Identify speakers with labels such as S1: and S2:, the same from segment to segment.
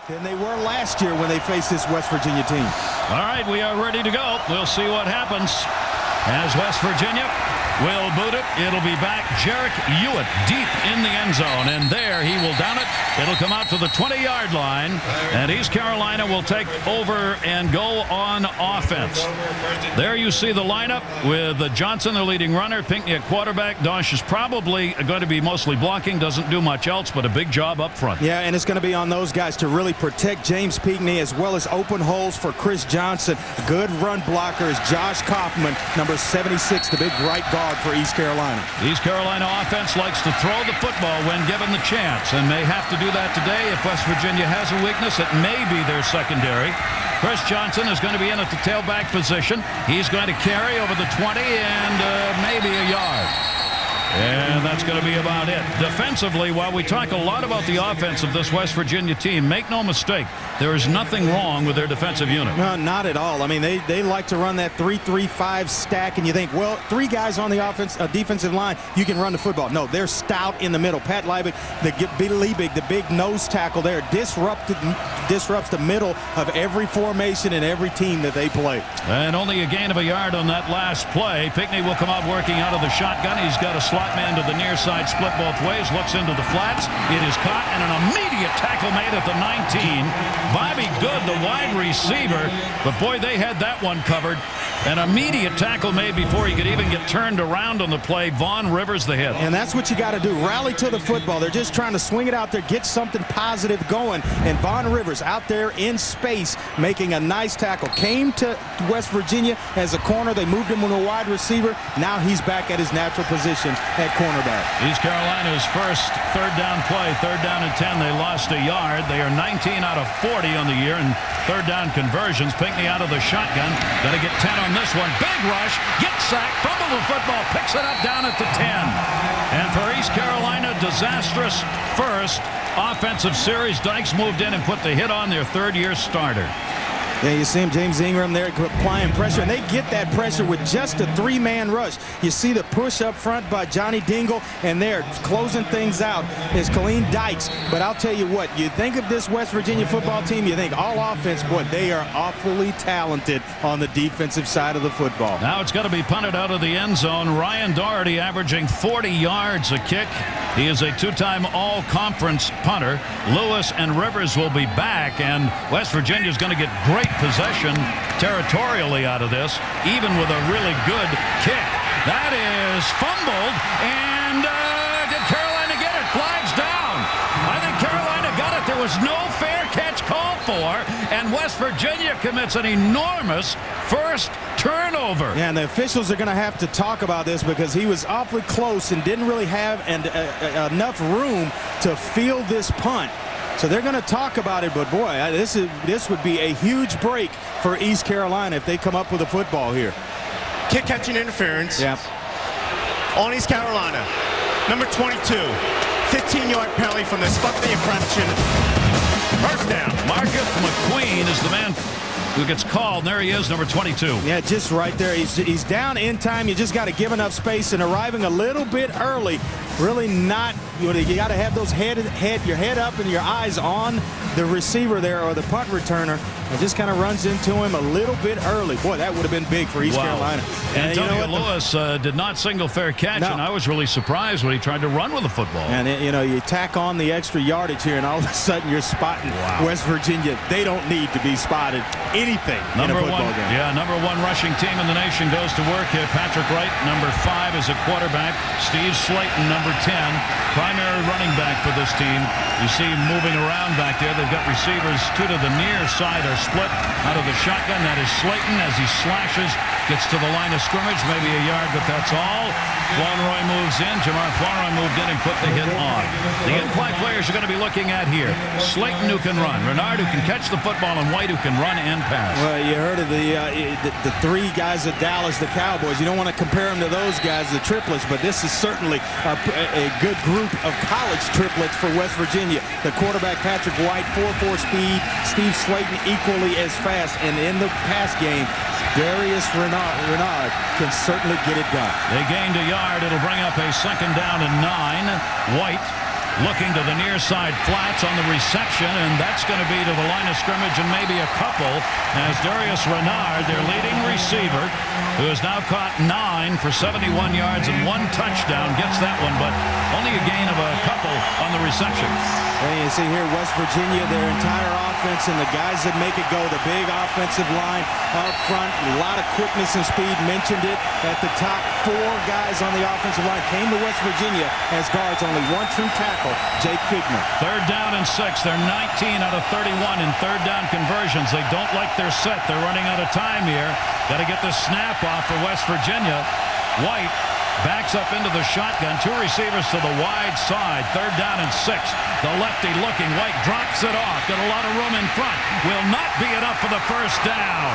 S1: than they were last year when they faced this West Virginia team.
S2: All right, we are ready to go. We'll see what happens as West Virginia will boot it. It'll be back Jarek Hewitt deep in the end zone, and there he will down it. It'll come out to the 20-yard line, and East Carolina will take over and go on offense. There you see the lineup with Johnson, the leading runner, Pinckney at quarterback. Dosh is probably going to be mostly blocking, doesn't do much else, but a big job up front.
S1: Yeah, and it's going to be on those guys to really protect James Pinckney as well as open holes for Chris Johnson. Good run blocker is Josh Kaufman, number 76, the big right guard for East Carolina.
S2: East Carolina offense likes to throw the football when given the chance, and may have to do that today. If West Virginia has a weakness, it may be their secondary. Chris Johnson is going to be in at the tailback position. He's going to carry over the 20 and maybe a yard. And that's going to be about it. Defensively, while we talk a lot about the offense of this West Virginia team, make no mistake, there is nothing wrong with their defensive unit.
S1: No, not at all. I mean, they like to run that 3-3-5 stack, and you think, well, three guys on the defensive line, you can run the football. No, they're stout in the middle. Pat Liebig, the big nose tackle there, disrupts the middle of every formation and every team that they play.
S2: And only a gain of a yard on that last play. Pinckney will come out working out of the shotgun. He's got a slot man to the near side, split both ways, looks into the flats. It is caught, and an immediate tackle made at the 19. Bobby Good, the wide receiver, but boy, they had that one covered. An immediate tackle made before he could even get turned around on the play. Vaughn Rivers the hit.
S1: And that's what you got to do. Rally to the football. They're just trying to swing it out there, get something positive going. And Vaughn Rivers out there in space making a nice tackle. Came to West Virginia as a corner. They moved him to a wide receiver. Now he's back at his natural position at cornerback.
S2: East Carolina's first third down play, 3rd down and 10. They lost a yard. They are 19 out of 40 on the year in third down conversions. Pinckney out of the shotgun. Got to get 10 on this one. Big rush. Gets sacked. Fumble the football. Picks it up down at the 10. And for East Carolina, disastrous first offensive series. Dykes moved in and put the hit on their third-year starter.
S1: Yeah, you see him, James Ingram there applying pressure, and they get that pressure with just a 3-man rush. You see the push up front by Johnny Dingle, and they're closing things out is Colleen Dykes. But I'll tell you what, you think of this West Virginia football team, you think all offense, boy, they are awfully talented on the defensive side of the football.
S2: Now it's got to be punted out of the end zone. Ryan Doherty averaging 40 yards a kick. He is a 2-time all-conference punter. Lewis and Rivers will be back, and West Virginia is going to get great possession territorially out of this, even with a really good kick. That is fumbled, and did Carolina get it? Flags down. I think Carolina got it. There was no fair catch called for, and West Virginia commits an enormous first turnover.
S1: Yeah, and the officials are going to have to talk about this because he was awfully close and didn't really have enough room to field this punt. So they're going to talk about it, but boy, this would be a huge break for East Carolina if they come up with a football here.
S3: Kick catching interference.
S1: Yep.
S3: On East Carolina. Number 22. 15-yard penalty from the spot the infraction. First down.
S2: Marcus McQueen is the man who gets called. And there he is, number 22.
S1: Yeah, just right there. He's down in time. You just got to give enough space, and arriving a little bit early. Really not. You got to have those your head up and your eyes on the receiver there or the punt returner. And just kind of runs into him a little bit early. Boy, that would have been big for East Carolina.
S2: And Antonio Lewis did not single fair catch, and I was really surprised when he tried to run with the football.
S1: And you tack on the extra yardage here, and all of a sudden you're spotting West Virginia. They don't need to be spotted anything in a football game.
S2: Yeah, number 1 rushing team in the nation goes to work here. Patrick Wright, number 5, is a quarterback. Steve Slayton, number 10, primary running back for this team. You see him moving around back there. They've got receivers 2 to the near side are split out of the shotgun. That is Slayton as he slashes, gets to the line of scrimmage, maybe a yard, but that's all. Flournoy moves in. Jamar Flournoy moved in and put the hit on. The in-play players you're going to be looking at here. Slayton, who can run. Renard, who can catch the football, and White, who can run and pass.
S1: Well, you heard of the 3 guys at Dallas, the Cowboys. You don't want to compare them to those guys, the triplets, but this is certainly a good group of college triplets for West Virginia. The quarterback, Patrick White, 4.4 speed. Steve Slayton, equally as fast. And in the pass game, Darius Renard can certainly get it done.
S2: They gained a yard. It'll bring up a 2nd down and 9. White looking to the near side flats on the reception, and that's going to be to the line of scrimmage and maybe a couple as Darius Renard, their leading receiver, who has now caught 9 for 71 yards and 1 touchdown, gets that one, but only a gain of a couple on the reception.
S1: And you see here West Virginia, their entire offense and the guys that make it go, the big offensive line up front, a lot of quickness and speed, mentioned it at the top. 4 guys on the offensive line came to West Virginia as guards, only 1 true tackle, Jake Figner.
S2: 3rd down and 6. They're 19 out of 31 in 3rd down conversions. They don't like their set. They're running out of time here. Got to get the snap off for West Virginia. White backs up into the shotgun. 2 receivers to the wide side. 3rd down and 6. The lefty looking. White drops it off. Got a lot of room in front. Will not be enough for the first down.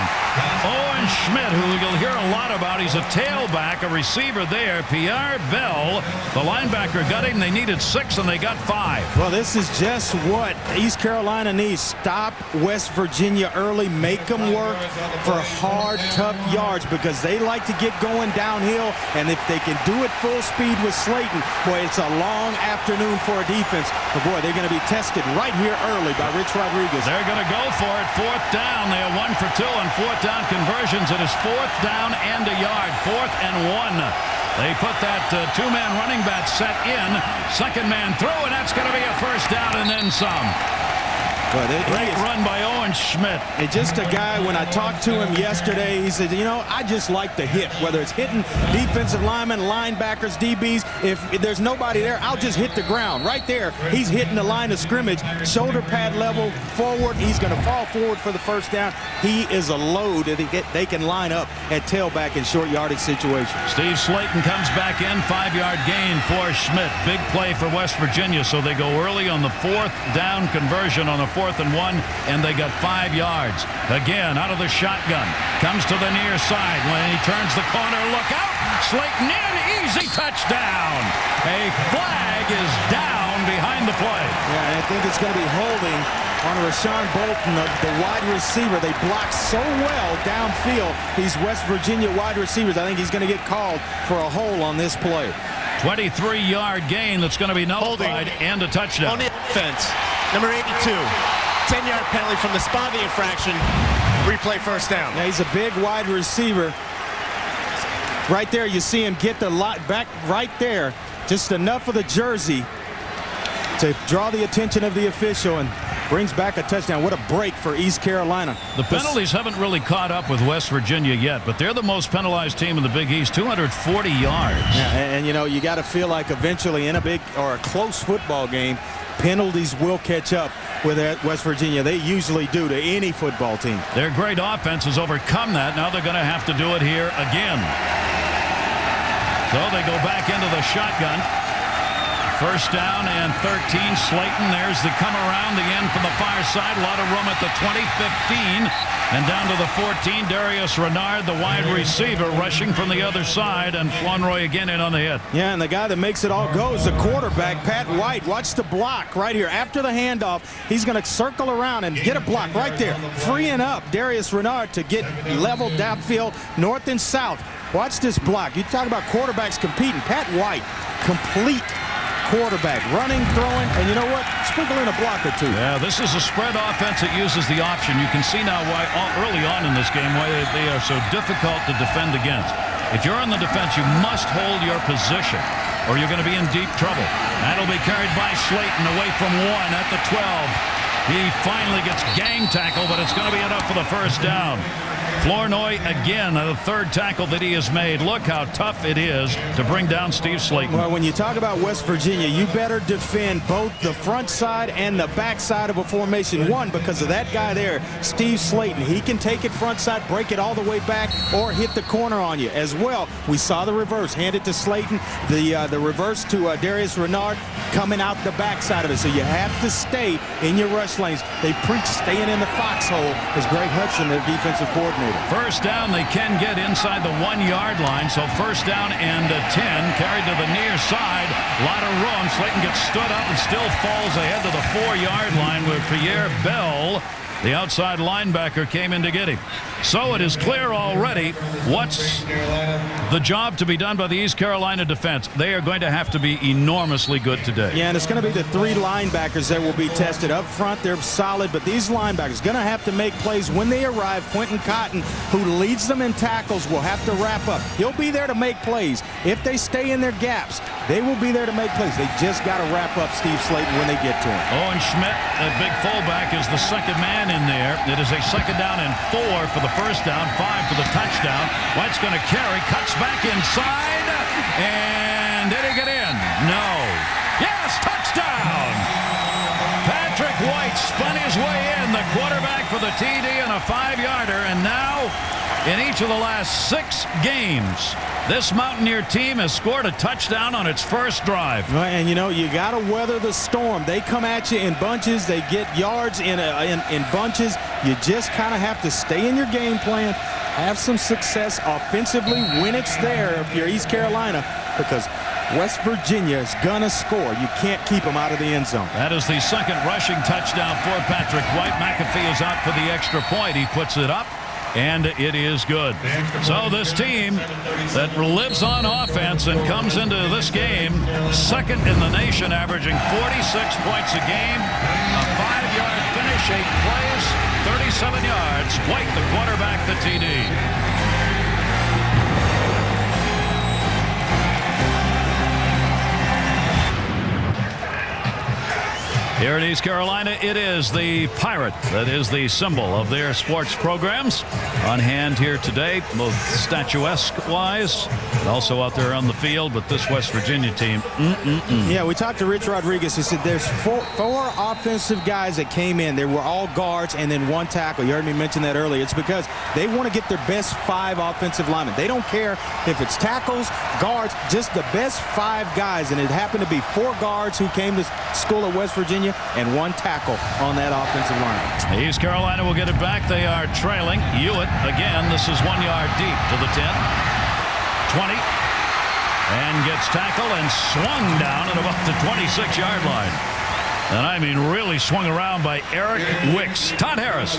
S2: Owen Schmidt, who you'll hear a lot about. He's a tailback, a receiver there. Pierre Bell, the linebacker, got him. They needed 6 and they got 5.
S1: Well, this is just what East Carolina needs. Stop West Virginia early. Make them work for hard, tough yards because they like to get going downhill. And if they can do it full speed with Slayton, boy, it's a long afternoon for a defense. But boy, they're going to be tested right here early by Rich Rodriguez.
S2: They're going to go for it. 4th down. They are 1 for 2 on 4th down conversions. It is 4th down and a yard. 4th and 1. They put that 2-man running back set in. 2nd man through, and that's going to be a first down and then some. Great run by Owen Schmidt.
S1: And just a guy, when I talked to him yesterday, he said, you know, I just like to hit, whether it's hitting defensive linemen, linebackers, DBs. If there's nobody there, I'll just hit the ground. Right there, he's hitting the line of scrimmage, shoulder pad level, forward. He's going to fall forward for the first down. He is a load that they can line up at tailback in short yardage situations.
S2: Steve Slayton comes back in, 5-yard gain for Schmidt. Big play for West Virginia, so they go early on the 4th down conversion on the 4th and 1, and they got 5 yards. Again, out of the shotgun. Comes to the near side. When he turns the corner, look out! Slayton in, easy touchdown! A flag is down behind the play.
S1: Yeah, I think it's going to be holding on Rashawn Bolton, the wide receiver. They block so well downfield, these West Virginia wide receivers. I think he's going to get called for a hole on this play.
S2: 23-yard gain that's going to be nullified and a touchdown.
S3: On the offense, number 82. 10-yard penalty from the spot of the infraction. Replay first down.
S1: Yeah, he's a big wide receiver. Right there, you see him get the lot back right there. Just enough of the jersey to draw the attention of the official and brings back a touchdown. What a break for East Carolina.
S2: The penalties haven't really caught up with West Virginia yet, but they're the most penalized team in the Big East, 240 yards.
S1: Yeah, and you know, you got to feel like eventually in a big or a close football game, penalties will catch up with West Virginia. They usually do to any football team.
S2: Their great offense has overcome that. Now they're going to have to do it here again. So they go back into the shotgun. 1st down and 13. Slayton, there's the come around the end from the far side. A lot of room at the 20, 15, and down to the 14. Darius Renard, the wide receiver, rushing from the other side, and Flournoy again in on the hit.
S1: Yeah, and the guy that makes it all go is the quarterback, Pat White. Watch the block right here. After the handoff, he's going to circle around and get a block right there, freeing up Darius Renard to get level downfield, north and south. Watch this block. You talk about quarterbacks competing. Pat White, complete quarterback, running, throwing, and you know what? Sprinkle in a block or two.
S2: Yeah, this is a spread offense that uses the option. You can see now why early on in this game why they are so difficult to defend against. If you're on the defense, you must hold your position or you're going to be in deep trouble. That'll be carried by Slayton away from 1 at the 12. He finally gets gang tackle, but it's going to be enough for the first down. Flournoy again, the 3rd tackle that he has made. Look how tough it is to bring down Steve Slayton.
S1: Well, when you talk about West Virginia, you better defend both the front side and the back side of a formation. One, because of that guy there, Steve Slayton. He can take it front side, break it all the way back, or hit the corner on you as well. We saw the reverse, hand it to Slayton. The reverse to Darius Renard coming out the back side of it. So you have to stay in your rush lanes. They preach staying in the foxhole as Greg Hudson, their defensive coordinator.
S2: First down, they can get inside the 1-yard line. So 1st down and 10, carried to the near side. A lot of room. Slayton gets stood up and still falls ahead to the 4-yard line with Pierre Bell The outside linebacker came in to get him. So it is clear already what's the job to be done by the East Carolina defense. They are going to have to be enormously good today.
S1: Yeah, and it's going to be the 3 linebackers that will be tested. Up front, they're solid, but these linebackers going to have to make plays when they arrive. Quentin Cotton, who leads them in tackles, will have to wrap up. He'll be there to make plays. If they stay in their gaps, they will be there to make plays. They just got to wrap up Steve Slayton when they get to him.
S2: Owen Schmidt, that big fullback, is the second man in there. It is a 2nd down and 4 for the first down, 5 for the touchdown. White's going to carry, cuts back inside, and did he get in? No. Yes, touchdown! Patrick White spun his way in, the quarterback for the TD, and a 5-yarder, and now in each of the last 6 games, this Mountaineer team has scored a touchdown on its first drive.
S1: And, you know, you got to weather the storm. They come at you in bunches. They get yards in bunches. You just kind of have to stay in your game plan, have some success offensively when it's there if you're East Carolina, because West Virginia is going to score. You can't keep them out of the end zone.
S2: That is the 2nd rushing touchdown for Patrick White. McAfee is out for the extra point. He puts it up, and it is good. So this team that lives on offense and comes into this game 2nd in the nation, averaging 46 points a game, a 5-yard finish, 8 plays, 37 yards. White, the quarterback, the TD. Here in East Carolina, it is the Pirate that is the symbol of their sports programs. On hand here today, both statuesque-wise, and also out there on the field. But this West Virginia team,
S1: Yeah, we talked to Rich Rodriguez. He said there's four offensive guys that came in. They were all guards and then 1 tackle. You heard me mention that earlier. It's because they want to get their best 5 offensive linemen. They don't care if it's tackles, guards, just the best 5 guys. And it happened to be 4 guards who came to school at West Virginia and 1 tackle on that offensive line.
S2: East Carolina will get it back. They are trailing. Hewitt, again, this is 1 yard deep to the 10. 20. And gets tackled and swung down at about the 26-yard line. And I mean really swung around by Eric Wicks. Todd Harris.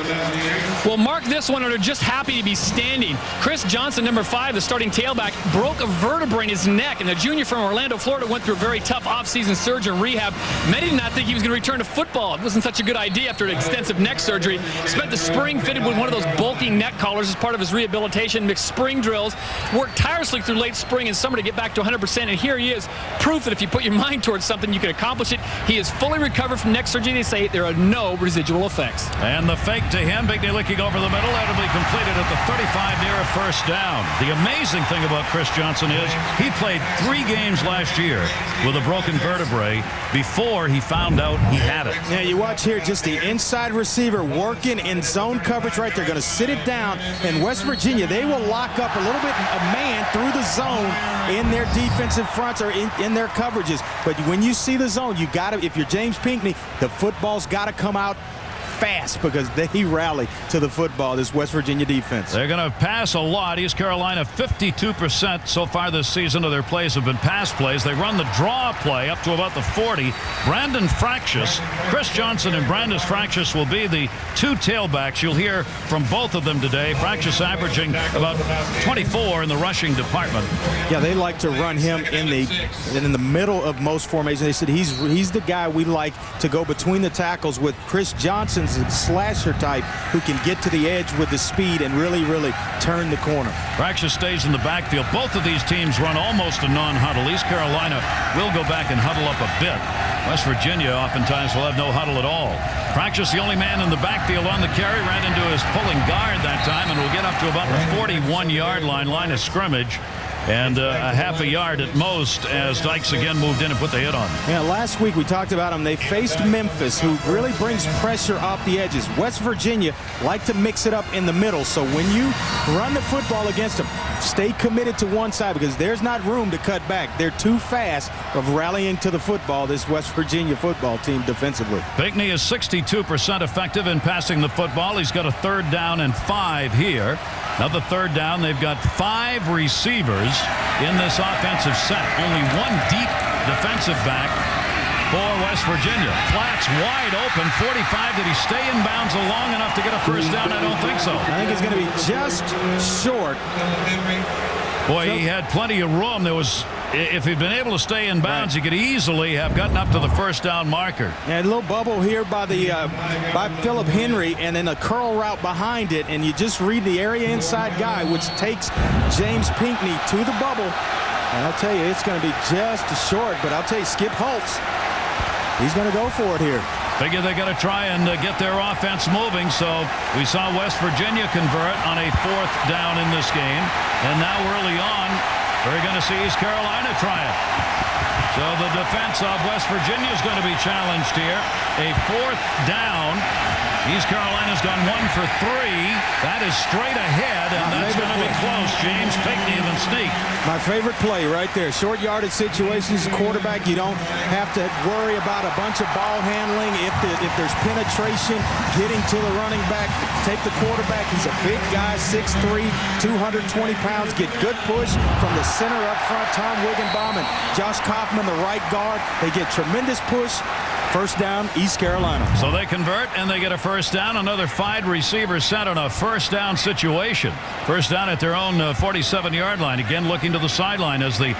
S4: Well, mark this one, or they're just happy to be standing. Chris Johnson, number 5, the starting tailback, broke a vertebrae in his neck, and the junior from Orlando, Florida, went through a very tough offseason surgery and rehab. Many did not think he was going to return to football. It wasn't such a good idea after an extensive neck surgery. Spent the spring fitted with one of those bulking neck collars as part of his rehabilitation, mixed spring drills, worked tirelessly through late spring and summer to get back to 100%, and here he is, proof that if you put your mind towards something, you can accomplish it. He is fully recovered from neck surgery. They say there are no residual effects.
S2: And the fake to him, Bigney looking over the middle. That'll be completed at the 35 near a first down. The amazing thing about Chris Johnson is he played 3 games last year with a broken vertebrae before he found out he had it.
S1: Now you watch here, just the inside receiver working in zone coverage right there. Going to sit it down. In West Virginia, they will lock up a little bit a man through the zone in their defensive fronts or in their coverages. But when you see the zone, you got to, if you're James Pinckney, the football's got to come out fast because they rally to the football, this West Virginia defense.
S2: They're going to pass a lot. East Carolina, 52% so far this season of their plays have been pass plays. They run the draw play up to about the 40. Brandon Fractious, Chris Johnson and Brandon Fractious will be the 2 tailbacks. You'll hear from both of them today. Fractious averaging about 24 in the rushing department.
S1: Yeah, they like to run him in the middle of most formations. They said he's the guy we like to go between the tackles with. Chris Johnson's a slasher type who can get to the edge with the speed and really turn the corner.
S2: Fractious stays in the backfield. Both of these teams run almost a non-huddle. East Carolina will go back and huddle up a bit. West Virginia oftentimes will have no huddle at all. Fractious, the only man in the backfield on the carry, ran into his pulling guard that time and will get up to about the 41-yard line of scrimmage. And a half a yard at most as Dykes again moved in and put the hit on.
S1: Yeah, last week we talked about them. They faced Memphis, who really brings pressure off the edges. West Virginia like to mix it up in the middle. So when you run the football against them, stay committed to one side because there's not room to cut back. They're too fast of rallying to the football, this West Virginia football team defensively.
S2: Pinckney is 62% effective in passing the football. He's got a 3rd down and 5 here. Another 3rd down. They've got 5 receivers in this offensive set. Only 1 deep defensive back for West Virginia. Flats wide open. 45. Did he stay in bounds long enough enough to get a first down? I don't think so.
S1: I think it's going to be just short.
S2: Boy, he had plenty of room. There was, if he'd been able to stay in bounds, he could easily have gotten up to the first down marker.
S1: And a little bubble here by by Philip Henry, and then a curl route behind it, and you just read the area inside guy, which takes James Pinckney to the bubble. And I'll tell you, it's going to be just short, but I'll tell you, Skip Holtz, he's going to go for it here.
S2: Figure they got to try and get their offense moving. So we saw West Virginia convert on a 4th down in this game. And now early on, we're going to see East Carolina try it. So the defense of West Virginia is going to be challenged here. A 4th down. East Carolina's gone 1 for 3. That is straight ahead, and that's going to be close. James Pinckney and the sneak.
S1: My favorite play right there. Short yardage situations, quarterback, you don't have to worry about a bunch of ball handling. If there's penetration, getting to the running back, take the quarterback. He's a big guy, 6'3", 220 pounds. Get good push from the center up front. Tom Wiggenbaum and Josh Kaufman, the right guard. They get tremendous push. First down, East Carolina.
S2: So they convert, and they get a first down. Another 5 receivers set on a first down situation. First down at their own 47-yard line. Again, looking to the sideline as the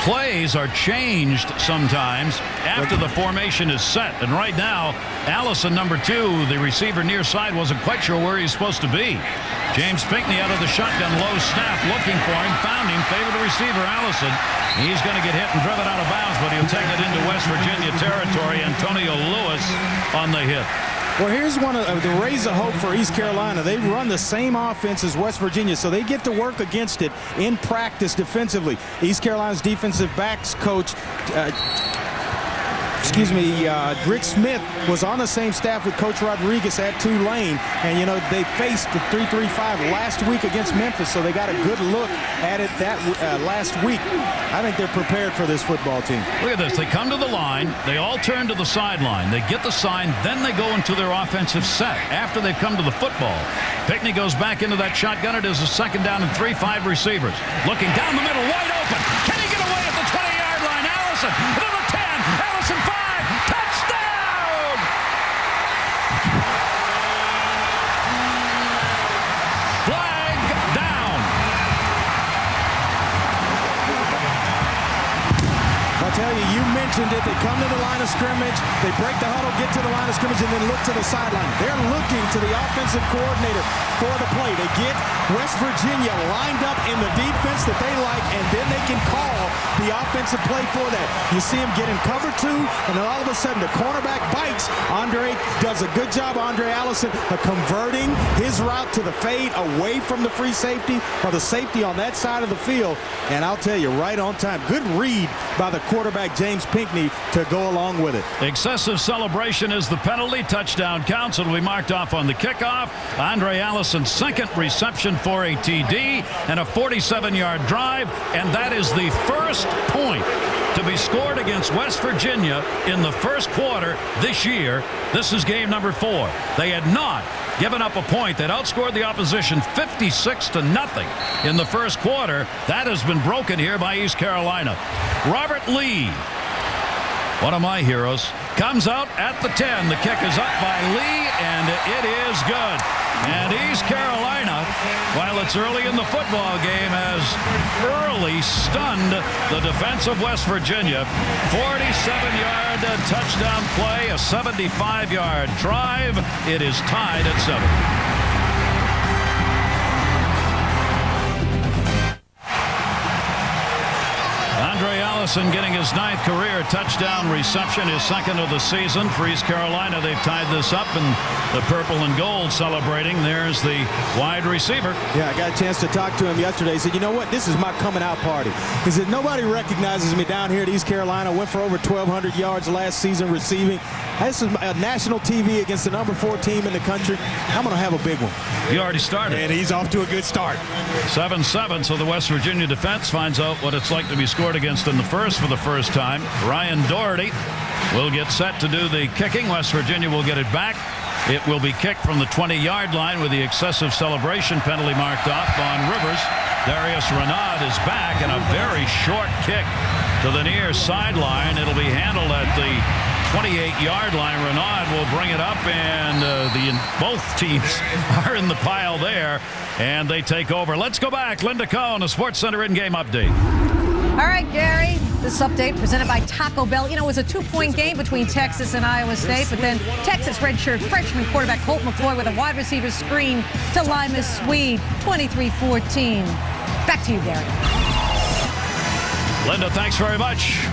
S2: plays are changed sometimes after the formation is set. And right now, Allison, number 2, the receiver near side, wasn't quite sure where he's supposed to be. James Pinckney out of the shotgun, low snap, looking for him, found him, favored the receiver, Allison. He's going to get hit and driven out of bounds, but he'll take it into West Virginia territory. Antonio Lewis on the hit.
S1: Well, here's one of the rays of hope for East Carolina. They run the same offense as West Virginia, so they get to work against it in practice defensively. East Carolina's defensive backs coach, Rick Smith was on the same staff with Coach Rodriguez at Tulane, and you know they faced the 3-3-5 last week against Memphis, so they got a good look at it that last week. I think they're prepared for this football team.
S2: Look at this. They come to the line. They all turn to the sideline. They get the sign. Then they go into their offensive set after they've come to the football. Pinckney goes back into that shotgun. It is a 2nd down and 3, 5 receivers. Looking down the middle, wide open. Can he get away at the 20-yard line? Allison to the 10. Allison 5. Touchdown! Flag down.
S1: I'll tell you, you mentioned it. They come to the line of scrimmage. They break the huddle, get to the line of scrimmage, and then look to the sideline. They're looking to the offensive coordinator for the play. They get West Virginia lined up in the defense that they like, and then they can call the offensive play for that. You see him get in cover 2, and then all of a sudden the cornerback bites. Andre does a good job, Andre Allison, of converting his route to the fade away from the free safety or the safety on that side of the field. And I'll tell you, right on time. Good read by the quarterback, James Pinckney, to go along with it.
S2: Excessive celebration is the penalty. Touchdown counts. It'll be marked off on the kickoff. Andre Allison's 2nd reception for a TD and a 47-yard drive, and that is the first point to be scored against West Virginia in the first quarter this year. This is game number 4. They had not given up a point. That outscored the opposition 56-0 in the first quarter. That has been broken here by East Carolina. Robert Lee, one of my heroes, comes out at the 10. The kick is up by Lee, and it is good. And East Carolina, while it's early in the football game, has early stunned the defense of West Virginia. 47-yard touchdown play, a 75-yard drive. It is tied at 7. Andre Allison getting his 9th career touchdown reception, his 2nd of the season for East Carolina. They've tied this up, and the purple and gold celebrating. There's the wide receiver.
S1: Yeah, I got a chance to talk to him yesterday. He said, you know what, this is my coming out party. He said, nobody recognizes me down here at East Carolina. Went for over 1,200 yards last season receiving. This is national TV against the number 4 team in the country. I'm going to have a big one.
S2: He already started.
S1: And he's off to a good start.
S2: 7-7, so the West Virginia defense finds out what it's like to be scored against in the first for the first time. Ryan Doherty will get set to do the kicking. West Virginia will get it back. It will be kicked from the 20-yard line with the excessive celebration penalty marked off on Rivers. Darius Renaud is back, and a very short kick to the near sideline. It'll be handled at the 28-yard line. Renaud will bring it up, and both teams are in the pile there, and they take over. Let's go back. Linda Cohn, a SportsCenter in-game update.
S5: All right, Gary, this update presented by Taco Bell. You know, it was a 2-point game between Texas and Iowa State, but then Texas redshirt freshman quarterback Colt McCoy with a wide receiver screen to Limas Swede, 23-14. Back to you, Gary.
S2: Linda, thanks very much.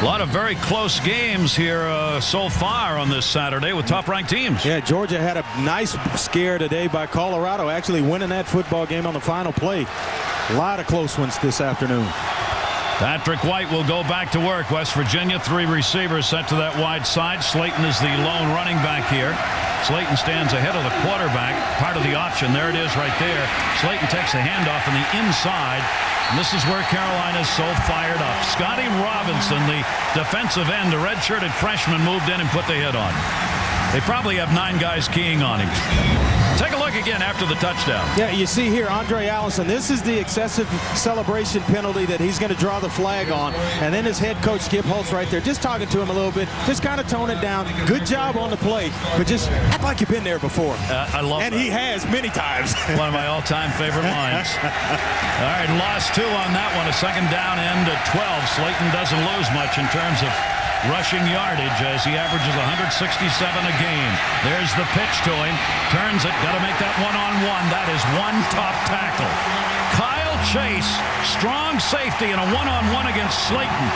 S2: A lot of very close games here so far on this Saturday with top-ranked teams.
S1: Yeah, Georgia had a nice scare today by Colorado, actually winning that football game on the final play. A lot of close ones this afternoon.
S2: Patrick White will go back to work. West Virginia, 3 receivers set to that wide side. Slayton is the lone running back here. Slayton stands ahead of the quarterback, part of the option. There it is right there. Slayton takes the handoff on the inside. And this is where Carolina is so fired up. Scotty Robinson, the defensive end, the red-shirted freshman, moved in and put the hit on. They probably have 9 guys keying on him. Take a look again after the touchdown.
S1: Yeah, you see here, Andre Allison, this is the excessive celebration penalty that he's going to draw the flag on. And then his head coach, Skip Holtz, right there, just talking to him a little bit, just kind of tone it down. Good job on the play, but just act like you've been there before.
S2: I love
S1: and
S2: that.
S1: he has many times.
S2: One of my all-time favorite lines. All right, lost 2 on that one. A second down end at 12. Slayton doesn't lose much in terms of rushing yardage as he averages 167 a game. There's the pitch to him. Turns it. Got to make that one-on-one. That is one tough tackle. Kyle Chase, strong safety in a one-on-one against Slayton.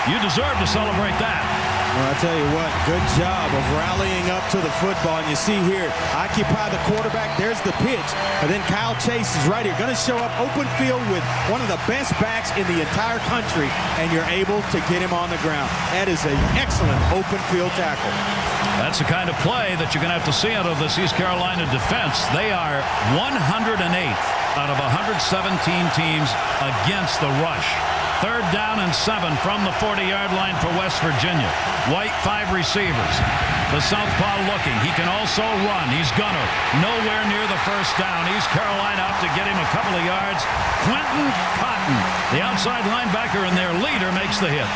S2: You deserve to celebrate that.
S1: Well, I tell you what, good job of rallying up to the football. And you see here, occupy the quarterback. There's the pitch. And then Kyle Chase is right here. Going to show up open field with one of the best backs in the entire country. And you're able to get him on the ground. That is an excellent open field tackle.
S2: That's the kind of play that you're going to have to see out of this East Carolina defense. They are 108th out of 117 teams against the rush. 3rd down and 7 from the 40-yard line for West Virginia. White, 5 receivers. The southpaw looking. He can also run. He's gonna. Nowhere near the first down. East Carolina out to get him a couple of yards. Quentin Cotton, the outside linebacker and their leader, makes the hit.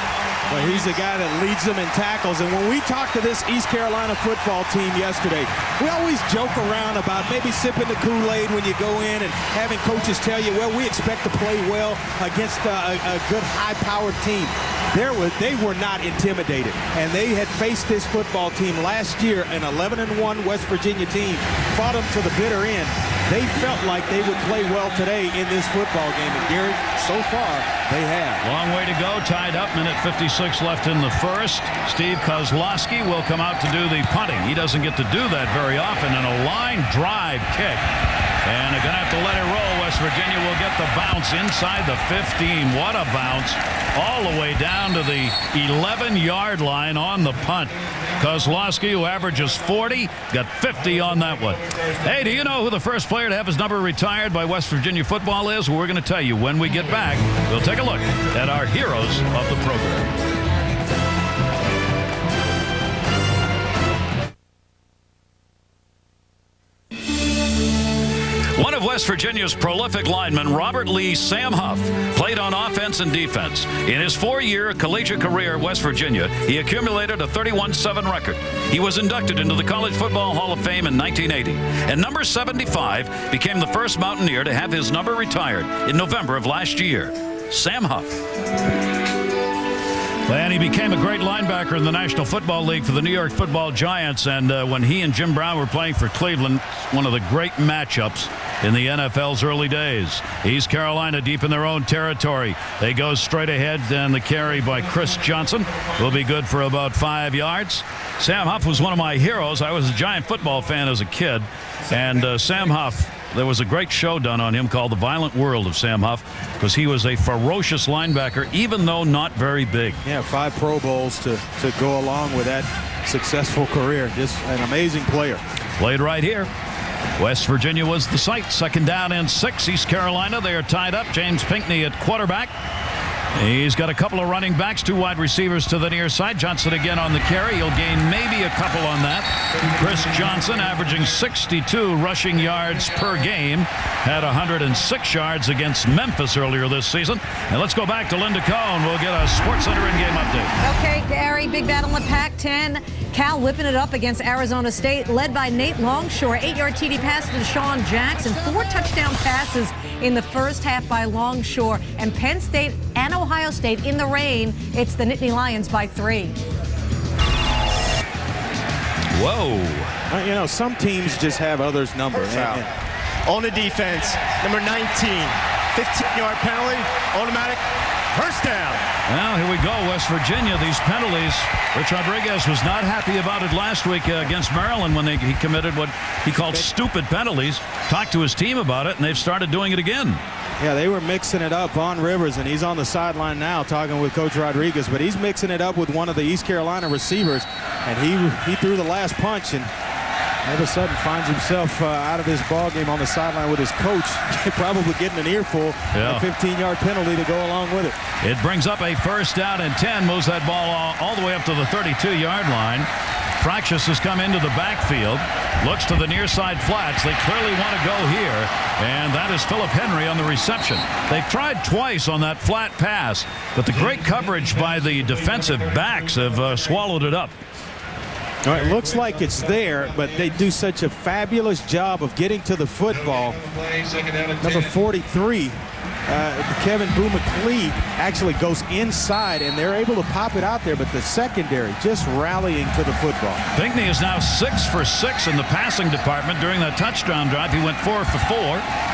S1: Well, he's the guy that leads them in tackles. And when we talked to this East Carolina football team yesterday, we always joke around about maybe sipping the Kool-Aid when you go in and having coaches tell you, well, we expect to play well against a good high-powered team. They were not intimidated. And they had faced this football team last year, an 11-1 West Virginia team, fought them to the bitter end. They felt like they would play well today in this football game. And Gary, so far, they have.
S2: Long way to go. Tied up. Minute 56 left in the first. Steve Kozlowski will come out to do the punting. He doesn't get to do that very often in a line drive kick. And they're going to have to let it roll. West Virginia will get the bounce inside the 15. What a bounce. All the way down to the 11-yard line on the punt. Kozlowski, who averages 40, got 50 on that one. Hey, do you know who the first player to have his number retired by West Virginia football is? We're going to tell you when we get back. We'll take a look at our heroes of the program. One of West Virginia's prolific linemen, Robert Lee Sam Huff, played on offense and defense. In his 4-year collegiate career at West Virginia, he accumulated a 31-7 record. He was inducted into the College Football Hall of Fame in 1980. And number 75 became the first Mountaineer to have his number retired in November of last year. Sam Huff. And he became a great linebacker in the National Football League for the New York Football Giants. And when he and Jim Brown were playing for Cleveland, one of the great matchups in the NFL's early days. East Carolina deep in their own territory. They go straight ahead, and the carry by Chris Johnson will be good for about 5 yards. Sam Huff was one of my heroes. I was a Giant football fan as a kid. And Sam Huff, there was a great show done on him called The Violent World of Sam Huff, because he was a ferocious linebacker, even though not very big.
S1: Yeah, 5 Pro Bowls to go along with that successful career. Just an amazing player.
S2: Played right here. West Virginia was the site. 2nd down and 6. East Carolina, they are tied up. James Pinckney at quarterback. He's got a couple of running backs, 2 wide receivers to the near side. Johnson again on the carry. He'll gain maybe a couple on that. Chris Johnson averaging 62 rushing yards per game. Had 106 yards against Memphis earlier this season. And let's go back to Linda Cohn. We'll get a Sports Center in-game update.
S5: Okay, Gary, big battle in Pac-10. Cal whipping it up against Arizona State, led by Nate Longshore. 8-yard TD pass to Deshaun Jackson. 4 touchdown passes in the first half by Longshore. And Penn State and Ohio State in the rain. It's the Nittany Lions by 3.
S2: Whoa.
S1: You know, some teams just have others' numbers.
S3: On the defense, number 19, 15-yard penalty, automatic first down.
S2: Well, here we go, West Virginia. These penalties. Rich Rodriguez was not happy about it last week against Maryland when he committed what he called stupid penalties. Talked to his team about it, and they've started doing it again.
S1: Yeah, they were mixing it up. Vaughn Rivers, and he's on the sideline now talking with Coach Rodriguez, but he's mixing it up with one of the East Carolina receivers, and he threw the last punch, and all of a sudden finds himself out of this ball game on the sideline with his coach, probably getting an earful. A 15-yard penalty to go along with it.
S2: It brings up a first down and 10, moves that ball all the way up to the 32-yard line. Fractious has come into the backfield, looks to the near side flats. They clearly want to go here, and that is Philip Henry on the reception. They've tried twice on that flat pass, but the great coverage by the defensive backs have swallowed it up.
S1: All right, looks like it's there, but they do such a fabulous job of getting to the football. Number 43, Kevin Boo McLeod, actually goes inside, and they're able to pop it out there, but the secondary just rallying to the football.
S2: Pinckney is now 6 for 6 in the passing department. During that touchdown drive, he went 4 for 4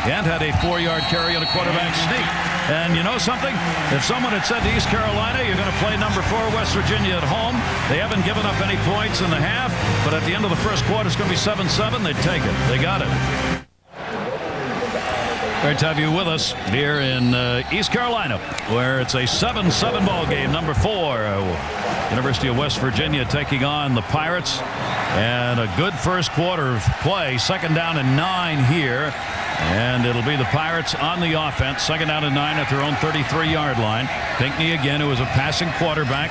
S2: and had a 4-yard carry on a quarterback sneak. And you know something? If someone had said to East Carolina, you're going to play number 4 West Virginia at home, they haven't given up any points in the half, but at the end of the first quarter, it's going to be 7-7. They'd take it. They got it. Great to have you with us here in East Carolina, where it's a 7-7 ball game. Number 4, University of West Virginia taking on the Pirates. And a good first quarter of play. 2nd down and 9 here. And it'll be the Pirates on the offense. 2nd down and 9 at their own 33-yard line. Pinckney again, who is a passing quarterback,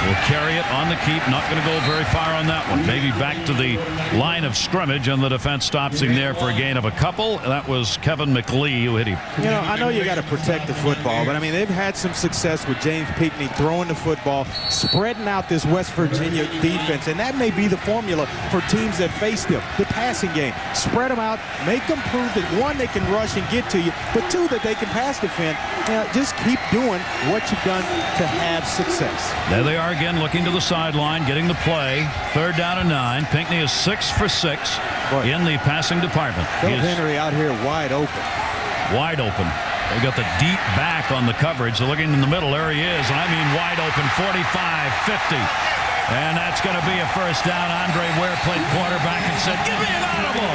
S2: will carry it on the keep. Not going to go very far on that one. Maybe back to the line of scrimmage, and the defense stops him there for a gain of a couple. That was Kevin McLeod who hit him.
S1: You know, I know you got to protect the football, but I mean, they've had some success with James Pinckney throwing the football, spreading out this West Virginia defense, and that may be the formula for teams that face them. The passing game, spread them out, make them prove that 1, they can rush and get to you, but 2, that they can pass defend. Just keep doing what you've done to have success.
S2: There they are again, looking to the sideline, getting the play. 3rd down and 9. Pinckney is 6 for 6 in the passing department.
S1: Philip Henry out here wide open.
S2: Wide open. They got the deep back on the coverage. They're looking in the middle. There he is. I mean, wide open. 45, 50. And that's going to be a first down. Andre Ware played quarterback and said, give me an audible.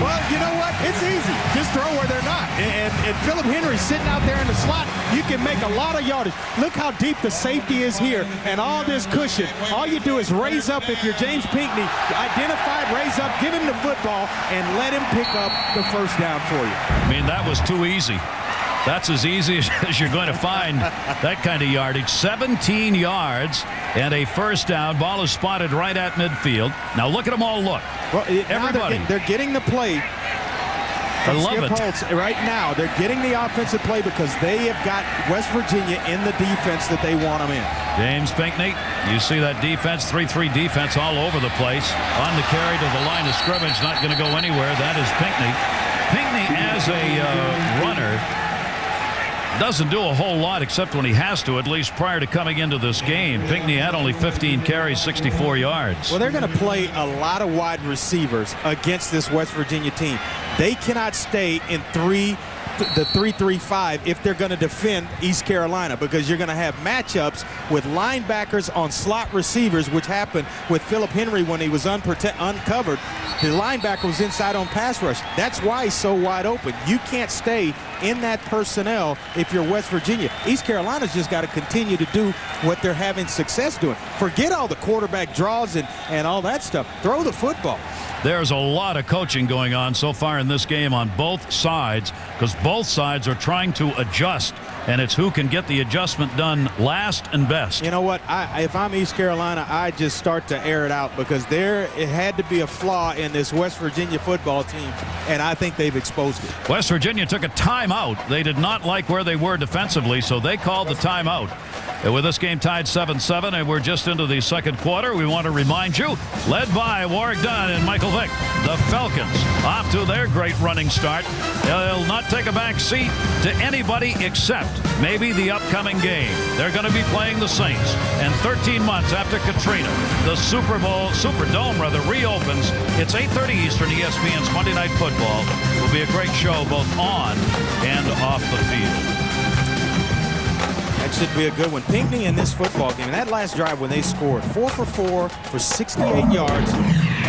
S1: Well, you know what? It's easy. Just throw where they're not. And Philip Henry sitting out there in the slot, you can make a lot of yardage. Look how deep the safety is here and all this cushion. All you do is raise up. If you're James Pinckney, identify, raise up, give him the football, and let him pick up the first down for you.
S2: I mean, that was too easy. That's as easy as you're going to find that kind of yardage. 17 yards and a first down. Ball is spotted right at midfield. Now look at them all look.
S1: Well,
S2: everybody.
S1: They're getting the play.
S2: I love it.
S1: Holtz, right now, they're getting the offensive play because they have got West Virginia in the defense that they want them in.
S2: James Pinckney, you see that defense, 3-3 defense all over the place. On the carry to the line of scrimmage, not going to go anywhere. That is Pinckney. Pinckney as a runner doesn't do a whole lot except when he has to, at least prior to coming into this game. Pinckney had only 15 carries, 64 yards.
S1: Well, they're going to play a lot of wide receivers against this West Virginia team. They cannot stay in the 3-3-5 if they're going to defend East Carolina, because you're going to have matchups with linebackers on slot receivers, which happened with Philip Henry when he was uncovered. The linebacker was inside on pass rush. That's why he's so wide open. You can't stay in that personnel if you're West Virginia. East Carolina's just got to continue to do what they're having success doing. Forget all the quarterback draws and all that stuff. Throw the football.
S2: There's a lot of coaching going on so far in this game on both sides, because both sides are trying to adjust and it's who can get the adjustment done last and best.
S1: You know what? If I'm East Carolina, I just start to air it out because it had to be a flaw in this West Virginia football team, and I think they've exposed it.
S2: West Virginia took a timeout. They did not like where they were defensively, so they called the timeout. And with this game tied 7-7, and we're just into the second quarter, we want to remind you, led by Warwick Dunn and Michael Vick, the Falcons off to their great running start. They'll not take a back seat to anybody except maybe the upcoming game. They're going to be playing the Saints, and 13 months after Katrina, the Superdome reopens. It's 8:30 Eastern, ESPN's Monday Night Football. Will be a great show both on and off the field.
S1: That should be a good one. Pinckney in this football game, that last drive when they scored, 4 for 4 for 68 yards,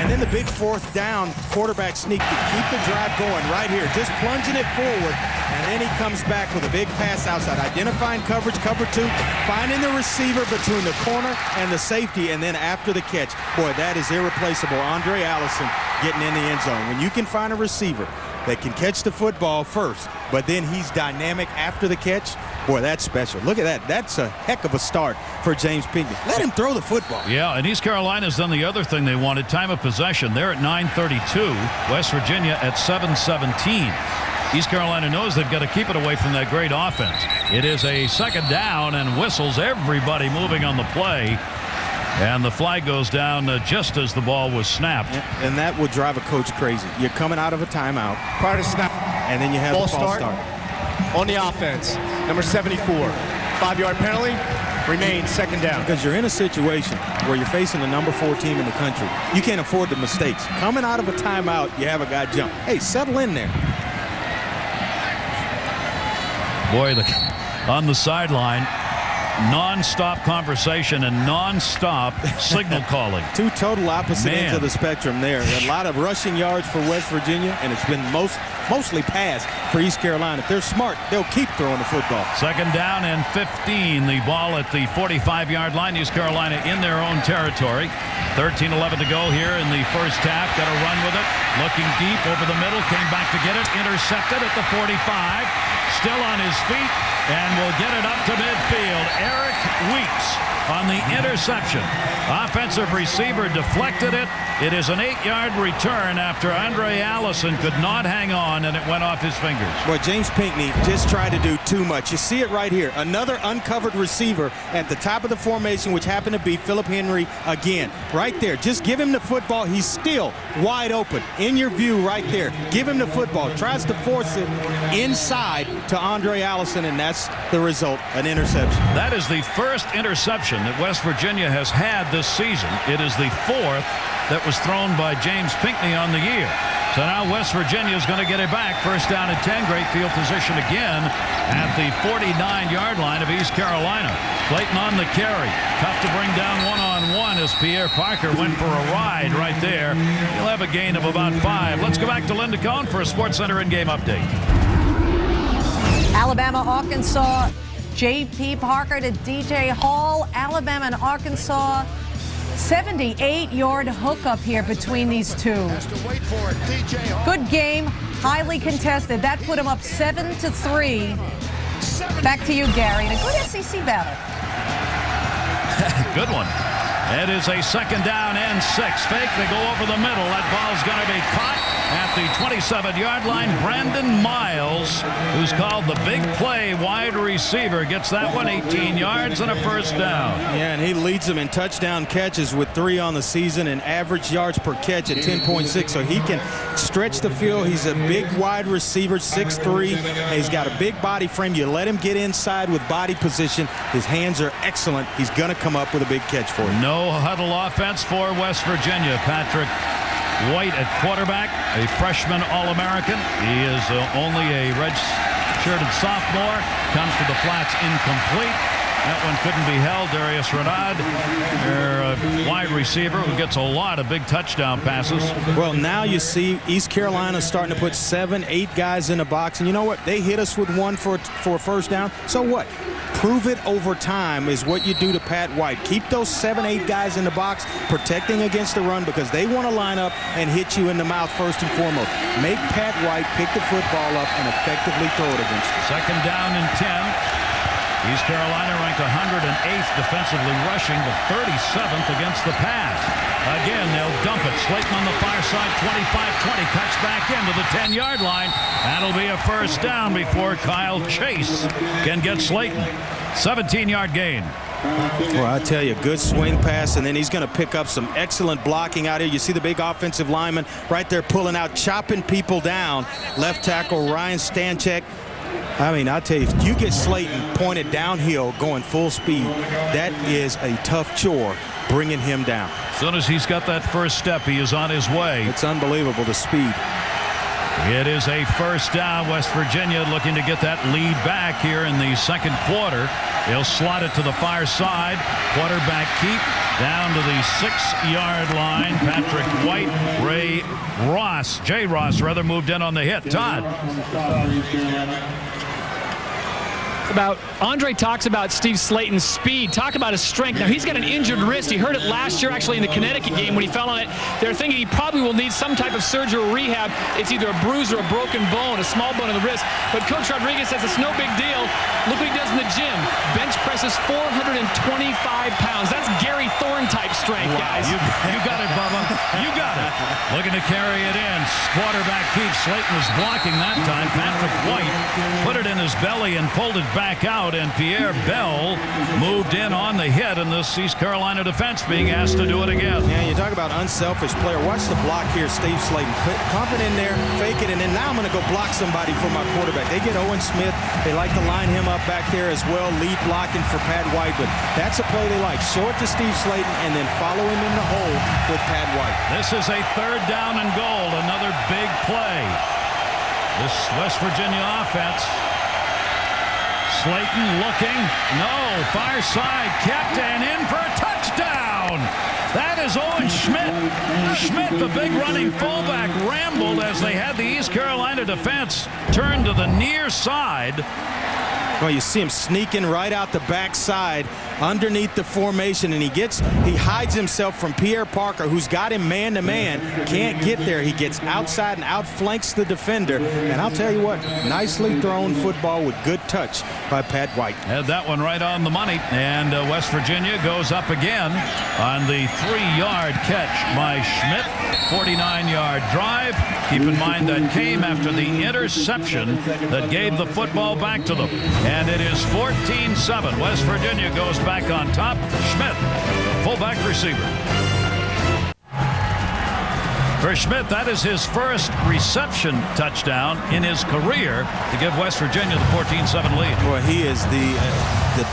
S1: and then the big fourth down quarterback sneak to keep the drive going right here, just plunging it forward, and then he comes back with a big pass outside, identifying coverage, cover 2, finding the receiver between the corner and the safety, and then after the catch. Boy, that is irreplaceable. Andre Allison getting in the end zone. When you can find a receiver that can catch the football first, but then he's dynamic after the catch, boy, that's special. Look at that. That's a heck of a start for James Pinckney. Let him throw the football.
S2: Yeah, and East Carolina's done the other thing they wanted, time of possession. They're at 9:32. West Virginia at 7:17. East Carolina knows they've got to keep it away from that great offense. It is a second down and whistles, everybody moving on the play. And the flag goes down just as the ball was snapped.
S1: And that would drive a coach crazy. You're coming out of a timeout.
S3: Prior to snap.
S1: And then you have
S3: Ball
S1: the false
S3: start.
S1: start.
S3: On the offense, number 74. 5-yard penalty. Remains second down.
S1: Because you're in a situation where you're facing the number 4 team in the country. You can't afford the mistakes. Coming out of a timeout, you have a guy jump. Hey, settle in there.
S2: Boy, on the sideline, non-stop conversation and non-stop signal calling.
S1: Two total opposite ends of the spectrum there. A lot of rushing yards for West Virginia, and it's been mostly pass for East Carolina. If they're smart, they'll keep throwing the football.
S2: Second down and 15. The ball at the 45-yard line. East Carolina in their own territory. 13-11 to go here in the first half. Got to run with it. Looking deep over the middle. Came back to get it. Intercepted at the 45. Still on his feet. And will get it up to midfield. Eric Weeks on the interception. Offensive receiver deflected it. It is an 8-yard return after Andre Allison could not hang on, and it went off his fingers.
S1: Well, James Pinckney just tried to do too much. You see it right here. Another uncovered receiver at the top of the formation, which happened to be Philip Henry again. Right there. Just give him the football. He's still wide open. In your view right there. Give him the football. Tries to force it inside to Andre Allison, and that's the result, an interception.
S2: That is the first interception that West Virginia has had this season. It is the fourth that was thrown by James Pinckney on the year. So now West Virginia is going to get it back. First down and 10. Great field position again at the 49-yard line of East Carolina. Clayton on the carry. Tough to bring down one-on-one as Pierre Parker went for a ride right there. He'll have a gain of about 5. Let's go back to Linda Cohn for a SportsCenter in-game update.
S5: Alabama, Arkansas. J.P. Parker to D.J. Hall. Alabama and Arkansas. 78-yard hookup here between these two. Good game, highly contested. That put them up 7-3. Back to you, Gary. And a good SEC battle.
S2: Good one. It is a second down and 6. Fake. They go over the middle. That ball's going to be caught at the 27-yard line. Brandon Miles, who's called the big play wide receiver, gets that one, 18 yards and a first down.
S1: Yeah, and he leads them in touchdown catches with 3 on the season and average yards per catch at 10.6. So he can stretch the field. He's a big wide receiver, 6'3". He's got a big body frame. You let him get inside with body position. His hands are excellent. He's going to come up with a big catch for you.
S2: No huddle offense for West Virginia. Patrick White at quarterback, a freshman All-American. He is only a red-shirted sophomore. Comes to the flats incomplete. That one couldn't be held. Darius Renard, their wide receiver, who gets a lot of big touchdown passes.
S1: Well, now you see East Carolina starting to put 7, 8 guys in the box. And you know what? They hit us with one for a first down. So what? Prove it over time is what you do to Pat White. Keep those 7, 8 guys in the box, protecting against the run, because they want to line up and hit you in the mouth first and foremost. Make Pat White pick the football up and effectively throw it against you.
S2: Second down and 10. East Carolina ranked 108th defensively rushing, but 37th against the pass. Again, they'll dump it. Slayton on the far side, 25-20, cuts back into the 10-yard line. That'll be a first down before Kyle Chase can get Slayton. 17-yard gain.
S1: Well, I tell you, good swing pass, and then he's going to pick up some excellent blocking out here. You see the big offensive lineman right there pulling out, chopping people down. Left tackle Ryan Stanchek. I mean, I'll tell you, if you get Slayton pointed downhill going full speed, that is a tough chore bringing him down.
S2: As soon as he's got that first step, he is on his way.
S1: It's unbelievable, the speed.
S2: It is a first down. West Virginia looking to get that lead back here in the second quarter. They'll slot it to the far side. Quarterback keep down to the 6-yard line. Patrick White, Jay Ross rather, moved in on the hit. Todd.
S4: Andre talks about Steve Slayton's speed. Talk about his strength. Now, he's got an injured wrist. He hurt it last year, actually, in the Connecticut game when he fell on it. They're thinking he probably will need some type of surgery or rehab. It's either a bruise or a broken bone, a small bone in the wrist. But Coach Rodriguez says it's no big deal. Look what he does in the gym. Bench presses 425 pounds. That's Gary Thorne-type strength, guys.
S2: You got it, Bubba. You got it. Looking to carry it in. Quarterback keeps. Slayton was blocking that time. Patrick White put it in his belly and pulled it back out, and Pierre Bell moved in on the hit, and this East Carolina defense being asked to do it again.
S1: Yeah, you talk about unselfish player. Watch the block here, Steve Slayton. Pump it in there, fake it, and then now I'm going to go block somebody for my quarterback. They get Owen Smith. They like to line him up back there as well, lead blocking for Pat White, but that's a play they like. Show it to Steve Slayton and then follow him in the hole with Pat White.
S2: This is a third down and goal, another big play. This West Virginia offense. Slayton looking, no, far side, kept and in for a touchdown. That is Owen Schmidt. Schmidt, the big running fullback, rambled as they had the East Carolina defense turn to the near side.
S1: Well, you see him sneaking right out the backside underneath the formation, and he hides himself from Pierre Parker, who's got him man-to-man. Can't get there. He gets outside and outflanks the defender. And I'll tell you what, nicely thrown football with good touch by Pat White.
S2: Had that one right on the money, and West Virginia goes up again on the 3-yard catch by Schmidt. 49-yard drive. Keep in mind that came after the interception that gave the football back to them. And it is 14-7. West Virginia goes back on top. Schmidt, fullback receiver. For Schmidt, that is his first reception touchdown in his career to give West Virginia the 14-7 lead.
S1: Well, he is the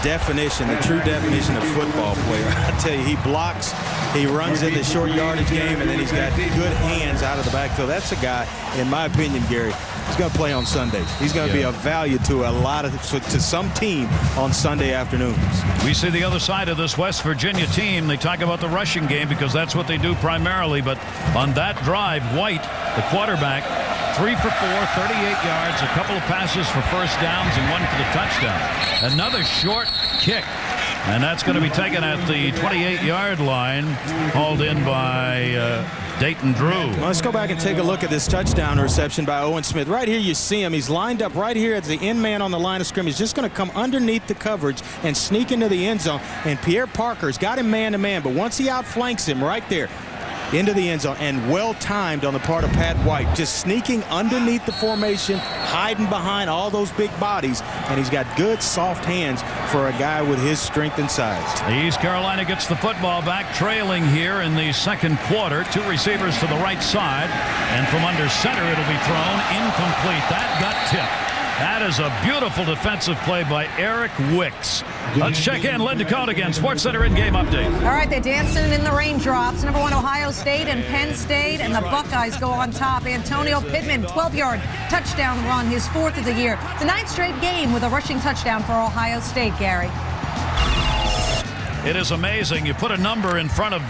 S1: definition, the true definition of football player. I tell you, he blocks, he runs in the short yardage game, and then he's got good hands out of the backfield. That's a guy, in my opinion, Gary, he's going to play on Sundays. He's going to be a value to to some team on Sunday afternoons.
S2: We see the other side of this West Virginia team. They talk about the rushing game because that's what they do primarily. But on that drive, White, the quarterback, 3 for 4, 38 yards, a couple of passes for first downs, and one for the touchdown. Another short kick. And that's going to be taken at the 28-yard line, hauled in by Dayton Drew.
S1: Well, let's go back and take a look at this touchdown reception by Owen Smith. Right here you see him. He's lined up right here as the end man on the line of scrimmage. He's just going to come underneath the coverage and sneak into the end zone. And Pierre Parker's got him man-to-man, but once he outflanks him right there, into the end zone, and well-timed on the part of Pat White, just sneaking underneath the formation, hiding behind all those big bodies, and he's got good soft hands for a guy with his strength and size.
S2: East Carolina gets the football back, trailing here in the second quarter. 2 receivers to the right side, and from under center it'll be thrown incomplete. That got tipped. That is a beautiful defensive play by Eric Wicks. Let's check in. Lynn Dakota again. SportsCenter in-game update.
S5: All right, they're dancing in the raindrops. Number 1, Ohio State and Penn State, and the Buckeyes go on top. Antonio Pittman, 12-yard touchdown run, his 4th of the year. The 9th straight game with a rushing touchdown for Ohio State, Gary.
S2: It is amazing. You put a number in front of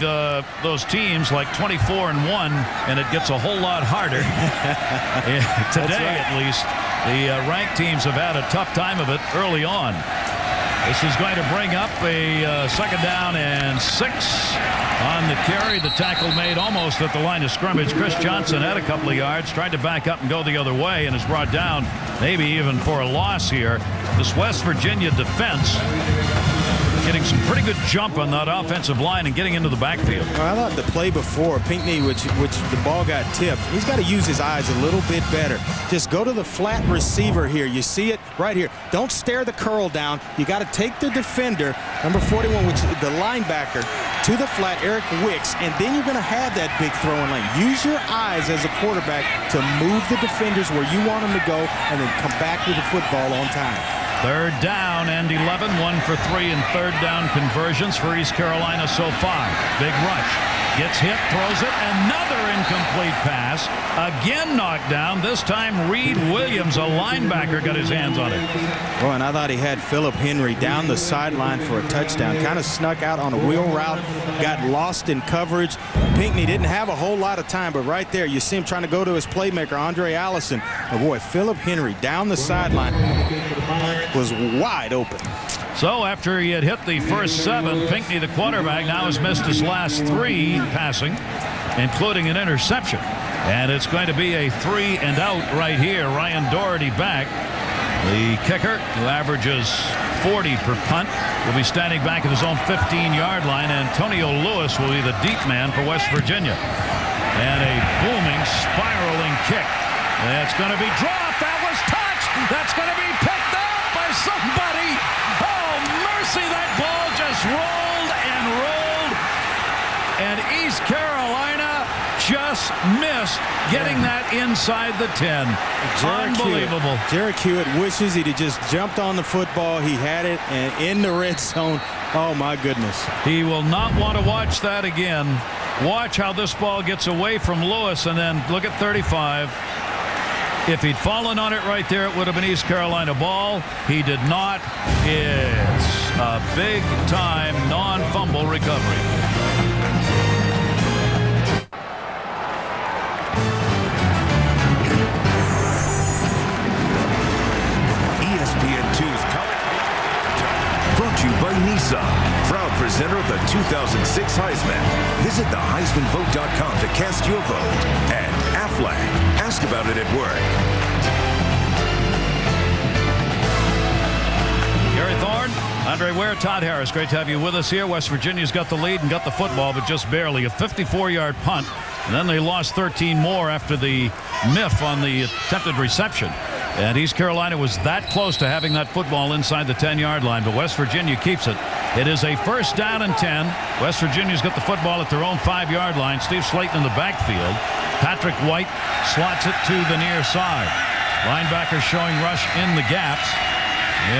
S2: those teams like 24 and 1, and it gets a whole lot harder. Today, at least, the ranked teams have had a tough time of it early on. This is going to bring up a second down and 6 on the carry. The tackle made almost at the line of scrimmage. Chris Johnson had a couple of yards, tried to back up and go the other way, and is brought down maybe even for a loss here. This West Virginia defense getting some pretty good jump on that offensive line and getting into the backfield.
S1: Well, I thought the play before Pinckney, which the ball got tipped, he's got to use his eyes a little bit better. Just go to the flat receiver here. You see it right here. Don't stare the curl down. You got to take the defender, number 41, which is the linebacker, to the flat, Eric Wicks, and then you're going to have that big throwing lane. Use your eyes as a quarterback to move the defenders where you want them to go and then come back with the football on time.
S2: Third down and 11, 1 for 3 in third down conversions for East Carolina so far. Big rush. Gets hit, throws it, another incomplete pass. Again knocked down. This time Reed Williams, a linebacker, got his hands on it.
S1: Oh, and I thought he had Philip Henry down the sideline for a touchdown. Kind of snuck out on a wheel route, got lost in coverage. Pinckney didn't have a whole lot of time, but right there you see him trying to go to his playmaker, Andre Allison. Oh boy, Philip Henry down the sideline was wide open.
S2: So after he had hit the first 7, Pinckney, the quarterback, now has missed his last 3 passing, including an interception. And it's going to be a 3 and out right here. Ryan Doherty back. The kicker, who averages 40 per punt, will be standing back at his own 15-yard line. Antonio Lewis will be the deep man for West Virginia. And a booming, spiraling kick. That's going to be dropped. That was touched. That's going to be picked up by somebody. See, that ball just rolled and rolled, and East Carolina just missed getting that inside the 10. Unbelievable.
S1: Jarek Hewitt wishes he'd have just jumped on the football. He had it and in the red zone. Oh, my goodness.
S2: He will not want to watch that again. Watch how this ball gets away from Lewis, and then look at 35. If he'd fallen on it right there, it would have been East Carolina ball. He did not. It's a big-time non-fumble recovery.
S6: ESPN2's college brought to you by Nissan, proud presenter of the 2006 Heisman. Visit theheismanvote.com to cast your vote. And Aflac. Ask about it at work.
S2: Gary Thorne, Andre Ware, Todd Harris, great to have you with us here. West Virginia's got the lead and got the football, but just barely. A 54-yard punt, and then they lost 13 more after the miff on the attempted reception. And East Carolina was that close to having that football inside the 10-yard line, but West Virginia keeps it. It is a first down and 10. West Virginia's got the football at their own 5-yard line. Steve Slayton in the backfield. Patrick White slots it to the near side. Linebacker showing rush in the gaps.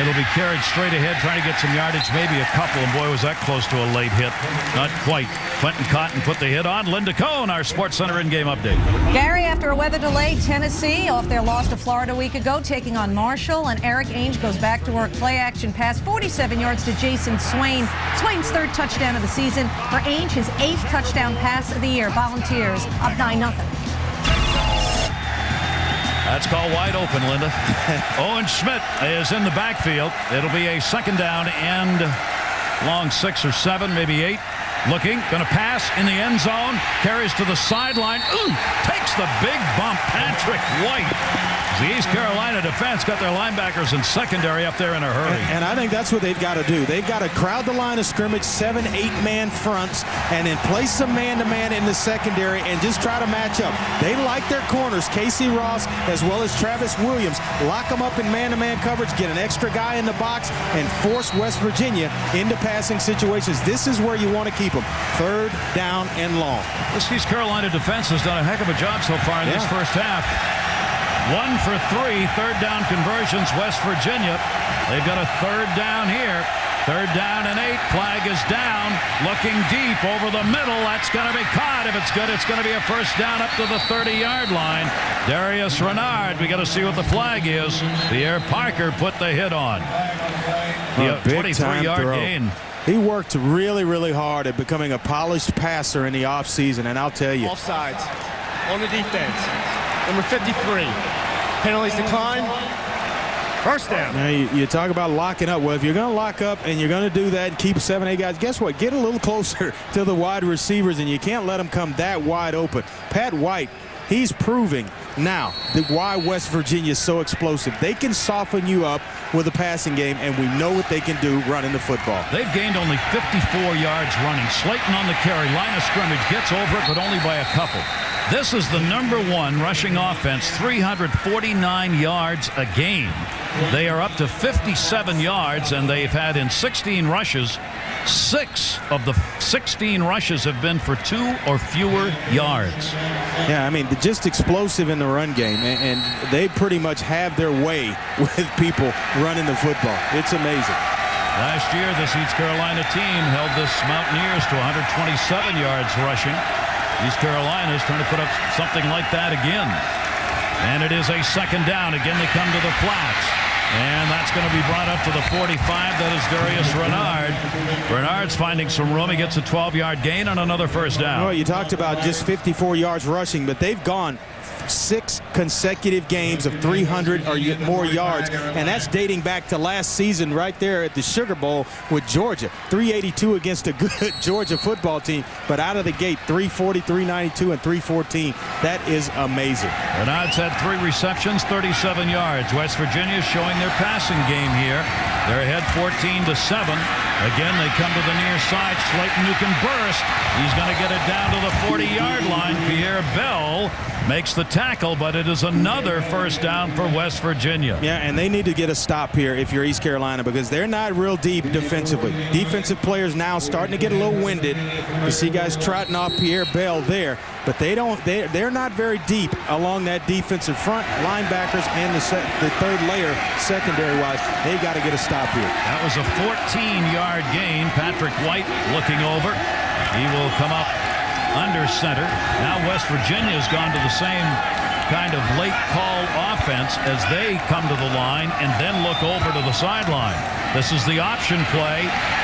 S2: It'll be carried straight ahead, trying to get some yardage, maybe a couple, and boy, was that close to a late hit. Not quite. Quentin Cotton put the hit on. Linda Cohn, our Sports Center in-game update.
S5: Gary, after a weather delay, Tennessee off their loss to Florida a week ago, taking on Marshall, and Eric Ainge goes back to work. Play-action pass, 47 yards to Jason Swain. Swain's 3rd touchdown of the season. For Ainge, his 8th touchdown pass of the year. Volunteers up 9-0.
S2: That's called wide open, Linda. Owen Schmidt is in the backfield. It'll be a second down and long 6 or 7, maybe 8. Looking, going to pass in the end zone. Carries to the sideline. Ooh, takes the big bump. Patrick White. The East Carolina defense got their linebackers in secondary up there in a hurry.
S1: And I think that's what they've got to do. They've got to crowd the line of scrimmage, 7, 8-man fronts, and then place some man-to-man in the secondary and just try to match up. They like their corners, Casey Ross as well as Travis Williams. Lock them up in man-to-man coverage, get an extra guy in the box, and force West Virginia into passing situations. This is where you want to keep them. 3rd down and long.
S2: This East Carolina defense has done a heck of a job so far in this first half. 1 for 3, 3rd down conversions, West Virginia. They've got a 3rd down here. 3rd down and 8. Flag is down. Looking deep over the middle. That's going to be caught. If it's good, it's going to be a first down up to the 30-yard line. Darius Renard, we got to see what the flag is. Pierre Parker put the hit on. The 23-yard gain.
S1: He worked really, really hard at becoming a polished passer in the offseason, and I'll tell you.
S3: Offsides on the defense. Number 53. Penalties decline. First down.
S1: Now you talk about locking up. Well, if you're going to lock up and you're going to do that and keep 7, 8 guys, guess what? Get a little closer to the wide receivers, and you can't let them come that wide open. Pat White, he's proving now that why West Virginia is so explosive. They can soften you up with a passing game, and we know what they can do running the football.
S2: They've gained only 54 yards running. Slayton on the carry. Line of scrimmage, gets over it, but only by a couple. This is the #1 rushing offense, 349 yards a game. They are up to 57 yards, and they've had in 16 rushes, 6 of the 16 rushes have been for 2 or fewer yards.
S1: Yeah, I mean, just explosive in the run game, and they pretty much have their way with people running the football. It's amazing.
S2: Last year, this East Carolina team held this Mountaineers to 127 yards rushing. East Carolina is trying to put up something like that again. And it is a second down. Again, they come to the flats. And that's going to be brought up to the 45. That is Darius Renard. Renard's finding some room. He gets a 12-yard gain on another first down.
S1: Well, you talked about just 54 yards rushing, but they've gone 6 consecutive games of 300 or more yards, and that's dating back to last season right there at the Sugar Bowl with Georgia. 382 against a good Georgia football team, but out of the gate, 340, 392, and 314. That is amazing.
S2: Renard's had 3 receptions, 37 yards. West Virginia showing their passing game here. They're ahead 14-7. Again, they come to the near side. Slayton, who can burst. He's going to get it down to the 40-yard line. Pierre Bell makes the tackle, but it is another first down for West Virginia.
S1: Yeah, and they need to get a stop here if you're East Carolina, because they're not real deep defensively. Defensive players now starting to get a little winded. You see guys trotting off Pierre Bell there, but they're not very deep along that defensive front. Linebackers and the third layer secondary-wise, they got to get a stop here.
S2: That was a 14-yard gain. Patrick White looking over. He will come up under center. Now West Virginia's gone to the same kind of late call offense as they come to the line and then look over to the sideline. This is the option play,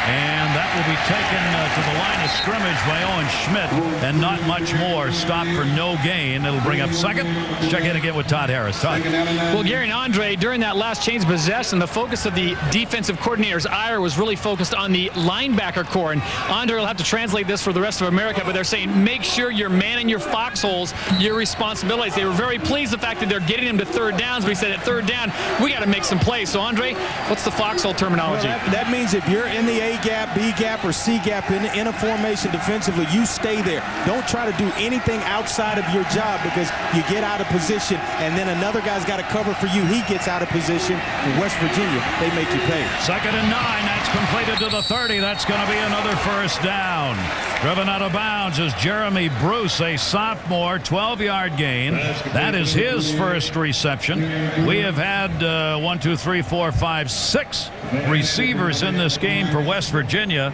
S2: and that will be taken to the line of scrimmage by Owen Schmidt, and not much more. Stop for no gain. It'll bring up second. Let's check in again with Todd Harris. Todd.
S4: Well, Gary and Andre, during that last change of possession, the focus of the defensive coordinator's ire was really focused on the linebacker core, and Andre will have to translate this for the rest of America, but they're saying make sure you're manning your foxholes, your responsibilities. They were very pleased with the fact that they're getting them to third downs, but he said at third down, we got to make some plays. So, Andre, what's the foxhole terminology?
S1: Well, that means if you're in the A gap, B gap, or C gap in a formation defensively, you stay there. Don't try to do anything outside of your job, because you get out of position, and then another guy's got to cover for you. He gets out of position. In West Virginia, they make you pay.
S2: 2nd and 9. That's completed to the 30. That's going to be another first down. Driven out of bounds is Jeremy Bruce, a sophomore, 12-yard gain. That is his first reception. We have had 6 receivers in this game for West Virginia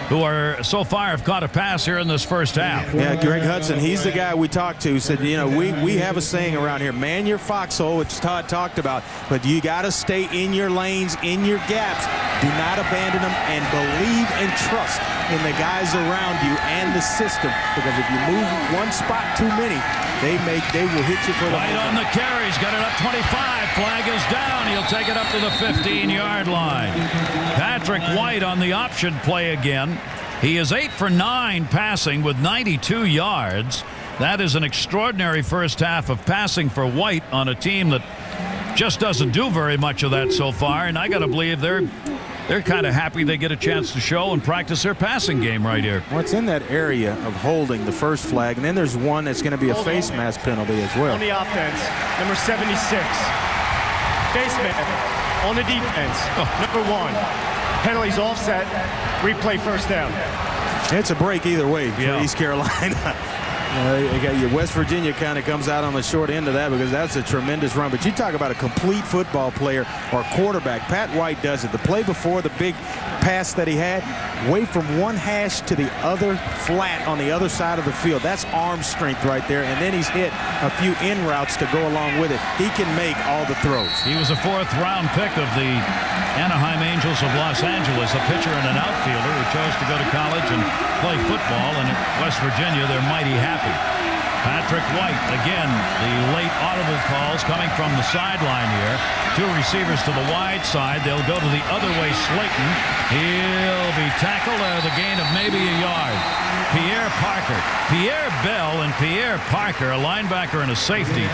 S2: who are so far have caught a pass here in this first half.
S1: Yeah, Greg Hudson, he's the guy we talked to, said, you know, we have a saying around here, man your foxhole, which Todd talked about, but you got to stay in your lanes, in your gaps. Do not abandon them, and believe and trust in the guys around you and the system, because if you move one spot too many, they will hit you for the
S2: White on the carry. He's got it up 25. Flag is down. He'll take it up to the 15-yard line. Patrick White on the option play again. He is 8 for 9 passing with 92 yards. That is an extraordinary first half of passing for White on a team that just doesn't do very much of that so far. And I got to believe they're kind of happy they get a chance to show and practice their passing game right here.
S1: What's in that area of holding the first flag, and then there's one that's going to be a face mask penalty as well.
S3: On the offense, number 76. Face mask on the defense. Number 1. Penalties offset. Replay first down.
S1: It's a break either way for East Carolina. West Virginia kind of comes out on the short end of that, because that's a tremendous run. But you talk about a complete football player or quarterback. Pat White does it. The play before, the big pass that he had, way from one hash to the other flat on the other side of the field. That's arm strength right there. And then he's hit a few in routes to go along with it. He can make all the throws.
S2: He was a 4th-round pick of the Anaheim Angels of Los Angeles, a pitcher and an outfielder who chose to go to college and play football. And at West Virginia, they're mighty happy. Patrick White, again, the late audible calls coming from the sideline here. 2 receivers to the wide side. They'll go to the other way. Slayton. He'll be tackled at the gain of maybe a yard. Pierre Parker. Pierre Bell and Pierre Parker, a linebacker and a safety,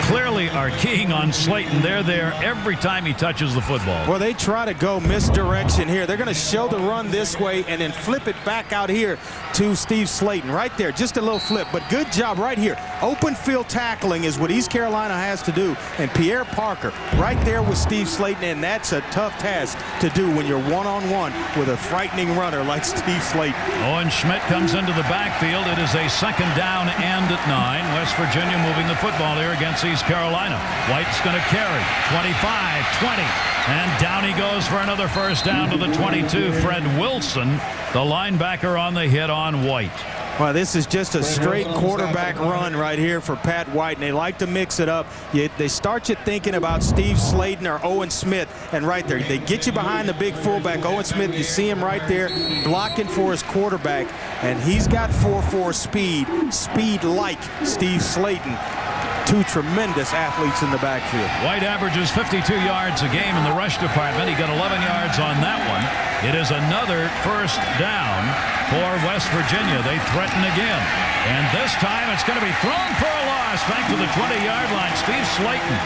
S2: clearly are keying on Slayton. They're there every time he touches the football.
S1: Well, they try to go misdirection here. They're going to show the run this way and then flip it back out here to Steve Slayton. Right there, just a little flip. But good job right here. Open field tackling is what East Carolina has to do. And Pierre Parker right there with Steve Slayton, and that's a tough task to do when you're one-on-one with a frightening runner like Steve Slayton.
S2: Owen Schmidt comes into the backfield. It is a second down and at 9. West Virginia moving the football here against East Carolina. White's going to carry. 25, 20. And down he goes for another first down to the 22. Fred Wilson, the linebacker, on the hit on White.
S1: Well, this is just a straight quarterback run right here for Pat White, and they like to mix it up. They start you thinking about Steve Slayton or Owen Smith, and right there, they get you behind the big fullback, Owen Smith. You see him right there blocking for his quarterback, and he's got 4.4 speed like Steve Slayton. 2 tremendous athletes in the backfield.
S2: White averages 52 yards a game in the rush department. He got 11 yards on that one. It is another first down for West Virginia. They threaten again. And this time it's going to be thrown for a loss back to the 20-yard line. Steve Slayton.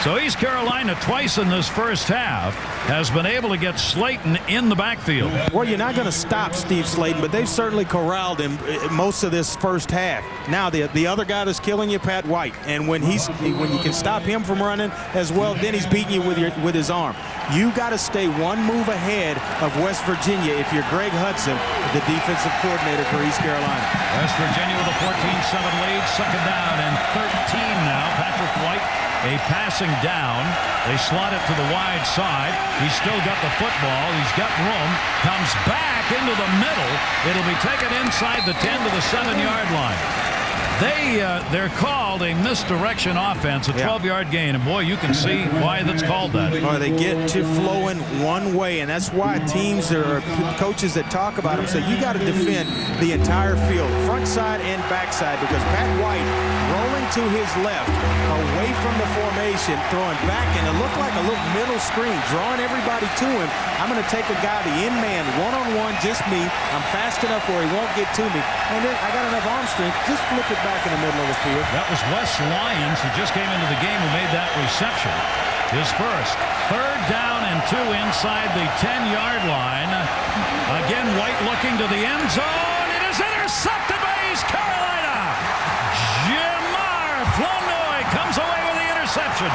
S2: So East Carolina twice in this first half has been able to get Slayton in the backfield.
S1: Well, you're not going to stop Steve Slayton, but they've certainly corralled him most of this first half. Now the other guy that's killing you, Pat White, and when you can stop him from running as well, then he's beating you with his arm. You got to stay one move ahead of West Virginia if you're Greg Hudson, the defensive coordinator for East Carolina.
S2: West Virginia with a 14-7 lead, second down and 13 now. Patrick White, a passing down. They slot it to the wide side. He's still got the football. He's got room. Comes back into the middle. It'll be taken inside the 10 to the 7-yard line. They're called a misdirection offense, a 12-yard gain, and boy, you can see why that's called that.
S1: Or they get you flowing one way, and that's why teams or coaches that talk about them say you got to defend the entire field, front side and back side, because Pat White rolling to his left, away from the formation, throwing back, and it looked like a little middle screen, drawing everybody to him. I'm going to take a guy, the in man, one-on-one, just me. I'm fast enough where he won't get to me, and then I got enough arm strength, just flip it back in the middle of the field.
S2: That was Wes Lyons, who just came into the game, who made that reception. His first. Third down and 2 inside the 10-yard line. Again, White looking to the end zone. It is intercepted by East Carolina. Jamar Flournoy comes away with the interception.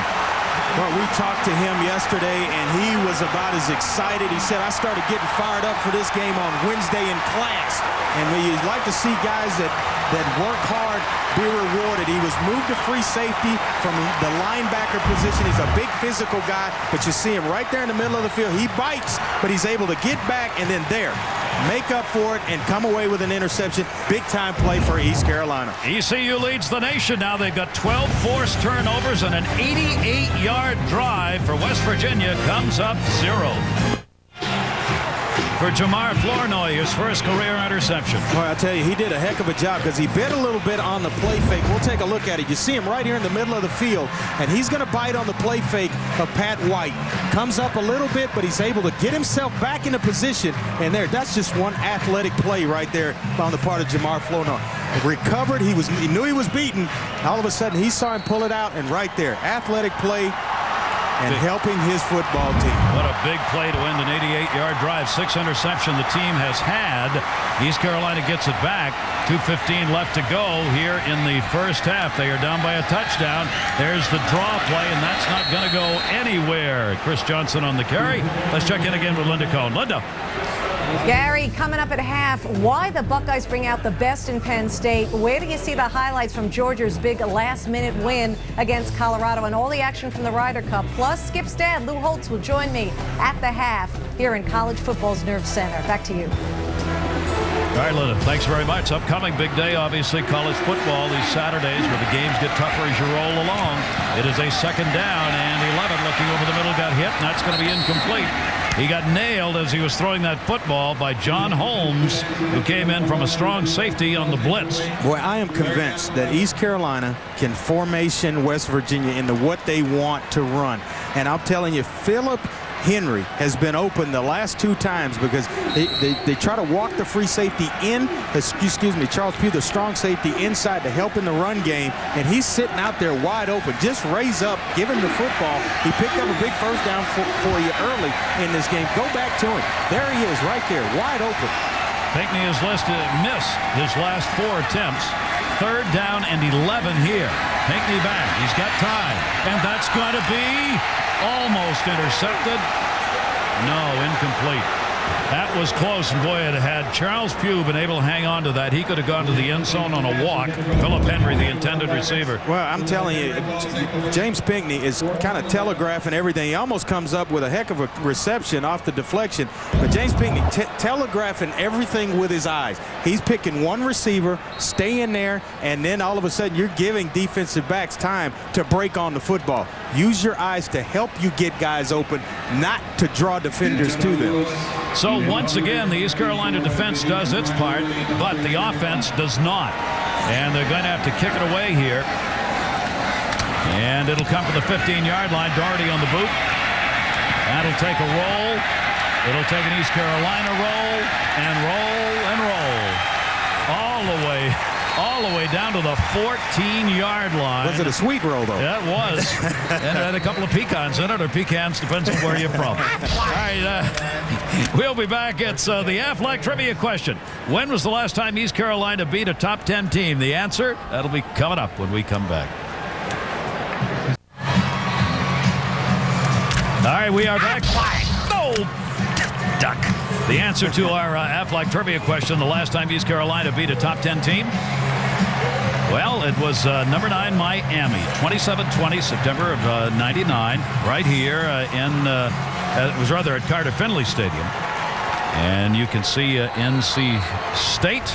S1: Well, we talked to him yesterday, and he was about as excited. He said, I started getting fired up for this game on Wednesday in class. And we like to see guys that work hard be rewarded. He was moved to free safety from the linebacker position. He's a big physical guy, but you see him right there in the middle of the field. He bites, but he's able to get back and then make up for it and come away with an interception. Big-time play for East Carolina.
S2: ECU leads the nation now. They've got 12 forced turnovers and an 88-yard drive for West Virginia. Comes up 0. For Jamar Flournoy, his first career interception.
S1: Well, I tell you, he did a heck of a job because he bit a little bit on the play fake. We'll take a look at it. You see him right here in the middle of the field, and he's going to bite on the play fake of Pat White. Comes up a little bit, but he's able to get himself back into position. And that's just one athletic play right there on the part of Jamar Flournoy. Recovered. He knew he was beaten. All of a sudden, he saw him pull it out, and right there, athletic play. And helping his football team.
S2: What a big play to end an 88-yard drive. 6 interception the team has had. East Carolina gets it back. 2:15 left to go here in the first half. They are down by a touchdown. There's the draw play, and that's not going to go anywhere. Chris Johnson on the carry. Let's check in again with Linda Cohn. Linda.
S5: Gary, coming up at half, why the Buckeyes bring out the best in Penn State. Where do you see the highlights from Georgia's big last-minute win against Colorado, and all the action from the Ryder Cup? Plus, Skip's dad, Lou Holtz, will join me at the half here in college football's Nerve Center. Back to you.
S2: All right, Linda, thanks very much. Upcoming big day, obviously, college football these Saturdays where the games get tougher as you roll along. It is a second down, and 11 looking over the middle got hit, and that's going to be incomplete. He got nailed as he was throwing that football by John Holmes, who came in from a strong safety on the blitz.
S1: Boy, I am convinced that East Carolina can formation West Virginia into what they want to run. And I'm telling you, Philip Henry has been open the last 2 times because they try to walk the free safety in, excuse me, Charles Pugh, the strong safety inside to help in the run game, and he's sitting out there wide open. Just raise up, give him the football. He picked up a big first down for you early in this game. Go back to him. There he is right there, wide open.
S2: Pinckney has missed his last 4 attempts. 3rd down and 11 here. Pinckney back. He's got time. And that's going to be almost intercepted. No, incomplete. That was close, and boy, had Charles Pugh been able to hang on to that, he could have gone to the end zone on a walk. Philip Henry, the intended receiver.
S1: Well, I'm telling you, James Pinckney is kind of telegraphing everything. He almost comes up with a heck of a reception off the deflection, but James Pinckney telegraphing everything with his eyes. He's picking one receiver, stay in there, and then all of a sudden you're giving defensive backs time to break on the football. Use your eyes to help you get guys open, not to draw defenders to them.
S2: So once again, the East Carolina defense does its part, but the offense does not. And they're going to have to kick it away here. And it'll come from the 15-yard line. Doherty on the boot. That'll take a roll. It'll take an East Carolina roll and roll and roll. All the way down to the 14-yard line.
S1: Was it a sweet roll, though?
S2: Yeah, it was. And it had a couple of pecans in it, or pecans, depends on where you're from. All right, we'll be back. It's the Aflac Trivia question. When was the last time East Carolina beat a top 10 team? The answer, that'll be coming up when we come back. All right, we are back. No! Duck. The answer to our Aflac Trivia question, the last time East Carolina beat a top 10 team? Well, it was number 9 Miami, 27-20, September of 99, right here it was rather at Carter Finley Stadium. And you can see NC State.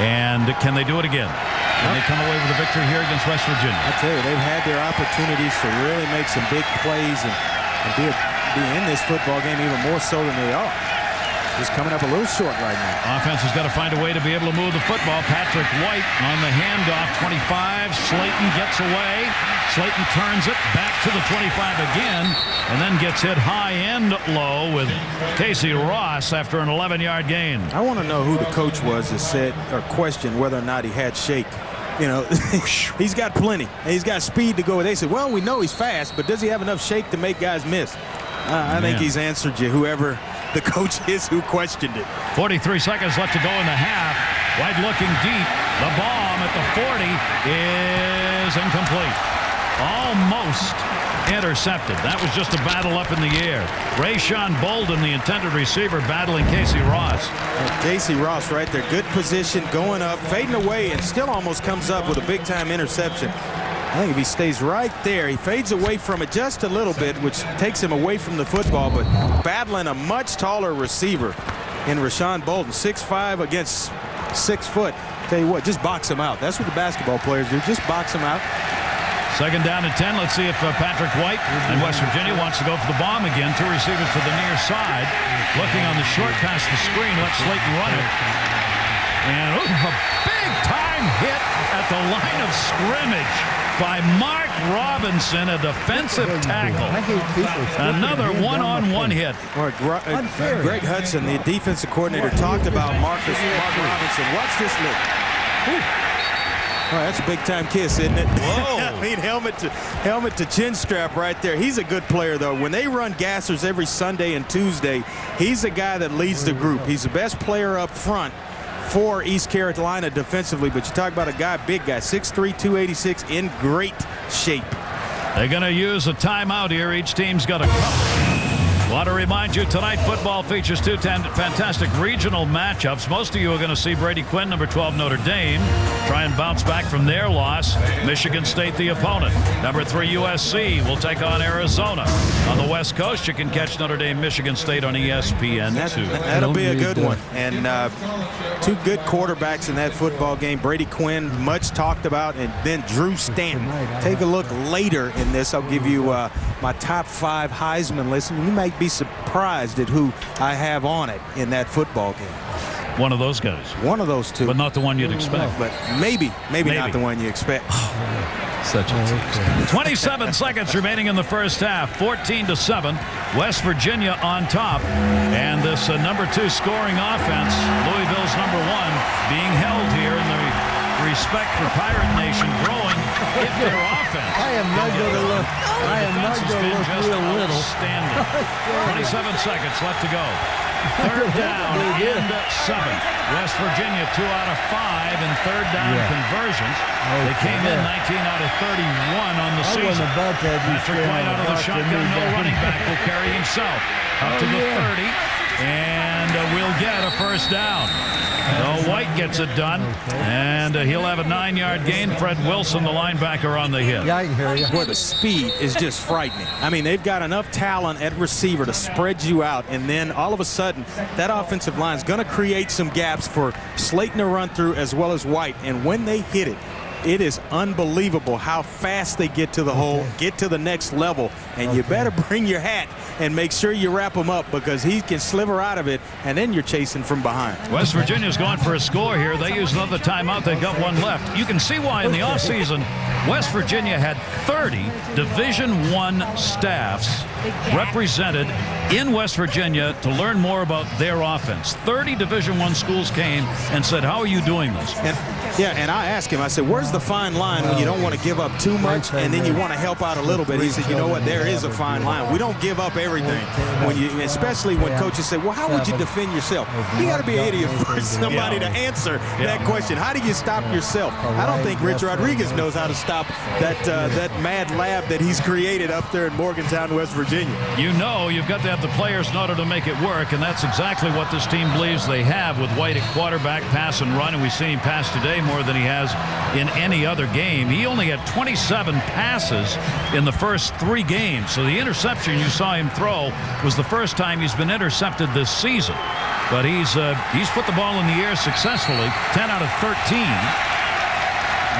S2: And can they do it again? Can they come away with a victory here against West Virginia?
S1: I tell you, they've had their opportunities to really make some big plays and be in this football game even more so than they are. Just coming up a little short right now.
S2: Offense has got to find a way to be able to move the football. Patrick White on the handoff, 25. Slayton gets away. Slayton turns it back to the 25 again, and then gets hit high and low with Casey Ross after an 11-yard gain.
S1: I want to know who the coach was that said or questioned whether or not he had shake. You know, he's got plenty. He's got speed to go. They said, well, we know he's fast, but does he have enough shake to make guys miss? I think he's answered you, whoever the coach is who questioned it.
S2: 43 seconds left to go in the half. White looking deep. The bomb at the 40 is incomplete. Almost intercepted. That was just a battle up in the air. Rayshawn Bolden, the intended receiver, battling Casey Ross.
S1: Casey Ross right there. Good position, going up, fading away, and still almost comes up with a big-time interception. I think if he stays right there, he fades away from it just a little bit, which takes him away from the football, but battling a much taller receiver in Rayshawn Bolden, 6'5" against 6 foot. Tell you what, just box him out. That's what the basketball players do. Just box him out.
S2: 2nd down and 10. Let's see if Patrick White and West Virginia wants to go for the bomb again. 2 receivers to the near side. Looking on the short past the screen. Let Slayton run it. And a big-time hit at the line of scrimmage by Mark Robinson, a defensive tackle. Another one-on-one hit.
S1: Greg Hudson, the defensive coordinator, talked about Mark Robinson. Watch this look. Oh, that's a big-time kiss, isn't it?
S2: Whoa.
S1: I mean, helmet to chin strap right there. He's a good player, though. When they run gassers every Sunday and Tuesday, he's the guy that leads the group. He's the best player up front for East Carolina defensively. But you talk about a guy, big guy, 6'3", 286, in great shape.
S2: They're going to use a timeout here. Each team's got a couple. Want to remind you, tonight football features 2 fantastic regional matchups. Most of you are going to see Brady Quinn, number 12 Notre Dame, try and bounce back from their loss. Michigan State the opponent. Number 3 USC will take on Arizona. On the West Coast, you can catch Notre Dame, Michigan State on ESPN2.
S1: That'll be a good one. And 2 good quarterbacks in that football game. Brady Quinn, much talked about, and then Drew Stanton. Take a look later in this. I'll give you my top 5 Heisman list, and you might be surprised at who I have on it in that football game.
S2: One of those guys.
S1: One of those two.
S2: But not the one you'd expect.
S1: But maybe not the one you expect.
S2: Such a tease. 27 seconds remaining in the first half. 14-7. West Virginia on top. And this number 2 scoring offense, Louisville's number 1, being held here in the respect for Pirate Nation growing if their offense.
S7: I am not going to look. I am not going to look real little.
S2: Standing. 27 seconds left to go. Third down and 7. West Virginia 2 out of 5 in third down conversions. They came in 19 out of 31 on the season. Patrick White out of the shotgun. No running back will carry himself up to the 30, and we'll get a first down. So White gets it done, and he'll have a 9-yard gain. Fred Wilson, the linebacker, on the hit.
S7: Yeah, I can hear you.
S1: Boy, the speed is just frightening. I mean, they've got enough talent at receiver to spread you out, and then all of a sudden, that offensive line is going to create some gaps for Slayton to run through as well as White. And when they hit it, it is unbelievable how fast they get to the hole, get to the next level, and you better bring your hat and make sure you wrap him up, because he can sliver out of it, and then you're chasing from behind.
S2: West Virginia's going for a score here. They use another timeout. They've got one left. You can see why in the offseason, West Virginia had 30 Division I staffs represented in West Virginia to learn more about their offense. 30 Division I schools came and said, how are you doing this?
S1: And I asked him, I said, where's the fine line when you don't want to give up too much and then you want to help out a little bit? He said, you know what, there is a fine line. We don't give up everything. Especially when coaches say, well, how would you defend yourself? You got to be an idiot for somebody to answer that question. How do you stop yourself? I don't think Rich Rodriguez knows how to stop that mad lab that he's created up there in Morgantown, West Virginia.
S2: You know you've got to have the players in order to make it work, and that's exactly what this team believes they have with White at quarterback, pass and run, and we've seen him pass today more than he has in any other game. He only had 27 passes in the first 3 games, so the interception you saw him throw was the first time he's been intercepted this season. But he's put the ball in the air successfully, 10 out of 13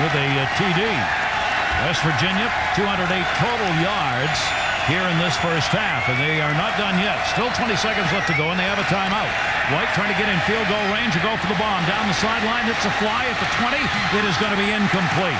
S2: with a TD. West Virginia, 208 total yards here in this first half, and they are not done yet. Still 20 seconds left to go, and they have a timeout. White trying to get in field goal range or go for the bomb. Down the sideline, hits a fly at the 20. It is going to be incomplete.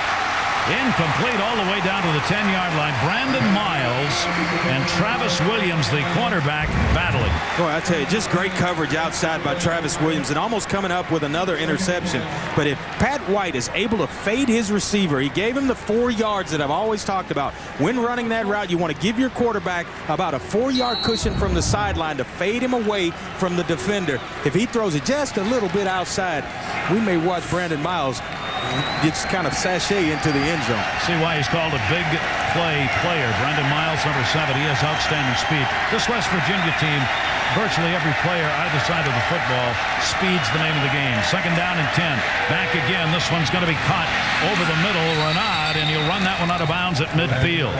S2: Incomplete all the way down to the 10-yard line. Brandon Miles and Travis Williams, the cornerback, battling.
S1: Boy, I tell you, just great coverage outside by Travis Williams and almost coming up with another interception. But if Pat White is able to fade his receiver, he gave him the 4 yards that I've always talked about. When running that route, you want to give your quarterback about a 4-yard cushion from the sideline to fade him away from the defender. If he throws it just a little bit outside, we may watch Brandon Miles just kind of sashay into the end zone.
S2: See why he's called a big play player. Brandon Miles, number 7. He has outstanding speed. This West Virginia team, virtually every player either side of the football, speed's the name of the game. Second down and 10. Back again. This one's going to be caught over the middle. Renaud, and he'll run that one out of bounds at midfield.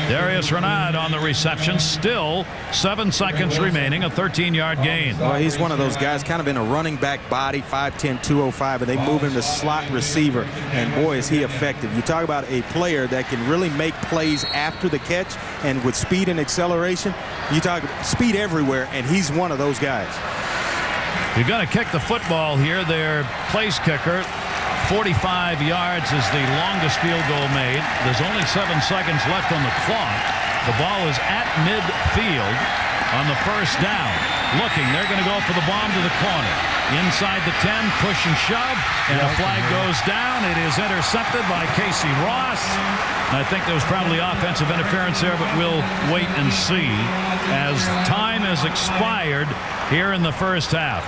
S2: Darius Renaud on the reception. Still 7 seconds remaining. A 13-yard gain.
S1: Well, he's one of those guys kind of in a running back body, 5'10", 205, and they move him to slot receiver. And boy, is he effective. You talk about a player that can really make plays after the catch and with speed and acceleration. You talk speed everywhere, and he's one of those guys.
S2: You're going to kick the football here. Their place kicker, 45 yards is the longest field goal made. There's only 7 seconds left on the clock. The ball is at midfield on the first down. Looking, they're going to go for the bomb to the corner. Inside the 10, push and shove, and a flag goes down. It is intercepted by Casey Ross. And I think there was probably offensive interference there, but we'll wait and see as time has expired here in the first half.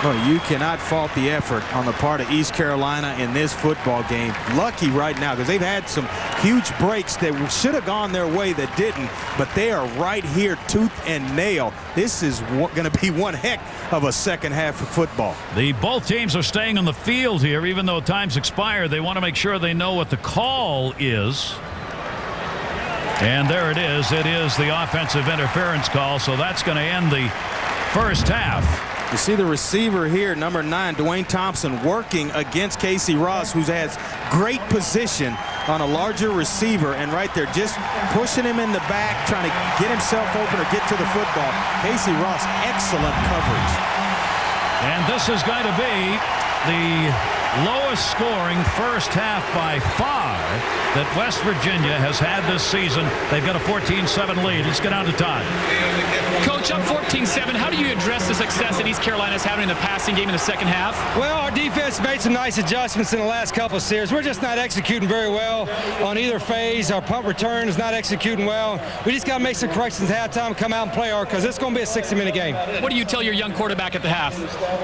S1: Well, you cannot fault the effort on the part of East Carolina in this football game. Lucky right now because they've had some huge breaks that should have gone their way that didn't, but they are right here tooth and nail. This is going to be one heck of a second half of football.
S2: Both teams are staying on the field here, even though time's expired. They want to make sure they know what the call is. And there it is. It is the offensive interference call, so that's going to end the first half.
S1: You see the receiver here, number 9, Dwayne Thompson, working against Casey Ross, who has great position on a larger receiver, and right there just pushing him in the back, trying to get himself open or get to the football. Casey Ross, excellent coverage.
S2: And this is going to be the lowest scoring first half by far that West Virginia has had this season. They've got a 14-7 lead. Let's get on to Todd.
S4: Coach, up 14-7. How do you address the success that East Carolina is having in the passing game in the second half?
S7: Well, our defense made some nice adjustments in the last couple of series. We're just not executing very well on either phase. Our punt return is not executing well. We just got to make some corrections at halftime, come out and play hard, because it's going to be a 60-minute game.
S4: What do you tell your young quarterback at the half?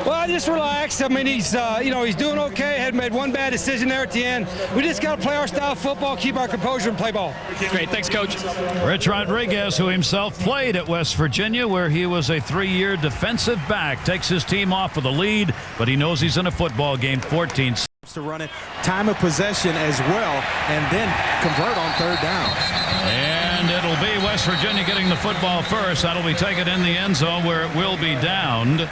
S7: Well, just relax. I mean, he's he's doing okay. Had made one bad decision there at the end. We just got to play our style of football, keep our composure, and play ball.
S4: Great. Thanks, Coach.
S2: Rich Rodriguez, who himself played at West Virginia, where he was a 3-year defensive back, takes his team off with a lead, but he knows he's in a football game. 14
S1: to run it, time of possession as well, and then convert on third downs.
S2: And it'll be West Virginia getting the football first. That'll be taken in the end zone where it will be downed.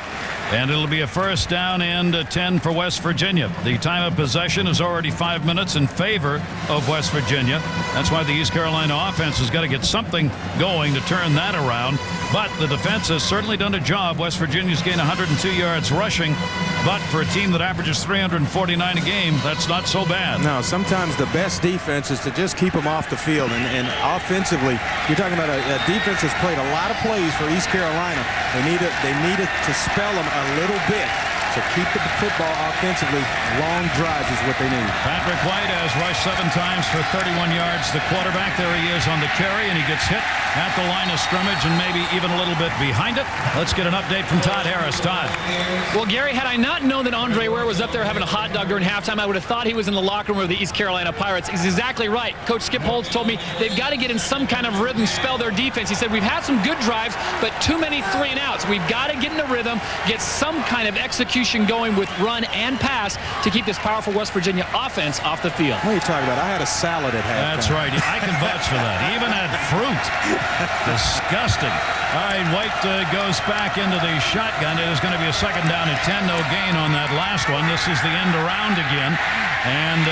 S2: And it'll be a first down and 10 for West Virginia. The time of possession is already 5 minutes in favor of West Virginia. That's why the East Carolina offense has got to get something going to turn that around. But the defense has certainly done a job. West Virginia's gained 102 yards rushing. But for a team that averages 349 a game, that's not so bad.
S1: No, sometimes the best defense is to just keep them off the field. And offensively, you're talking about a defense that's played a lot of plays for East Carolina. They needed to spell them a little bit. So keep the football offensively. Long drives is what they need.
S2: Patrick White has rushed 7 times for 31 yards. The quarterback, there he is on the carry, and he gets hit at the line of scrimmage and maybe even a little bit behind it. Let's get an update from Todd Harris. Todd.
S4: Well, Gary, had I not known that Andre Ware was up there having a hot dog during halftime, I would have thought he was in the locker room of the East Carolina Pirates. He's exactly right. Coach Skip Holtz told me they've got to get in some kind of rhythm, spell their defense. He said, we've had some good drives, but too many 3 and outs. We've got to get in the rhythm, get some kind of execution going with run and pass to keep this powerful West Virginia offense off the field.
S1: What are you talking about? I had a salad at halftime.
S2: That's right. I can vouch for that. Even had fruit. Disgusting. All right, White goes back into the shotgun. It is going to be a second down and 10. No gain on that last one. This is the end around again. And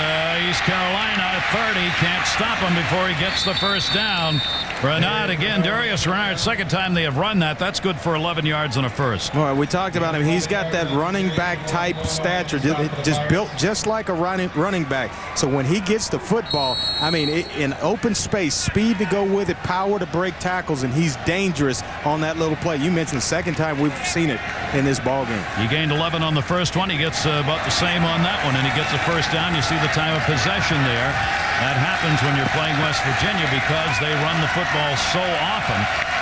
S2: East Carolina at 30 can't stop him before he gets the first down. Renard again. Darius Renard, second time they have run that. That's good for 11 yards and a first.
S1: Well, we talked about him. He's got that running back type stature, just built just like a running back. So when he gets the football, I mean, in open space, speed to go with it, power to break tackles, and he's dangerous on that little play. You mentioned the second time we've seen it in this ball game.
S2: He gained 11 on the first one. He gets about the same on that one, and he gets a first down. You see the time of possession there. That happens when you're playing West Virginia because they run the football so often.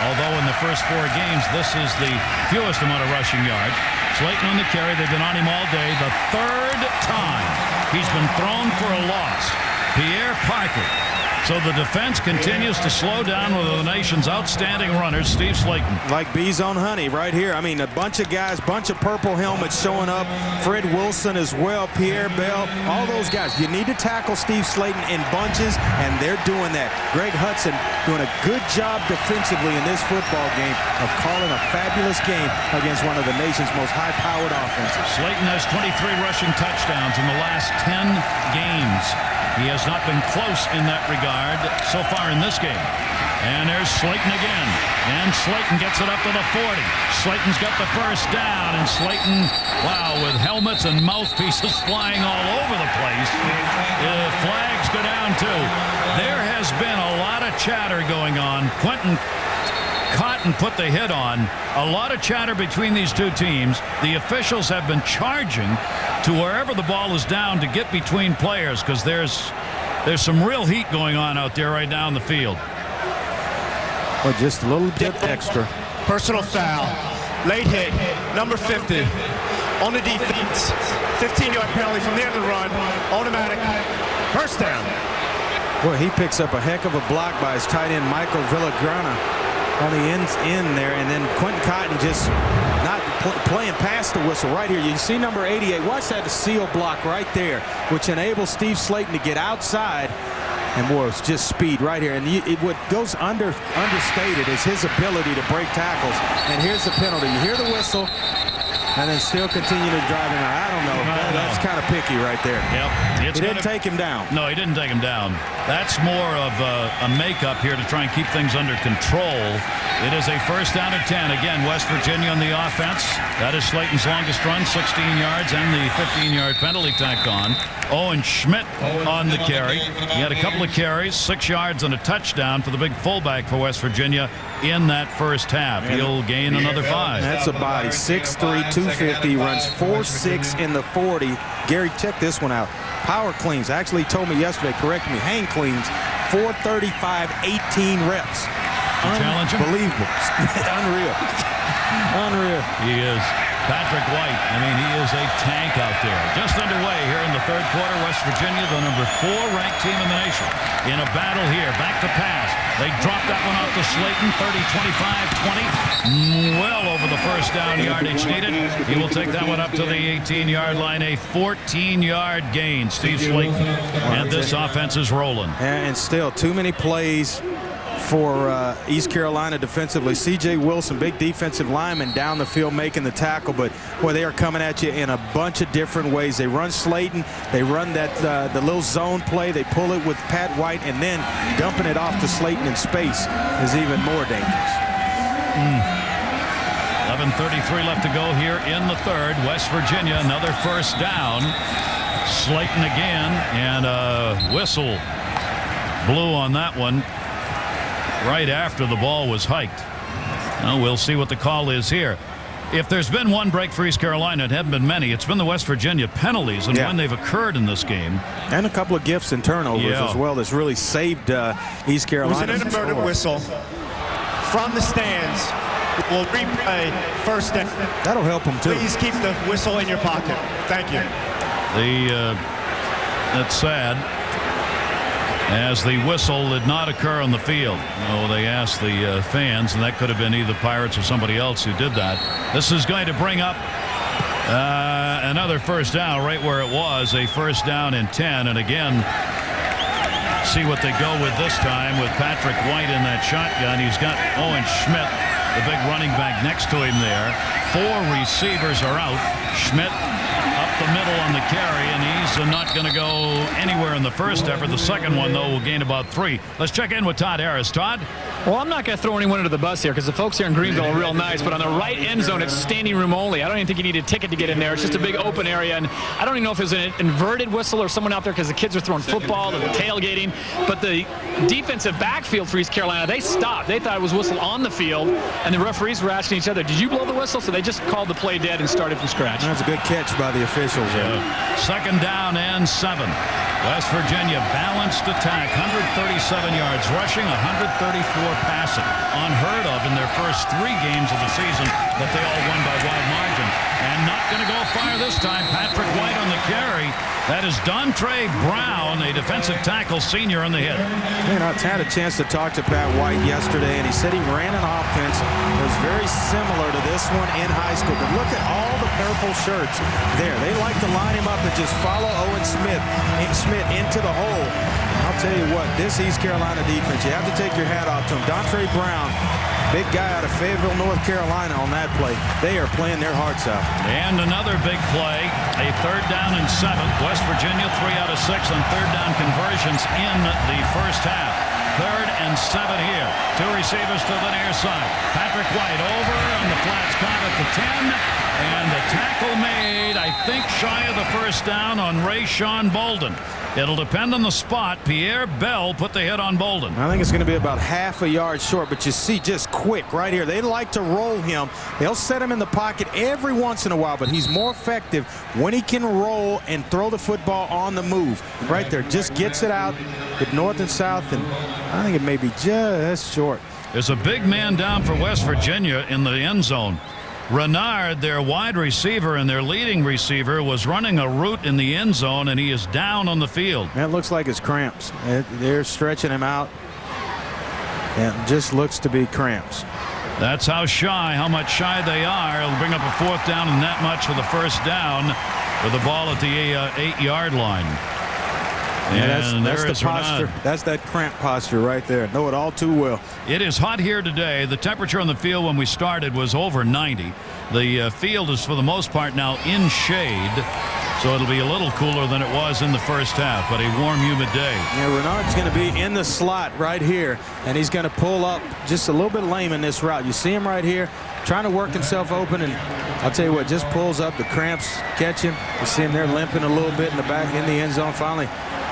S2: Although in the first 4 games, this is the fewest amount of rushing yards. Slayton on the carry. They've been on him all day. The 3rd time he's been thrown for a loss. Pierre Parker. So the defense continues to slow down with the nation's outstanding runners, Steve Slayton.
S1: Like bees on honey right here. I mean, a bunch of guys, bunch of purple helmets showing up. Fred Wilson as well, Pierre Bell, all those guys. You need to tackle Steve Slayton in bunches, and they're doing that. Greg Hudson doing a good job defensively in this football game of calling a fabulous game against one of the nation's most high-powered offenses.
S2: Slayton has 23 rushing touchdowns in the last 10 games. He has not been close in that regard so far in this game. And there's Slayton again. And Slayton gets it up to the 40. Slayton's got the first down. And Slayton, wow, with helmets and mouthpieces flying all over the place. Flags go down too. There has been a lot of chatter going on. Quentin caught and put the hit on. A lot of chatter between these two teams. The officials have been charging to wherever the ball is down to get between players because there's some real heat going on out there right now in the field.
S1: Well, just a little bit extra.
S3: Personal foul. Late hit. Number 50. On the defense. 15-yard penalty from the end of the run. Automatic. First down.
S1: Well, he picks up a heck of a block by his tight end, Michael Villagrana, on the end there, and then Quentin Cotton just not playing past the whistle right here. You see number 88. Watch that seal block right there, which enables Steve Slayton to get outside. And boy, it's just speed right here. And what goes understated is his ability to break tackles. And here's the penalty. You hear the whistle. And then still continue to drive him out. I don't know. That's kind of picky right there.
S2: Yep.
S1: He didn't take him down.
S2: No, he didn't take him down. That's more of a makeup here to try and keep things under control. It is a first down and 10. Again, West Virginia on the offense. That is Slayton's longest run, 16 yards, and the 15-yard penalty tacked on. Owen Schmidt on the carry. He had a couple of carries, 6 yards and a touchdown for the big fullback for West Virginia in that first half. He'll gain another 5.
S1: That's a body. 6'3", 250, runs 4.6 in the 40. Gary, check this one out. Power cleans. Actually told me yesterday, correct me, hang cleans, 435, 18 reps. Unbelievable. Unreal. Unreal.
S2: He is. Patrick White, I mean, he is a tank out there. Just underway here in the third quarter. West Virginia, the number 4 ranked team in the nation, in a battle here. Back to pass. They drop that one off to Slayton. 30, 25, 20. Well over the first down yardage needed. He will take that one up to the 18-yard line. A 14-yard gain. Steve Slayton. And this offense is rolling.
S1: And still too many plays for East Carolina defensively. C.J. Wilson, big defensive lineman down the field making the tackle, but boy, they are coming at you in a bunch of different ways. They run Slayton, they run that the little zone play, they pull it with Pat White, and then dumping it off to Slayton in space is even more dangerous.
S2: 11:33 left to go here in the third. West Virginia, another first down. Slayton again, and a whistle blew on that one right after the ball was hiked. Well, we'll see what the call is here. If there's been one break for East Carolina, it haven't been many. It's been the West Virginia penalties and when they've occurred in this game.
S1: And a couple of gifts and turnovers as well that's really saved East Carolina.
S3: It was an inverted whistle from the stands. We'll replay first down.
S1: That'll help them too.
S3: Please keep the whistle in your pocket. Thank you.
S2: That's sad, as the whistle did not occur on the field. Oh, they asked the fans, and that could have been either Pirates or somebody else who did that. This is going to bring up another first down right where it was, a first down and 10. And again, see what they go with this time with Patrick White in that shotgun. He's got Owen Schmidt, the big running back, next to him there. 4 receivers are out. Schmidt up the middle on the carry, and he's not going to go anywhere in the first effort. The second one, though, will gain about 3. Let's check in with Todd Harris. Todd?
S4: Well, I'm not going to throw anyone under the bus here because the folks here in Greenville are real nice, but on the right end zone, it's standing room only. I don't even think you need a ticket to get in there. It's just a big open area, and I don't even know if it was an inverted whistle or someone out there because the kids are throwing football, they're tailgating, but the defensive backfield for East Carolina, they stopped. They thought it was whistle on the field, and the referees were asking each other, did you blow the whistle? So they just called the play dead and started from scratch.
S1: That's a good catch by the officials.
S2: Second down and 7. West Virginia balanced attack, 137 yards rushing, 134 passing. Unheard of in their first 3 games of the season, but they all won by wide margin. And not going to go far this time. Patrick White on the carry. That is Dontre Brown, a defensive tackle senior, on the hit.
S1: Man, I had a chance to talk to Pat White yesterday, and he said he ran an offense that was very similar to this one in high school. But look at all the purple shirts there. They like to line him up and just follow Owen Schmidt into the hole. I'll tell you what, this East Carolina defense, you have to take your hat off to him. Dontre Brown, big guy out of Fayetteville, North Carolina on that play. They are playing their hearts out.
S2: And another big play, a third down and 7. West Virginia 3 out of 6 on third down conversions in the first half. Third and 7 here. 2 receivers to the near side. Patrick White over on the flats, caught at the 10. And the tackle made, I think, shy of the first down on Rayshawn Bolden. It'll depend on the spot. Pierre Bell put the hit on Bolden.
S1: I think it's going to be about half a yard short, but you see just quick right here. They like to roll him. They'll set him in the pocket every once in a while, but he's more effective when he can roll and throw the football on the move. Right there, just gets it out, hit north and south, and I think it may be just short.
S2: There's a big man down for West Virginia in the end zone. Renard, their wide receiver and their leading receiver, was running a route in the end zone, and he is down on the field.
S1: That looks like it's cramps. They're stretching him out. It just looks to be cramps.
S2: That's how much shy they are. It'll bring up a 4th down and that much for the first down with the ball at the 8-yard line. And
S1: that's
S2: there
S1: the
S2: is
S1: posture.
S2: Renard.
S1: That's that cramp posture right there. Know it all too well.
S2: It is hot here today. The temperature on the field when we started was over 90. The field is for the most part now in shade, so it'll be a little cooler than it was in the first half, but a warm, humid day.
S1: Yeah, Renard's going to be in the slot right here, and he's going to pull up just a little bit lame in this route. You see him right here trying to work himself open, and I'll tell you what, just pulls up. The cramps catch him. You see him there limping a little bit in the back in the end zone. Finally,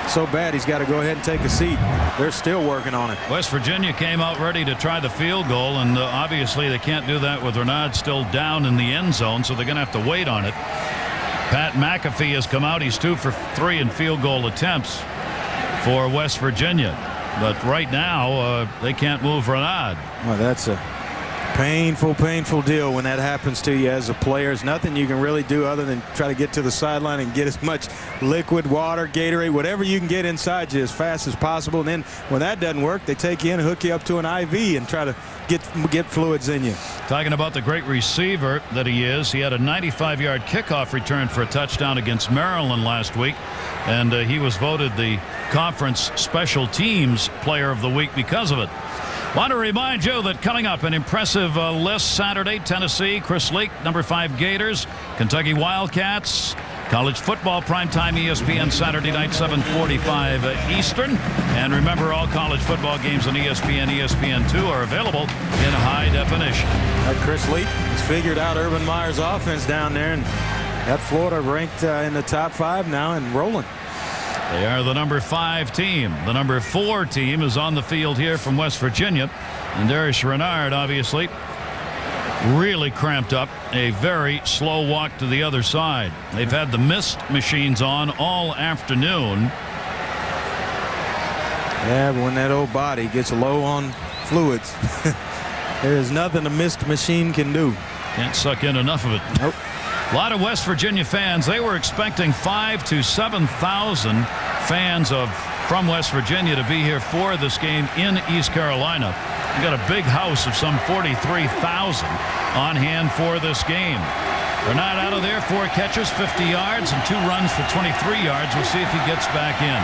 S1: so bad he's got to go ahead and take a seat. They're still working on it.
S2: West Virginia came out ready to try the field goal, and obviously they can't do that with Renard still down in the end zone, so they're going to have to wait on it. Pat McAfee has come out. He's 2 for 3 in field goal attempts for West Virginia. But right now, they can't move Renard.
S1: Well, that's a painful, painful deal when that happens to you as a player. There's nothing you can really do other than try to get to the sideline and get as much liquid, water, Gatorade, whatever you can get inside you as fast as possible. And then when that doesn't work, they take you in and hook you up to an IV and try to get fluids in you.
S2: Talking about the great receiver that he is, he had a 95-yard kickoff return for a touchdown against Maryland last week, and he was voted the conference special teams player of the week because of it. Want to remind you that coming up, an impressive list Saturday: Tennessee, Chris Leak, number 5 Gators, Kentucky Wildcats, college football primetime ESPN Saturday night 7:45 Eastern. And remember, all college football games on ESPN, ESPN2 are available in high definition.
S1: Chris Leak has figured out Urban Meyer's offense down there, and got Florida ranked in the top 5 now and rolling.
S2: They are the number 5 team. The number 4 team is on the field here from West Virginia. And Darius Renard, obviously, really cramped up. A very slow walk to the other side. They've had the mist machines on all afternoon.
S1: Yeah, but when that old body gets low on fluids, there is nothing a mist machine can do.
S2: Can't suck in enough of it.
S1: Nope.
S2: A lot of West Virginia fans. They were expecting 5,000 to 7,000 fans from West Virginia to be here for this game in East Carolina. We got a big house of some 43,000 on hand for this game. Renard out of there, 4 catches, 50 yards, and 2 runs for 23 yards. We'll see if he gets back in.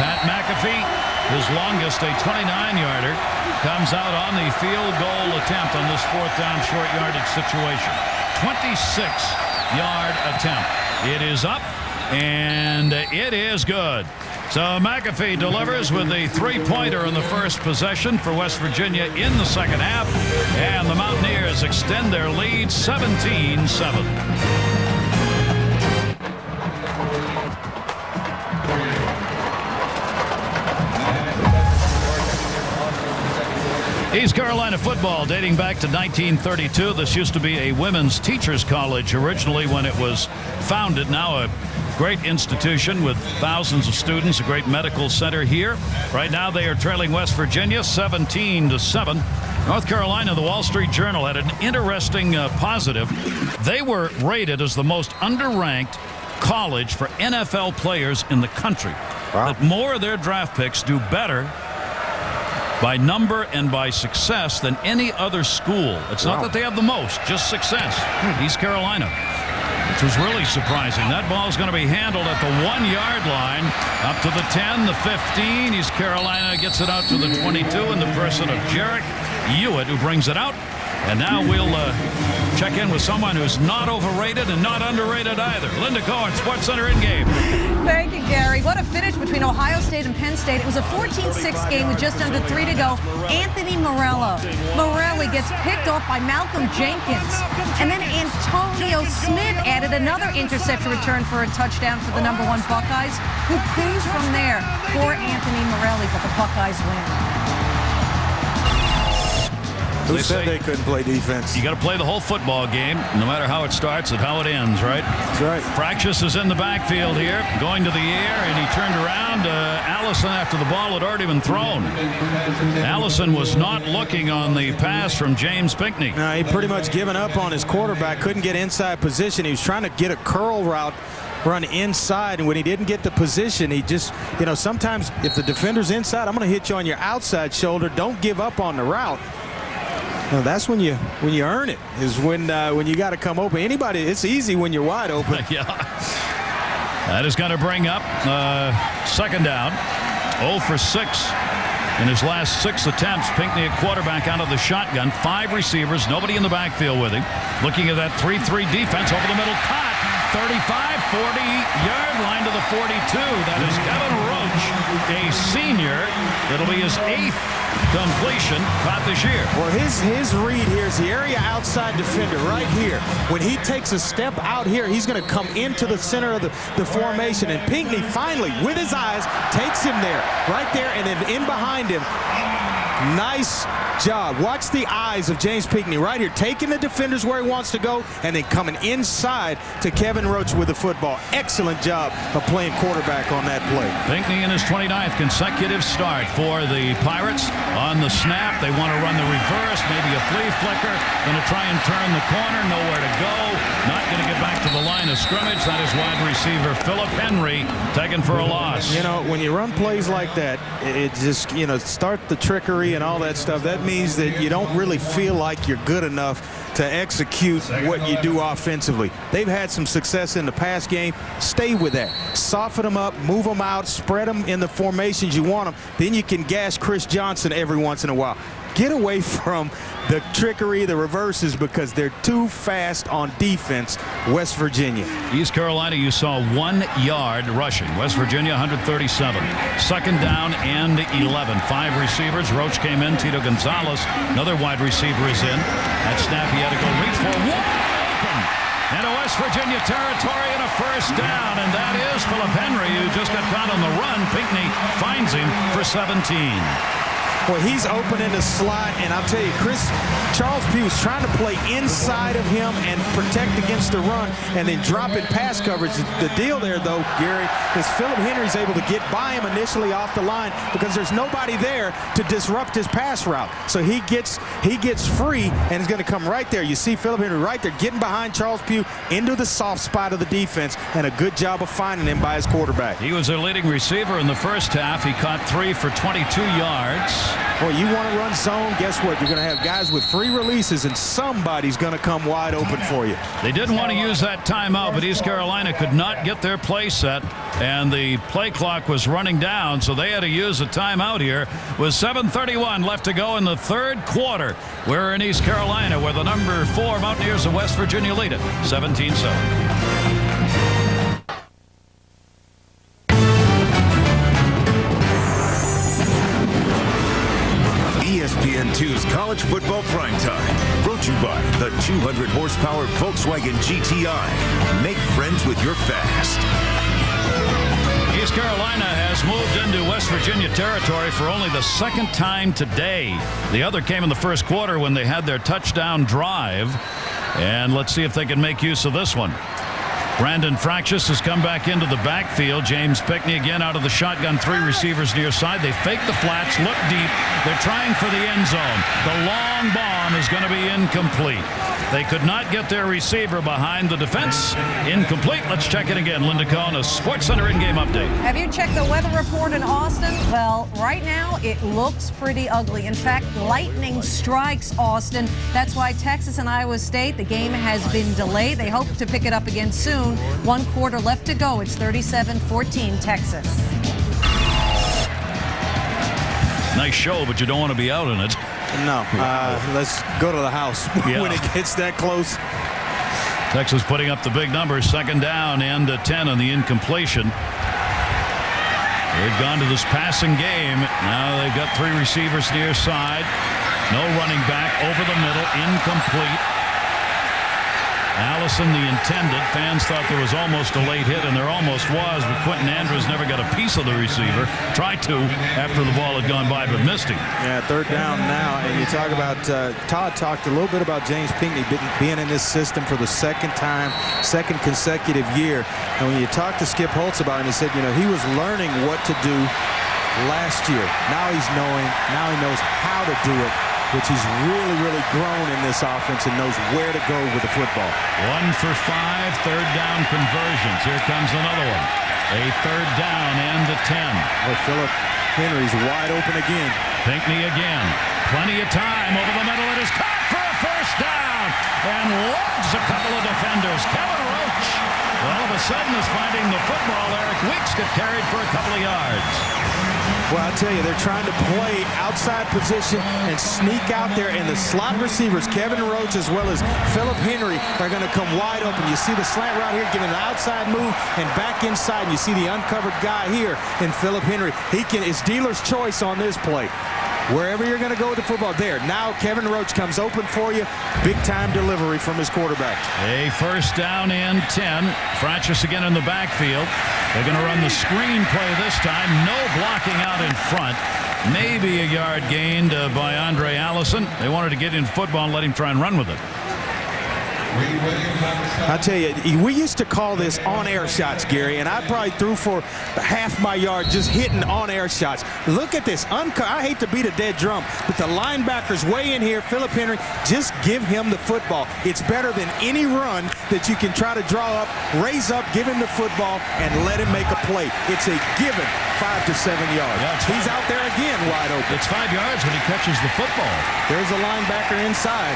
S2: Pat McAfee, his longest, a 29-yarder, comes out on the field goal attempt on this 4th down short yardage situation. 26-yard attempt. It is up, and it is good. So McAfee delivers with a 3-pointer in the first possession for West Virginia in the second half, and the Mountaineers extend their lead 17-7. East Carolina football dating back to 1932. This used to be a women's teachers college originally when it was founded. Now a great institution with thousands of students, a great medical center here. Right now they are trailing West Virginia 17-7. North Carolina, the Wall Street Journal had an interesting positive. They were rated as the most underranked college for NFL players in the country.
S1: Wow.
S2: That more of their draft picks do better by number and by success than any other school. It's not that they have the most, just success. East Carolina, which was really surprising. That ball is going to be handled at the 1-yard line, up to the 10, the 15. East Carolina gets it out to the 22 in the person of Jarek Hewitt, who brings it out. And now we'll check in with someone who's not overrated and not underrated either. Linda Cohen, SportsCenter in game.
S5: Thank you, Gary. What a finish between Ohio State and Penn State. It was a 14-6 game with just under 3 to go. Anthony Morelli gets picked off by Malcolm Jenkins. And then Antonio Smith added another interception return for a touchdown for the number 1 Buckeyes, who cruised from there for Anthony Morelli, but the Buckeyes win.
S1: Who said they couldn't play defense?
S2: You got to play the whole football game, no matter how it starts and how it ends, right?
S1: That's right.
S2: Fractious is in the backfield here, going to the air, and he turned around. Allison, after the ball had already been thrown. Allison was not looking on the pass from James Pinckney.
S1: No, he pretty much given up on his quarterback. Couldn't get inside position. He was trying to get a curl route, run inside, and when he didn't get the position, he just, sometimes if the defender's inside, I'm going to hit you on your outside shoulder. Don't give up on the route. No, that's when you earn it, is when you got to come open. Anybody, it's easy when you're wide open.
S2: Yeah. That is going to bring up second down. 0 for 6 in his last 6 attempts. Pinckney at quarterback out of the shotgun. 5 receivers, nobody in the backfield with him. Looking at that 3-3 defense over the middle. Caught. 35, 40-yard line to the 42. That is Kevin Roach, a senior. It'll be his 8th completion caught this year.
S1: Well, his read here is the area outside defender right here. When he takes a step out here, he's going to come into the center of the formation. And Pinckney finally, with his eyes, takes him there, right there, and then in behind him. Nice job. Watch the eyes of James Pinckney right here, taking the defenders where he wants to go and then coming inside to Kevin Roach with the football. Excellent job of playing quarterback on that play.
S2: Pinckney in his 29th consecutive start for the Pirates. On the snap, they want to run the reverse, maybe a flea flicker. Going to try and turn the corner, nowhere to go. Not going to get back to the line of scrimmage. That is wide receiver Philip Henry taken for a loss.
S1: You know, when you run plays like that, it just, start the trickery and all that stuff. That means that you don't really feel like you're good enough to execute what you do offensively. They've had some success in the pass game. Stay with that. Soften them up, move them out, spread them in the formations you want them. Then you can gash Chris Johnson every once in a while. Get away from the trickery, the reverses, because they're too fast on defense, West Virginia.
S2: East Carolina, you saw 1 yard rushing. West Virginia, 137. Second down and 11. 5 receivers. Roach came in. Tito Gonzalez, another wide receiver, is in. That snap, he had to go reach for one. Open into West Virginia territory and a first down. And that is Philip Henry, who just got caught on the run. Pinckney finds him for 17.
S1: Well, he's open in the slot, and I'll tell you, Charles Pugh was trying to play inside of him and protect against the run and then drop in pass coverage. The deal there, though, Gary, is Philip Henry's able to get by him initially off the line because there's nobody there to disrupt his pass route. So he gets free and is going to come right there. You see Philip Henry right there getting behind Charles Pugh into the soft spot of the defense, and a good job of finding him by his quarterback.
S2: He was their leading receiver in the first half. He caught 3 for 22 yards.
S1: Well, you want to run zone, guess what? You're going to have guys with free releases, and somebody's going to come wide open for you.
S2: They didn't want to use that timeout, but East Carolina could not get their play set, and the play clock was running down, so they had to use a timeout here with 7:31 left to go in the third quarter. We're in East Carolina, where the number 4 Mountaineers of West Virginia lead it 17-7.
S6: ESPN2's College Football Primetime, brought to you by the 200-horsepower Volkswagen GTI. Make friends with your fast.
S2: East Carolina has moved into West Virginia territory for only the second time today. The other came in the first quarter when they had their touchdown drive. And let's see if they can make use of this one. Brandon Fractious has come back into the backfield. James Pinckney again out of the shotgun. 3 receivers near side. They fake the flats, look deep. They're trying for the end zone. The long bomb is going to be incomplete. They could not get their receiver behind the defense. Incomplete. Let's check it again. Linda Cohn, a SportsCenter in-game update.
S5: Have you checked the weather report in Austin? Well, right now it looks pretty ugly. In fact, lightning strikes Austin. That's why Texas and Iowa State, the game has been delayed. They hope to pick it up again soon. 1 quarter left to go. It's 37-14 Texas.
S2: Nice show, but you don't want to be out in it.
S1: No. Let's go to the house when it gets that close.
S2: Texas putting up the big numbers. Second down and 10 on the incompletion. They've gone to this passing game. Now they've got 3 receivers near side. No running back. Over the middle. Incomplete. Allison, the intended. Fans thought there was almost a late hit, and there almost was, but Quentin Andrews never got a piece of the receiver. Tried to after the ball had gone by, but missed him.
S1: Yeah, third down now. And you talk about, Todd talked a little bit about James Pinckney being in this system for the second consecutive year. And when you talk to Skip Holtz about him, he said, he was learning what to do last year. Now he knows how to do it, which he's really grown in this offense and knows where to go with the football.
S2: 1 for 5, third down conversions. Here comes another one. A third down and 10.
S1: Well, Philip Henry's wide open again.
S2: Pinckney again. Plenty of time over the middle. It is caught for a first down and loads a couple of defenders. Kevin Roach All of a sudden is finding the football. Eric Weeks got carried for a couple of yards.
S1: Well, I tell you, they're trying to play outside position and sneak out there, and the slot receivers, Kevin Roach as well as Philip Henry, are going to come wide open. You see the slant route here, giving an outside move and back inside, and you see the uncovered guy here in Philip Henry. It's dealer's choice on this play. Wherever you're going to go with the football, there. Now Kevin Roach comes open for you. Big-time delivery from his quarterback.
S2: A first down and 10. Francis again in the backfield. They're going to run the screen play this time. No blocking out in front. Maybe a yard gained by Andre Allison. They wanted to get in football and let him try and run with it.
S1: I tell you, we used to call this on-air shots, Gary, and I probably threw for half my yard just hitting on-air shots. Look at this. I hate to beat a dead drum, but the linebacker's way in here. Philip Henry, just give him the football. It's better than any run that you can try to draw up, raise up, give him the football, and let him make a play. It's a given 5 to 7 yards. Yeah, he's out there again wide open.
S2: It's 5 yards when he catches the football.
S1: There's a linebacker inside.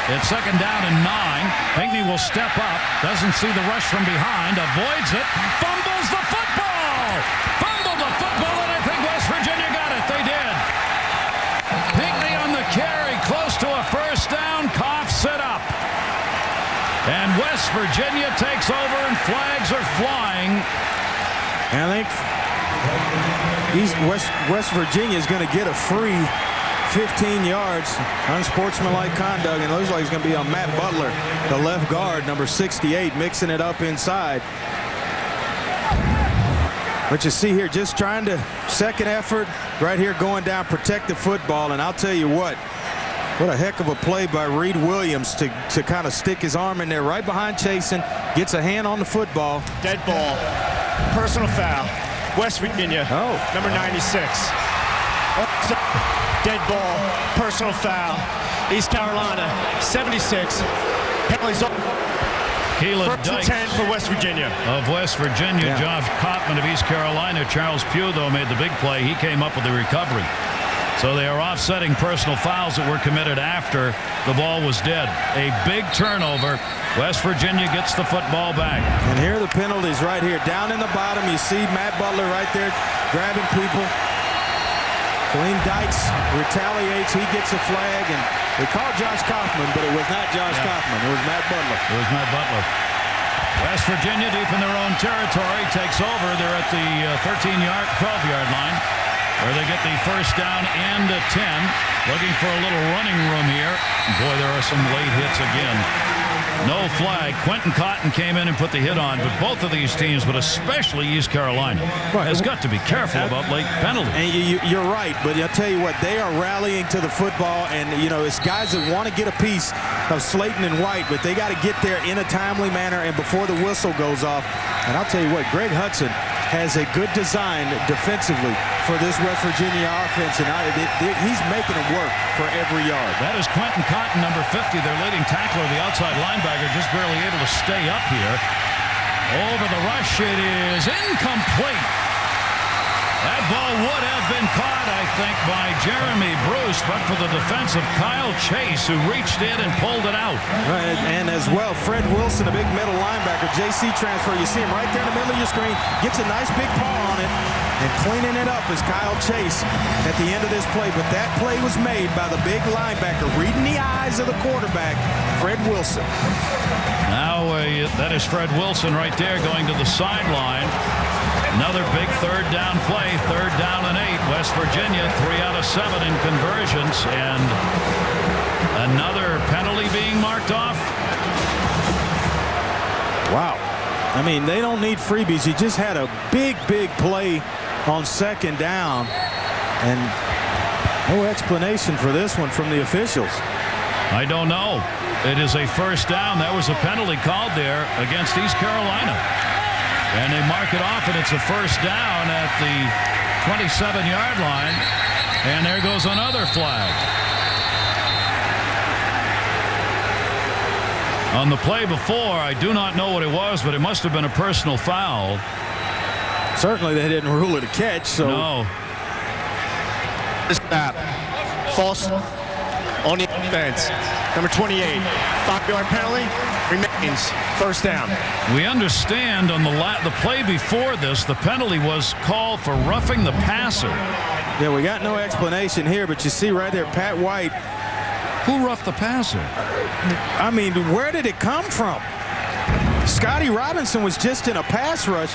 S2: It's second down and 9. Pinkney will step up. Doesn't see the rush from behind. Avoids it. Fumbles the football. Fumbled the football, and I think West Virginia got it. They did. Pinkney on the carry. Close to a first down. Coughs it up. And West Virginia takes over, and flags are flying.
S1: And I think West Virginia is going to get a free 15 yards, unsportsmanlike conduct, and it looks like it's going to be on Matt Butler, the left guard, number 68, mixing it up inside. But you see here, just trying to second effort right here, going down, protect the football, and I'll tell you what a heck of a play by Reed Williams to kind of stick his arm in there right behind Chasen, gets a hand on the football.
S3: Dead ball, personal foul, West Virginia, number 96. Dead ball, personal foul, East Carolina, 76. Penalties up. First and 10 for West Virginia.
S2: Of West Virginia, yeah. Josh Kottman of East Carolina. Charles Pugh, though, made the big play. He came up with the recovery. So they are offsetting personal fouls that were committed after the ball was dead. A big turnover. West Virginia gets the football back.
S1: And here are the penalties right here. Down in the bottom, you see Matt Butler right there grabbing people. Colleen Dykes retaliates. He gets a flag, and they called Josh Kaufman, but it was not Josh Kaufman. It was Matt Butler.
S2: It was Matt Butler. West Virginia deep in their own territory takes over. They're at the 12-yard line, where they get the first down and a 10. Looking for a little running room here. Boy, there are some late hits again. No flag. Quentin Cotton came in and put the hit on, but both of these teams, but especially East Carolina, has got to be careful about late penalties.
S1: And you're right, but I'll tell you what, they are rallying to the football, and it's guys that want to get a piece of Slayton and White, but they got to get there in a timely manner and before the whistle goes off. And I'll tell you what, Greg Hudson has a good design defensively for this West Virginia offense, and he's making it work for every yard.
S2: That is Quentin Cotton, number 50, their leading tackler, the outside linebacker, just barely able to stay up here. Over the rush, it is incomplete. That ball would have been caught, I think, by Jeremy Bruce, but for the defense of Kyle Chase, who reached in and pulled it out.
S1: Right, and as well, Fred Wilson, a big middle linebacker, JC transfer. You see him right there in the middle of your screen, gets a nice big paw on it, and cleaning it up is Kyle Chase at the end of this play. But that play was made by the big linebacker, reading the eyes of the quarterback, Fred Wilson.
S2: Now that is Fred Wilson right there going to the sideline. Another big third down play, third down and 8. West Virginia 3 out of 7 in conversions, and another penalty being marked off.
S1: Wow. I mean, they don't need freebies. You just had a big play on second down, and no explanation for this one from the officials.
S2: I don't know. It is a first down. That was a penalty called there against East Carolina. And they mark it off, and it's a first down at the 27-yard line. And there goes another flag. On the play before, I do not know what it was, but it must have been a personal foul.
S1: Certainly they didn't rule it a catch. So
S2: no.
S3: False. on the offense. Number 28, 5-yard penalty, remains first down.
S2: We understand on the play before this, the penalty was called for roughing the passer.
S1: Yeah, we got no explanation here, but you see right there, Pat White.
S2: Who roughed the passer?
S1: I mean, where did it come from? Scotty Robinson was just in a pass rush.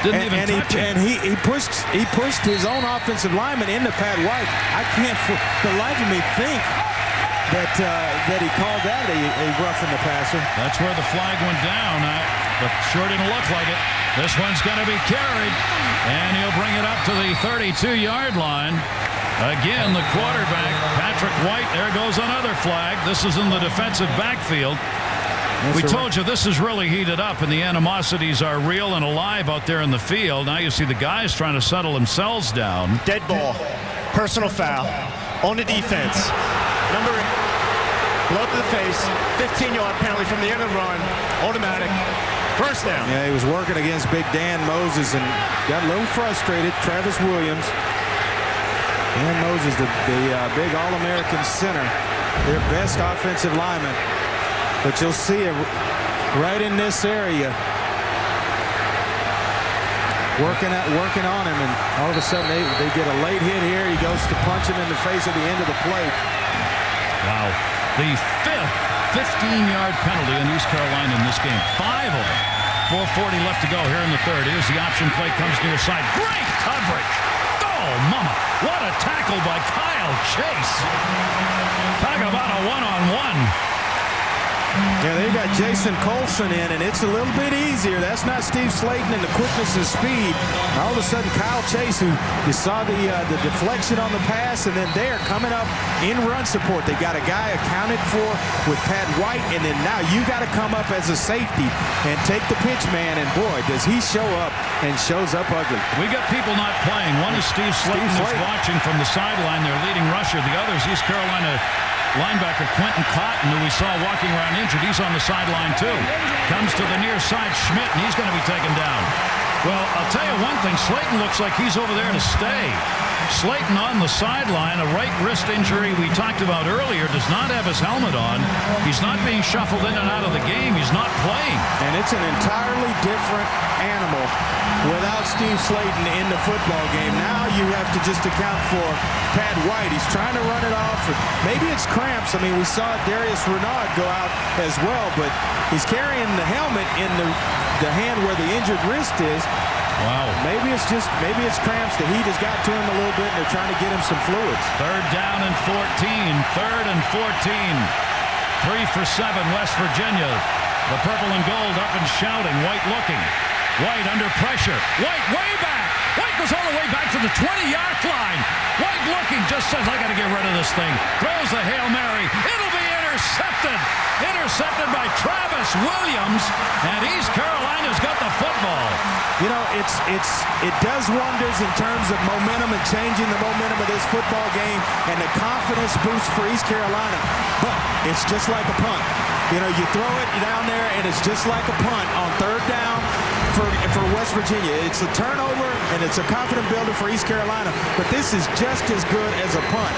S2: Didn't even touch him.
S1: And he pushed his own offensive lineman into Pat White. I can't for the life of me think that he called that a roughing the passer.
S2: That's where the flag went down, but sure didn't look like it. This one's going to be carried, and he'll bring it up to the 32-yard line. Again, the quarterback, Patrick White, there goes another flag. This is in the defensive backfield. We told you this is really heated up, and the animosities are real and alive out there in the field. Now you see the guys trying to settle themselves down.
S3: Dead ball, personal foul on the defense. Number 8, blow to the face, 15-yard penalty from the end of the run, automatic, first down.
S1: Yeah, he was working against Big Dan Moses and got a little frustrated. Travis Williams. Dan Moses, the big All-American center, their best offensive lineman. But you'll see it right in this area. Working on him, and all of a sudden they get a late hit here. He goes to punch him in the face at the end of the play.
S2: Wow. The 5th 15-yard penalty in East Carolina in this game. 5 of them. 4:40 left to go here in the third. Here's the option play, comes near side. Great coverage. Oh, mama. What a tackle by Kyle Chase. Talk about a one-on-one.
S1: Yeah, they got Jason Colson in, and it's a little bit easier. That's not Steve Slayton and the quickness and speed. All of a sudden, Kyle Chase, who you saw the deflection on the pass, and then they're coming up in run support. They got a guy accounted for with Pat White, and then now you got to come up as a safety and take the pitch man, and boy, does he show up and shows up ugly.
S2: We got people not playing. One is Steve Slayton, who's watching from the sideline, their leading rusher. The other is East Carolina linebacker Quentin Cotton, who we saw walking around injured. He's on the sideline too. Comes to the near side, Schmidt, and he's going to be taken down. Well, I'll tell you one thing. Slayton looks like he's over there to stay. Slayton on the sideline, a right wrist injury we talked about earlier, does not have his helmet on. He's not being shuffled in and out of the game. He's not playing.
S1: And it's an entirely different animal without Steve Slayton in the football game. Now you have to just account for Pat White. He's trying to run it off. Maybe it's cramps. I mean, we saw Darius Renaud go out as well, but he's carrying the helmet in the hand where the injured wrist is.
S2: Wow.
S1: Maybe it's cramps. The heat has got to him a little bit, and they're trying to get him some fluids.
S2: 3rd down and 14. 3rd and 14. 3 for 7, West Virginia. The purple and gold up and shouting. White looking. White under pressure. White way back. White goes all the way back to the 20-yard line. White looking, just says, I got to get rid of this thing. Throws the Hail Mary. It'll be intercepted. Intercepted by Travis Williams, and East Carolina's got the football.
S1: You know, it does wonders in terms of momentum and changing the momentum of this football game and the confidence boost for East Carolina. But it's just like a punt. You know, you throw it down there, and it's just like a punt on 3rd down for West Virginia. It's a turnover, and it's a confident builder for East Carolina. But this is just as good as a punt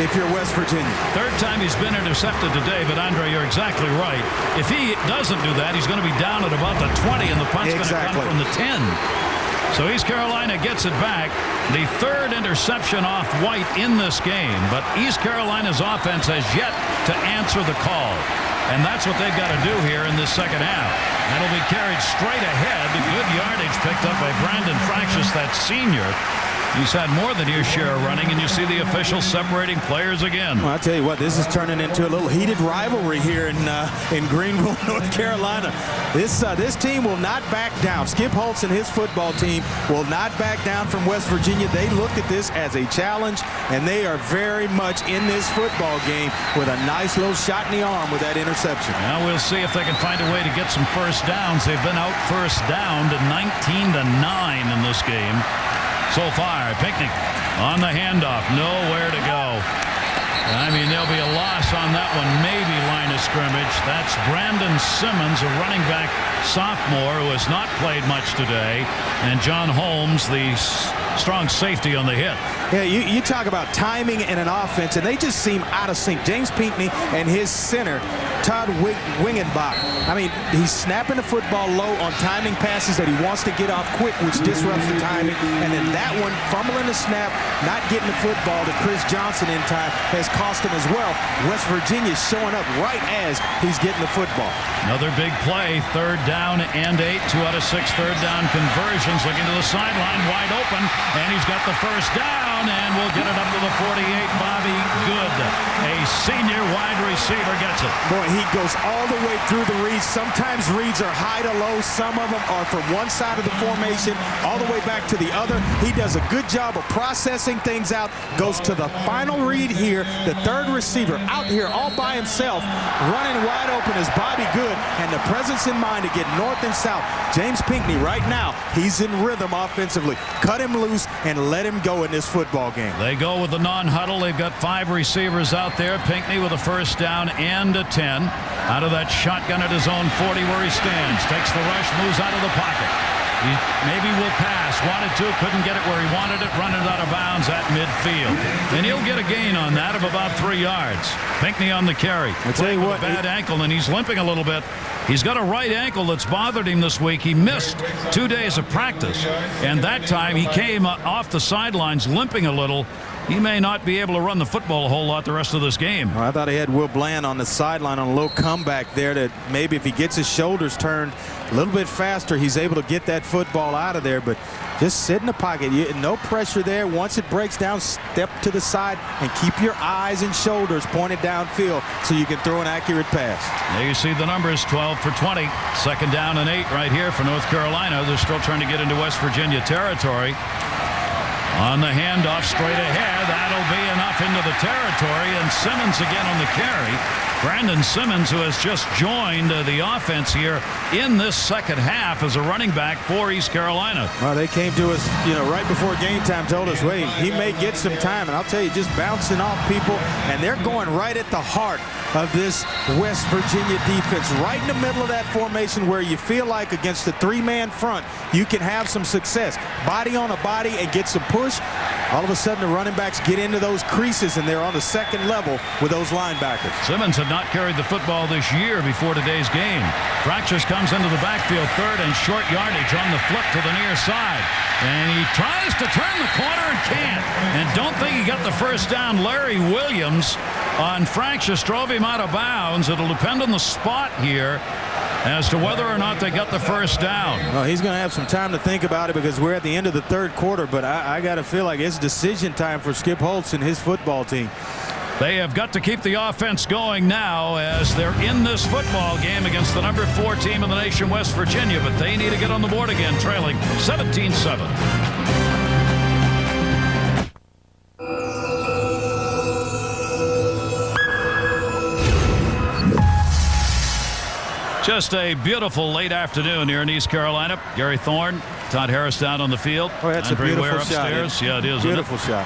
S1: if you're West Virginia.
S2: 3rd time he's been intercepted today, but Andre, you're exactly right. If he doesn't do that, he's going to be down at about the 20, and the punt's going to come from the 10. So East Carolina gets it back. The 3rd interception off White in this game, but East Carolina's offense has yet to answer the call. And that's what they've got to do here in this second half. That'll be carried straight ahead. Good yardage picked up by Brandon Fractious, that senior. He's had more than his share of running, and you see the officials separating players again.
S1: Well, I'll tell you what, this is turning into a little heated rivalry here in Greenville, North Carolina. This team will not back down. Skip Holtz and his football team will not back down from West Virginia. They looked at this as a challenge, and they are very much in this football game with a nice little shot in the arm with that interception.
S2: Now we'll see if they can find a way to get some first downs. They've been out first down to 19-9 in this game. So far, Picnic on the handoff, nowhere to go. I mean, there'll be a loss on that one, maybe line of scrimmage. That's Brandon Simmons, a running back sophomore who has not played much today, and John Holmes, the strong safety on the hit.
S1: Yeah, you talk about timing in an offense, and they just seem out of sync. James Pinckney and his center, Todd Wingenbach. I mean, he's snapping the football low on timing passes that he wants to get off quick, which disrupts the timing. And then that one, fumbling the snap, not getting the football to Chris Johnson in time, has cost him as well. West Virginia's showing up right as he's getting the football.
S2: Another big play, 3rd down and 8. 2 out of 6 third down conversions. Looking to the sideline, wide open, and he's got the first down, and we'll get it up to the 48. Bobby Good, a senior wide receiver, gets it.
S1: Boy, he goes all the way through the reads. Sometimes reads are high to low. Some of them are from one side of the formation all the way back to the other. He does a good job of processing things out. Goes to the final read here. The third receiver out here all by himself, running wide open is Bobby Good, and the presence in mind to get north and south. James Pinckney right now, he's in rhythm offensively. Cut him loose and let him go in this football game.
S2: They go with the non-huddle. They've got 5 receivers out there. Pinckney with a first down and a 10. Out of that shotgun at his own 40 where he stands. Takes the rush, moves out of the pocket. He maybe will pass. Wanted to, couldn't get it where he wanted it. Running out of bounds at midfield. And he'll get a gain on that of about 3 yards. Pinckney on the carry.
S1: I tell you what,
S2: with a bad ankle, and he's limping a little bit. He's got a right ankle that's bothered him this week. He missed 2 days of practice, and that time he came off the sidelines limping a little. He may not be able to run the football a whole lot the rest of this game.
S1: Well, I thought he had Will Bland on the sideline on a little comeback there that maybe if he gets his shoulders turned a little bit faster, he's able to get that football out of there. But just sit in the pocket. No pressure there. Once it breaks down, step to the side and keep your eyes and shoulders pointed downfield so you can throw an accurate pass.
S2: There you see the numbers, 12 for 20. 2nd down and 8 right here for North Carolina. They're still trying to get into West Virginia territory. On the handoff straight ahead, that'll be enough into the territory, and Simmons again on the carry. Brandon Simmons, who has just joined the offense here in this second half as a running back for East Carolina.
S1: Well, they came to us, right before game time, told us, wait, he may get some time. And I'll tell you, just bouncing off people, and they're going right at the heart of this West Virginia defense, right in the middle of that formation where you feel like against the 3-man front, you can have some success. Body on a body and get some push. All of a sudden, the running backs get into those creases, and they're on the second level with those linebackers.
S2: Simmons had not carried the football this year before today's game. Fractures comes into the backfield, 3rd and short yardage on the flip to the near side. And he tries to turn the corner and can't. And don't think he got the first down. Larry Williams on Fractures drove him out of bounds. It'll depend on the spot here as to whether or not they got the first down.
S1: Well, he's going to have some time to think about it because we're at the end of the 3rd quarter, but I got to feel like it's decision time for Skip Holtz and his football team.
S2: They have got to keep the offense going now as they're in this football game against the number 4 team in the nation, West Virginia, but they need to get on the board again, trailing 17-7. Just a beautiful late afternoon here in East Carolina. Gary Thorne, Todd Harris down on the field.
S1: Oh, that's
S2: Andre
S1: a beautiful
S2: Ware upstairs.
S1: shot.
S2: Yeah, it is.
S1: Beautiful shot.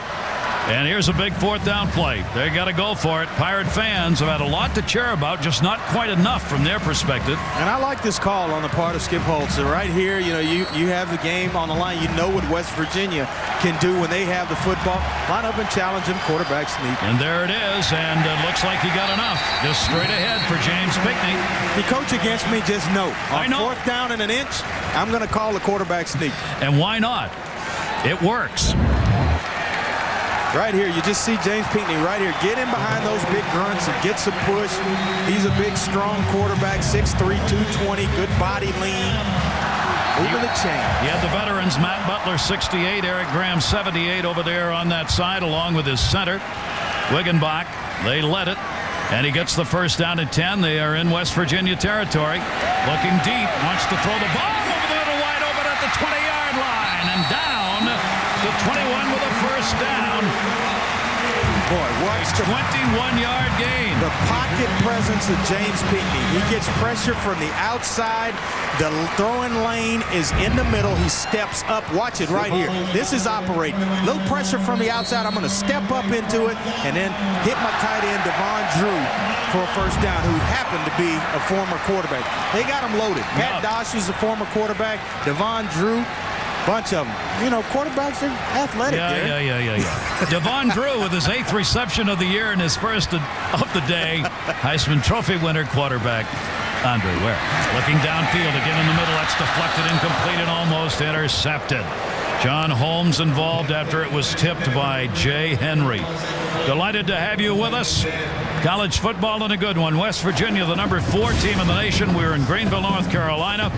S2: And here's a big 4th down play. They got to go for it. Pirate fans have had a lot to cheer about, just not quite enough from their perspective.
S1: And I like this call on the part of Skip Holtz. So right here, you have the game on the line. You know what West Virginia can do when they have the football. Line up and challenge him, quarterback sneak.
S2: And there it is, and it looks like he got enough. Just straight ahead for James Pinckney.
S1: If you coach against me, just know.
S2: I know.
S1: 4th down and an inch, I'm going to call the quarterback sneak.
S2: And why not? It works.
S1: Right here, you just see James Pinckney right here. Get in behind those big grunts and get some push. He's a big, strong quarterback, 6'3", 220, good body lean. Moving the chain.
S2: You had the veterans, Matt Butler, 68, Eric Graham, 78 over there on that side, along with his center, Wiggenbach. They led it, and he gets the first down at 10. They are in West Virginia territory. Looking deep, wants to throw the ball over the middle, wide open at the 20-yard line, and down to 21 with a first down.
S1: Boy, watch the
S2: 21-yard gain.
S1: the pocket presence of James Pinckney. He gets pressure from the outside. The throwing lane is in the middle. He steps up. Watch it right here. This is operating. Little pressure from the outside. I'm going to step up into it and then hit my tight end, Devon Drew, for a first down, who happened to be a former quarterback. They got him loaded. Pat Dosh was a former quarterback. Devon Drew, bunch of them. You know, quarterbacks are athletic.
S2: Yeah. Devon Drew with his 8th reception of the year and his first of the day. Heisman Trophy winner quarterback Andre Ware. Looking downfield again in the middle. That's deflected, incomplete, and almost intercepted. John Holmes involved after it was tipped by Jay Henry. Delighted to have you with us. College football and a good one. West Virginia, the number 4 team in the nation. We're in Greenville, North Carolina.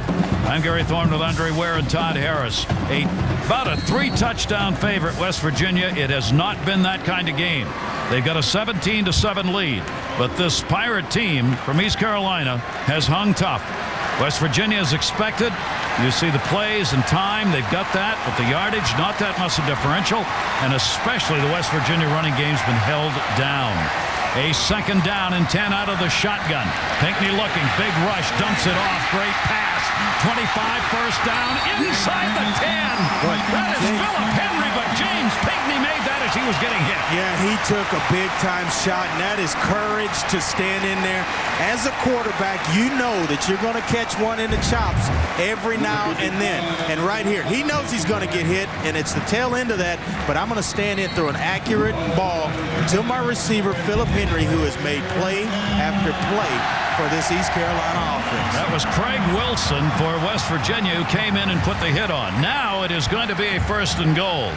S2: I'm Gary Thorne with Andre Ware and Todd Harris. About a 3-touchdown favorite, West Virginia. It has not been that kind of game. They've got a 17-7 lead. But this Pirate team from East Carolina has hung tough. West Virginia is expected. You see the plays and time. They've got that, but the yardage, not that much of differential. And especially the West Virginia running game's been held down. A 2nd down and 10 out of the shotgun. Pinckney looking, big rush, dumps it off, great pass. 25, first down, inside the 10. That is Philip Henry, but James Pinckney made that as he was getting hit.
S1: Yeah, he took a big-time shot, and that is courage to stand in there. As a quarterback, you know that you're going to catch one in the chops every now and then. And right here, he knows he's going to get hit, and it's the tail end of that, but I'm going to stand in through an accurate ball to my receiver, Philip Henry, who has made play after play for this East Carolina offense.
S2: That was Craig Wilson for West Virginia, who came in and put the hit on. Now it is going to be a 1st and goal.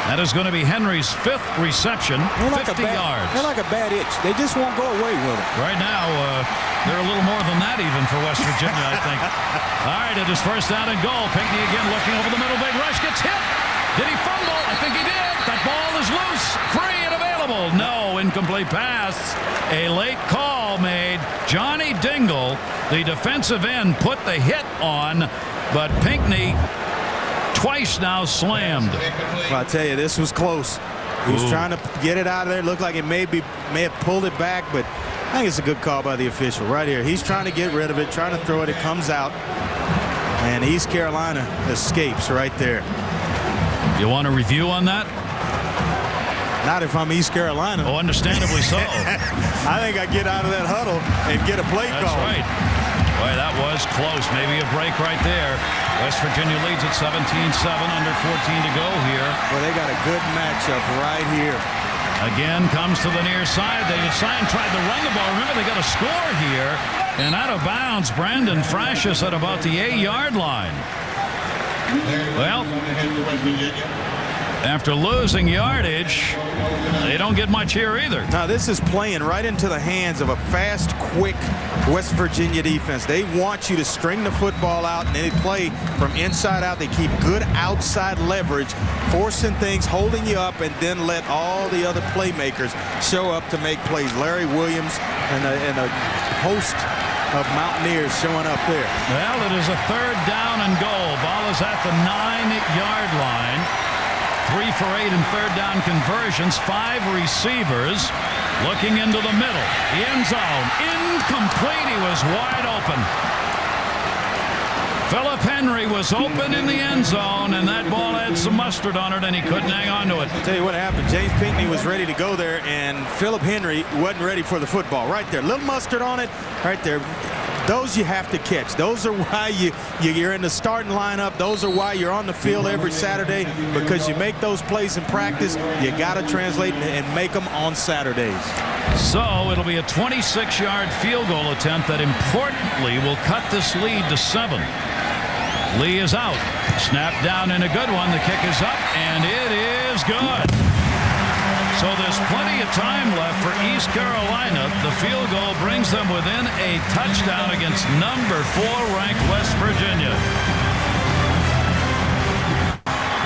S2: That is going to be Henry's 5th reception, 50 yards.
S1: They're like a bad itch. They just won't go away with it.
S2: Right now, they're a little more than that even for West Virginia, I think. All right, it is 1st down and goal. Pinckney again looking over the middle. Big rush, gets hit. Did he fumble? I think he did. That ball is loose, free and available. No, incomplete pass. A late call made. Johnny Dingle, the defensive end, put the hit on, but Pinckney twice now slammed.
S1: Well, I tell you, this was close. He was trying to get it out of there. Looked like it may have pulled it back, but I think it's a good call by the official right here. He's trying to get rid of it, trying to throw it. It comes out, and East Carolina escapes right there.
S2: You want a review on that?
S1: Not if I'm East Carolina.
S2: Oh, understandably so.
S1: I think I get out of that huddle and get a play call.
S2: That's right. Boy, that was close. Maybe a break right there. West Virginia leads at 17-7, under 14 to go here.
S1: Well, they got a good matchup right here.
S2: Again, comes to the near side. They tried to run the ball. Remember, they got a score here. And out of bounds, Brandon Frashis at about the 8-yard line. Well, after losing yardage, they don't get much here either.
S1: Now, this is playing right into the hands of a fast, quick West Virginia defense. They want you to string the football out, and they play from inside out. They keep good outside leverage, forcing things, holding you up, and then let all the other playmakers show up to make plays. Larry Williams and a host of Mountaineers showing up there.
S2: Well, it is a 3rd down and goal. Ball is at the 9-yard line. 3 for 8 in 3rd down conversions. 5 receivers looking into the middle. The end zone. Incomplete. He was wide open. Philip Henry was open in the end zone, and that ball had some mustard on it, and he couldn't hang on to it.
S1: I'll tell you what happened. James Pinckney was ready to go there, and Philip Henry wasn't ready for the football. Right there. Little mustard on it. Right there. Those you have to catch. Those are why you're in the starting lineup. Those are why you're on the field every Saturday, because you make those plays in practice. You got to translate and make them on Saturdays.
S2: So it'll be a 26-yard field goal attempt that importantly will cut this lead to 7. Lee is out. Snap down and a good one. The kick is up, and it is good. So there's plenty of time left for East Carolina. The field goal brings them within a touchdown against number 4 ranked West Virginia.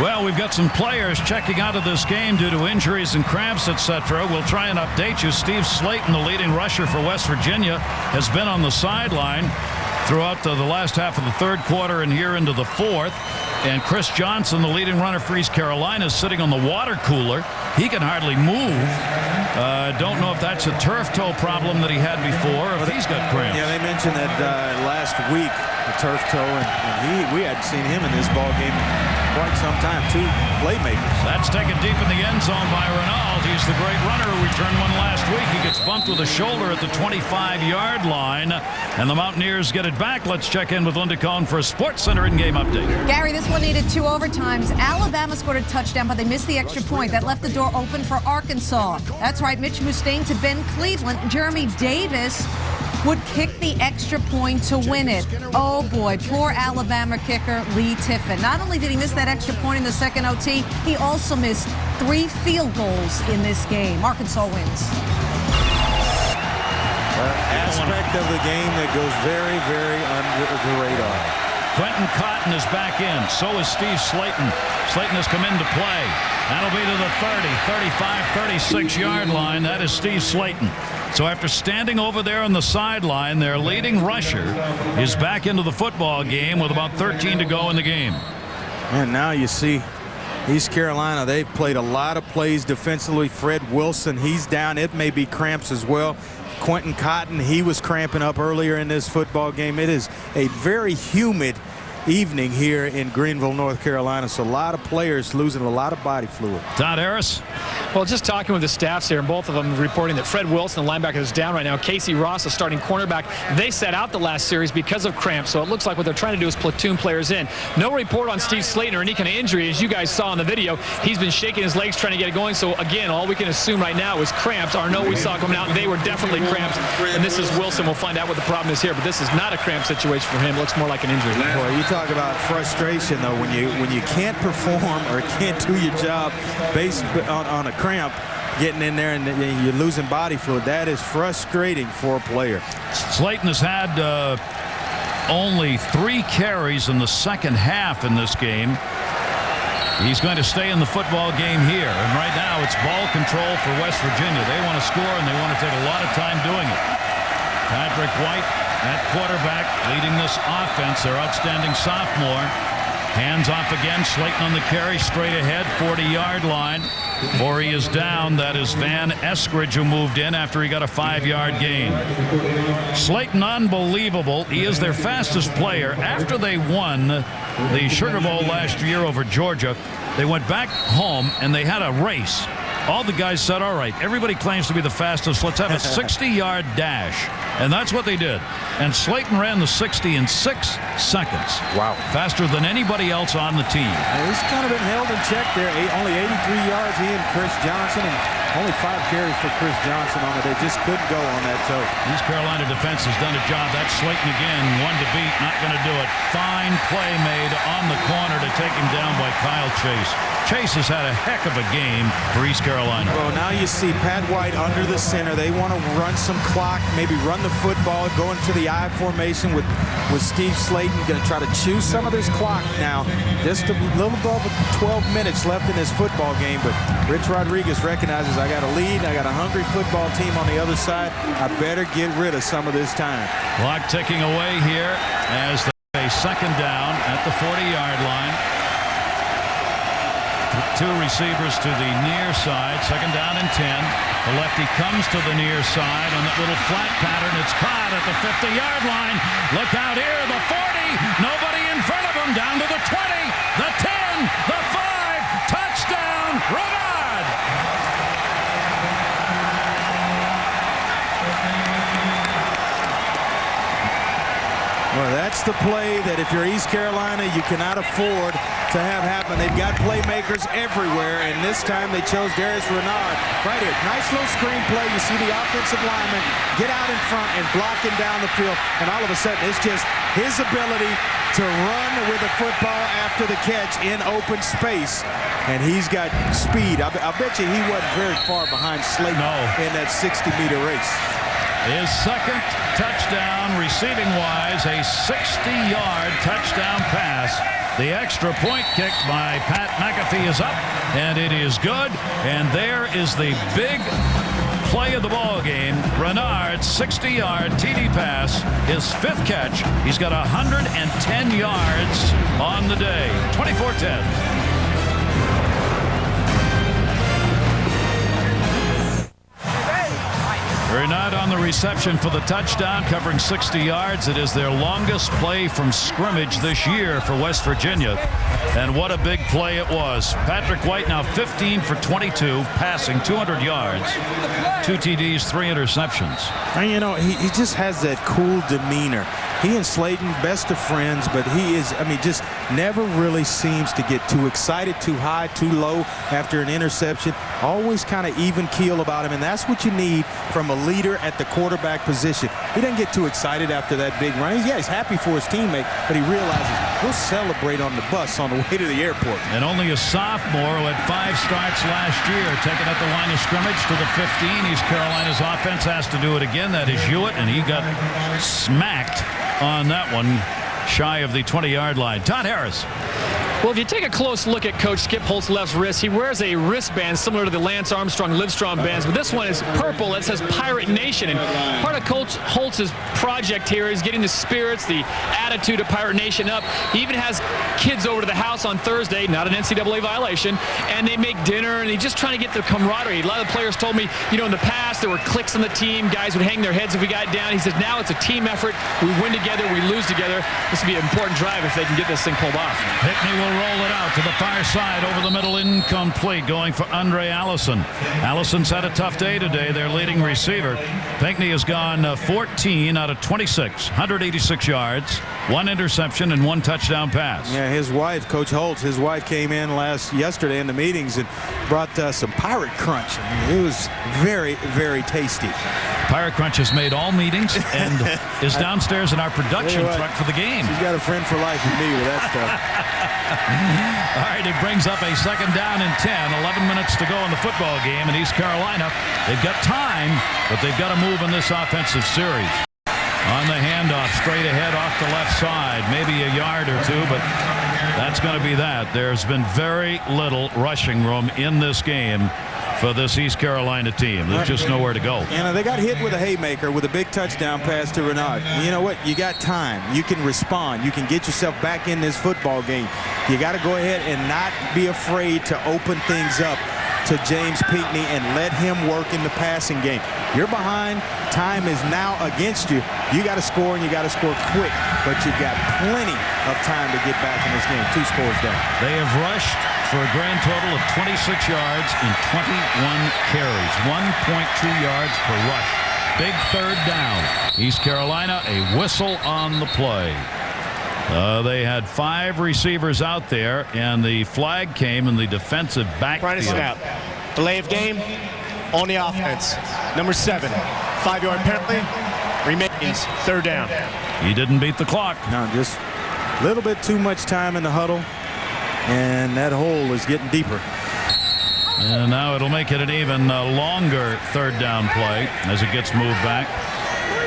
S2: Well, we've got some players checking out of this game due to injuries and cramps, etc. We'll try and update you. Steve Slayton, the leading rusher for West Virginia, has been on the sideline. throughout the last half of the third quarter and here into the fourth. And Chris Johnson, the leading runner for East Carolina, is sitting on the water cooler. He can hardly move. Don't know if that's a turf toe problem that he had before, or if he's got cramps.
S1: Yeah, they mentioned that last week, the turf toe, and we hadn't seen him in this ball game in quite some time. Two playmakers.
S2: That's taken deep in the end zone by Ronald. He's the great runner who returned one last week. He gets bumped with a shoulder at the 25-yard line, and the Mountaineers get it back. Let's check in with Linda Cohn for a Sports Center in-game update.
S5: Gary, this one needed 2 overtimes. Alabama scored a touchdown, but they missed the extra point. That left the door open for Arkansas. That's right, Mitch Mustaine to Ben Cleveland. Jeremy Davis would kick the extra point to win it. Oh boy, poor Alabama kicker Lee Tiffin. Not only did he miss that extra point in the second OT, he also missed 3 field goals in this game. Arkansas wins.
S1: Aspect of the game that goes very, very under the radar.
S2: Quentin Cotton is back in. So is Steve Slayton. Slayton has come into play. That'll be to the 30, 35, 36-yard line. That is Steve Slayton. So after standing over there on the sideline, their leading rusher is back into the football game with about 13 to go in the game.
S1: And now you see East Carolina, they've played a lot of plays defensively. Fred Wilson, he's down. It may be cramps as well. Quentin Cotton, he was cramping up earlier in this football game. It is a very humid evening here in Greenville, North Carolina. So a lot of players losing a lot of body fluid.
S2: Todd Harris.
S4: Well, just talking with the staffs here, and both of them reporting that Fred Wilson, the linebacker, is down right now. Casey Ross, the starting cornerback, they sat out the last series because of cramps. So it looks like what they're trying to do is platoon players in. No report on Steve Slayton or any kind of injury. As you guys saw in the video, he's been shaking his legs trying to get it going. So again, all we can assume right now is cramps. Arnaud we saw coming out, they were definitely cramps. And this is Wilson. We'll find out what the problem is here. But this is not a cramp situation for him. It looks more like an injury.
S1: Boy, you talk about frustration, though, when you can't perform or can't do your job based on a cramp, getting in there and you're losing body fluid. That is frustrating for a player.
S2: Slayton has had only 3 carries in the second half in this game. He's going to stay in the football game here. And right now it's ball control for West Virginia. They want to score and they want to take a lot of time doing it. Patrick White at quarterback leading this offense, their outstanding sophomore. Hands off again. Slayton on the carry, straight ahead, 40-yard line. Or he is down. That is Van Eskridge who moved in after he got a 5-yard gain. Slayton, unbelievable. He is their fastest player. After they won the Sugar Bowl last year over Georgia, they went back home and they had a race. All the guys said, all right, everybody claims to be the fastest. Let's have a 60-yard dash. And that's what they did. And Slayton ran the 60 in 6 seconds.
S1: Wow.
S2: Faster than anybody else on the team.
S1: He's kind of been held in check there. Only 83 yards, he and Chris Johnson, and only 5 carries for Chris Johnson on it. They just couldn't go on that toe.
S2: East Carolina defense has done a job. That's Slayton again. One to beat. Not going to do it. Fine play made on the corner to take him down by Kyle Chase. Chase has had a heck of a game for East Carolina.
S1: Well, now you see Pat White under the center. They want to run some clock, maybe run the football, go into the I formation with Steve Slayton. Going to try to chew some of this clock now. Just a little above 12 minutes left in this football game, but Rich Rodriguez recognizes I got a lead. I got a hungry football team on the other side. I better get rid of some of this time.
S2: Clock ticking away here as a second down at the 40-yard line. 2 receivers to the near side. Second down and 10. The lefty comes to the near side on that little flat pattern. It's caught at the 50-yard line. Look out here. The 40. Nobody in front of him. Down to the 20. The 10. The 5. Touchdown. Renard.
S1: Well, that's the play that if you're East Carolina, you cannot afford to have happen. They've got playmakers everywhere, and this time they chose Darius Renard. Right here, nice little screen play. You see the offensive lineman get out in front and block him down the field, and all of a sudden it's just his ability to run with the football after the catch in open space, and he's got speed. I bet you he wasn't very far behind Slayton in that 60-meter race.
S2: His second touchdown receiving-wise, a 60-yard touchdown pass. The extra point kick by Pat McAfee is up, and it is good. And there is the big play of the ball game. Renard's 60-yard TD pass, his 5th catch. He's got 110 yards on the day. 24-10. Renard on the reception for the touchdown, covering 60 yards. It is their longest play from scrimmage this year for West Virginia. And what a big play it was. Patrick White now 15 for 22, passing 200 yards, 2 TDs, 3 interceptions.
S1: And you know, he just has that cool demeanor. He and Slayton, best of friends, but he is, I mean, just never really seems to get too excited, too high, too low after an interception. Always kind of even keel about him, and that's what you need from a leader at the quarterback position. He doesn't get too excited after that big run. He's happy for his teammate, but he realizes he'll celebrate on the bus on the way to the airport.
S2: And only a sophomore who had 5 starts last year, taken at the line of scrimmage to the 15. East Carolina's offense has to do it again. That is Hewitt, and he got smacked on that one, shy of the 20-yard line. Todd Harris.
S4: Well, if you take a close look at Coach Skip Holtz's left wrist, he wears a wristband similar to the Lance Armstrong Livestrong bands, but this one is purple. It says Pirate Nation, and part of Coach Holtz's project here is getting the spirits, the attitude of Pirate Nation up. He even has kids over to the house on Thursday, not an NCAA violation, and they make dinner, and he's just trying to get the camaraderie. A lot of the players told me, you know, in the past there were cliques on the team. Guys would hang their heads if we got down. He says now it's a team effort. We win together, we lose together. This will be an important drive if they can get this thing pulled off.
S2: Hickney will roll it out to the far side, over the middle, incomplete, going for Andre Allison. Allison's had a tough day today, their leading receiver. Pinckney has gone 14 out of 26, 186 yards, 1 interception and 1 touchdown pass.
S1: Yeah, his wife, Coach Holtz, his wife came in yesterday in the meetings and brought some Pirate Crunch. I mean, it was very, very tasty.
S2: Pirate Crunch has made all meetings and is downstairs in our production truck for the game.
S1: She's got a friend for life with me with that stuff.
S2: All right, it brings up a 2nd down and 10. 11 minutes to go in the football game, and East Carolina, they've got time, but they've got to move in this offensive series. On the handoff, straight ahead off the left side, maybe a yard or 2, but that's going to be that. There's been very little rushing room in this game for this East Carolina team. There's just nowhere to go.
S1: And they got hit with a haymaker with a big touchdown pass to Renard. You know what? You got time. You can respond. You can get yourself back in this football game. You got to go ahead and not be afraid to open things up to James Pinckney and let him work in the passing game. You're behind. Time is now against you. You got to score, and you got to score quick. But you've got plenty of time to get back in this game. 2 scores down.
S2: They have rushed for a grand total of 26 yards in 21 carries. 1.2 yards per rush. Big 3rd down. East Carolina, a whistle on the play. They had 5 receivers out there, and the flag came in the defensive backfield.
S3: Snap. Delay of game on the offense. Number 7, 5-yard penalty. Remains 3rd down.
S2: He didn't beat the clock.
S1: No, just a little bit too much time in the huddle, and that hole is getting deeper.
S2: And now it'll make it an even longer 3rd down play as it gets moved back.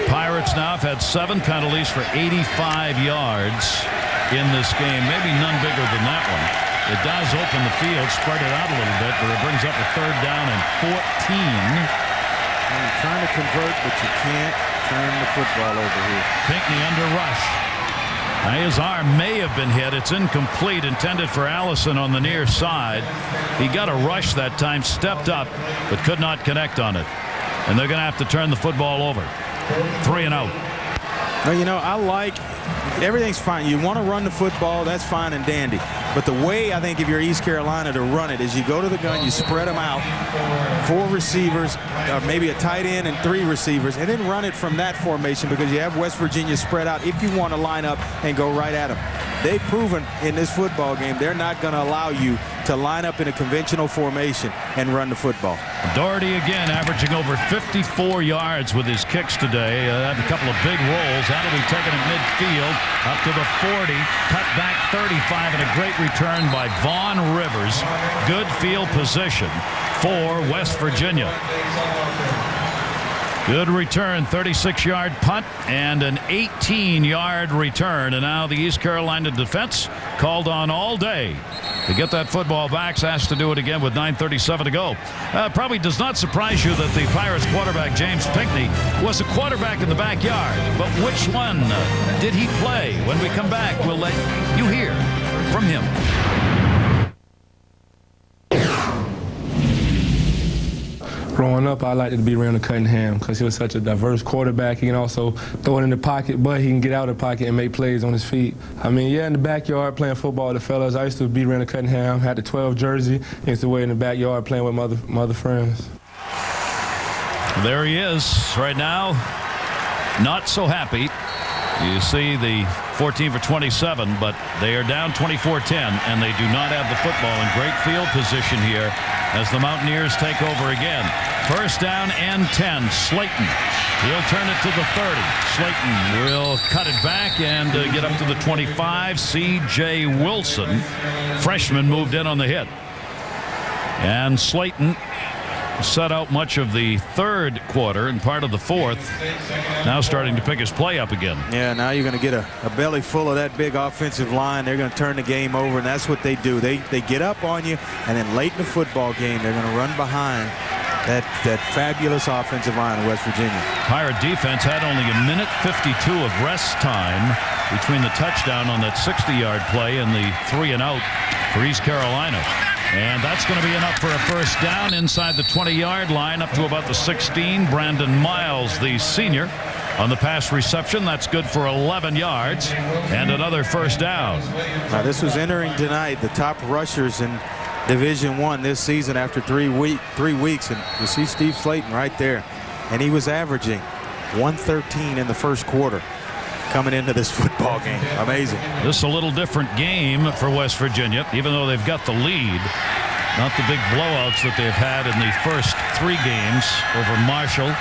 S2: Pirates now have had 7 penalties for 85 yards in this game. Maybe none bigger than that one. It does open the field, spread it out a little bit, but it brings up a 3rd down and 14.
S1: You're trying to convert, but you can't turn the football over here.
S2: Pinckney under rush. Now his arm may have been hit. It's incomplete, intended for Allison on the near side. He got a rush that time, stepped up, but could not connect on it. And they're going to have to turn the football over. 3 and out.
S1: Well, you know, I like everything's fine. You want to run the football, that's fine and dandy. But the way I think if you're East Carolina to run it is you go to the gun, you spread them out, 4 receivers, or maybe a tight end and 3 receivers, and then run it from that formation because you have West Virginia spread out if you want to line up and go right at them. They've proven in this football game they're not going to allow you to line up in a conventional formation and run the football.
S2: Doherty again averaging over 54 yards with his kicks today. Had a couple of big rolls. That'll be taken at midfield up to the 40, cut back 35, and a great return by Vaughn Rivers. Good field position for West Virginia. Good return, 36-yard punt and an 18-yard return. And now the East Carolina defense called on all day to get that football back. Has to do it again with 9:37 to go. Probably does not surprise you that the Pirates quarterback James Pinckney was a quarterback in the backyard. But which one did he play? When we come back, we'll let you hear from him.
S8: Growing up, I liked to be Randall Cunningham because he was such a diverse quarterback. He can also throw it in the pocket, but he can get out of the pocket and make plays on his feet. I mean, yeah, in the backyard playing football with the fellas, I used to be Randall Cunningham, had the 12 jersey, used to wait in the backyard playing with my other friends.
S2: There he is right now, not so happy. You see the 14 for 27, but they are down 24-10, and they do not have the football in great field position here as the Mountaineers take over again. First down and 10. Slayton. He'll turn it to the 30. Slayton will cut it back and get up to the 25. C.J. Wilson, freshman, moved in on the hit. And Slayton set out much of the third quarter and part of the fourth. Now starting to pick his play up again.
S1: Yeah, now you're going to get a belly full of that big offensive line. They're going to turn the game over, and that's what they do. They get up on you, and then late in the football game, they're going to run behind that fabulous offensive line of West Virginia.
S2: Pirate defense had only a minute 52 of rest time between the touchdown on that 60-yard play and the 3-and-out for East Carolina. And that's going to be enough for a first down inside the 20-yard line up to about the 16. Brandon Miles, the senior, on the pass reception. That's good for 11 yards and another first down.
S1: Now, this was entering tonight the top rushers in Division I this season after 3 weeks. And you see Steve Slayton right there. And he was averaging 113 in the first quarter coming into this football game. Amazing.
S2: This is a little different game for West Virginia, even though they've got the lead. Not the big blowouts that they've had in the first 3 games over Marshall,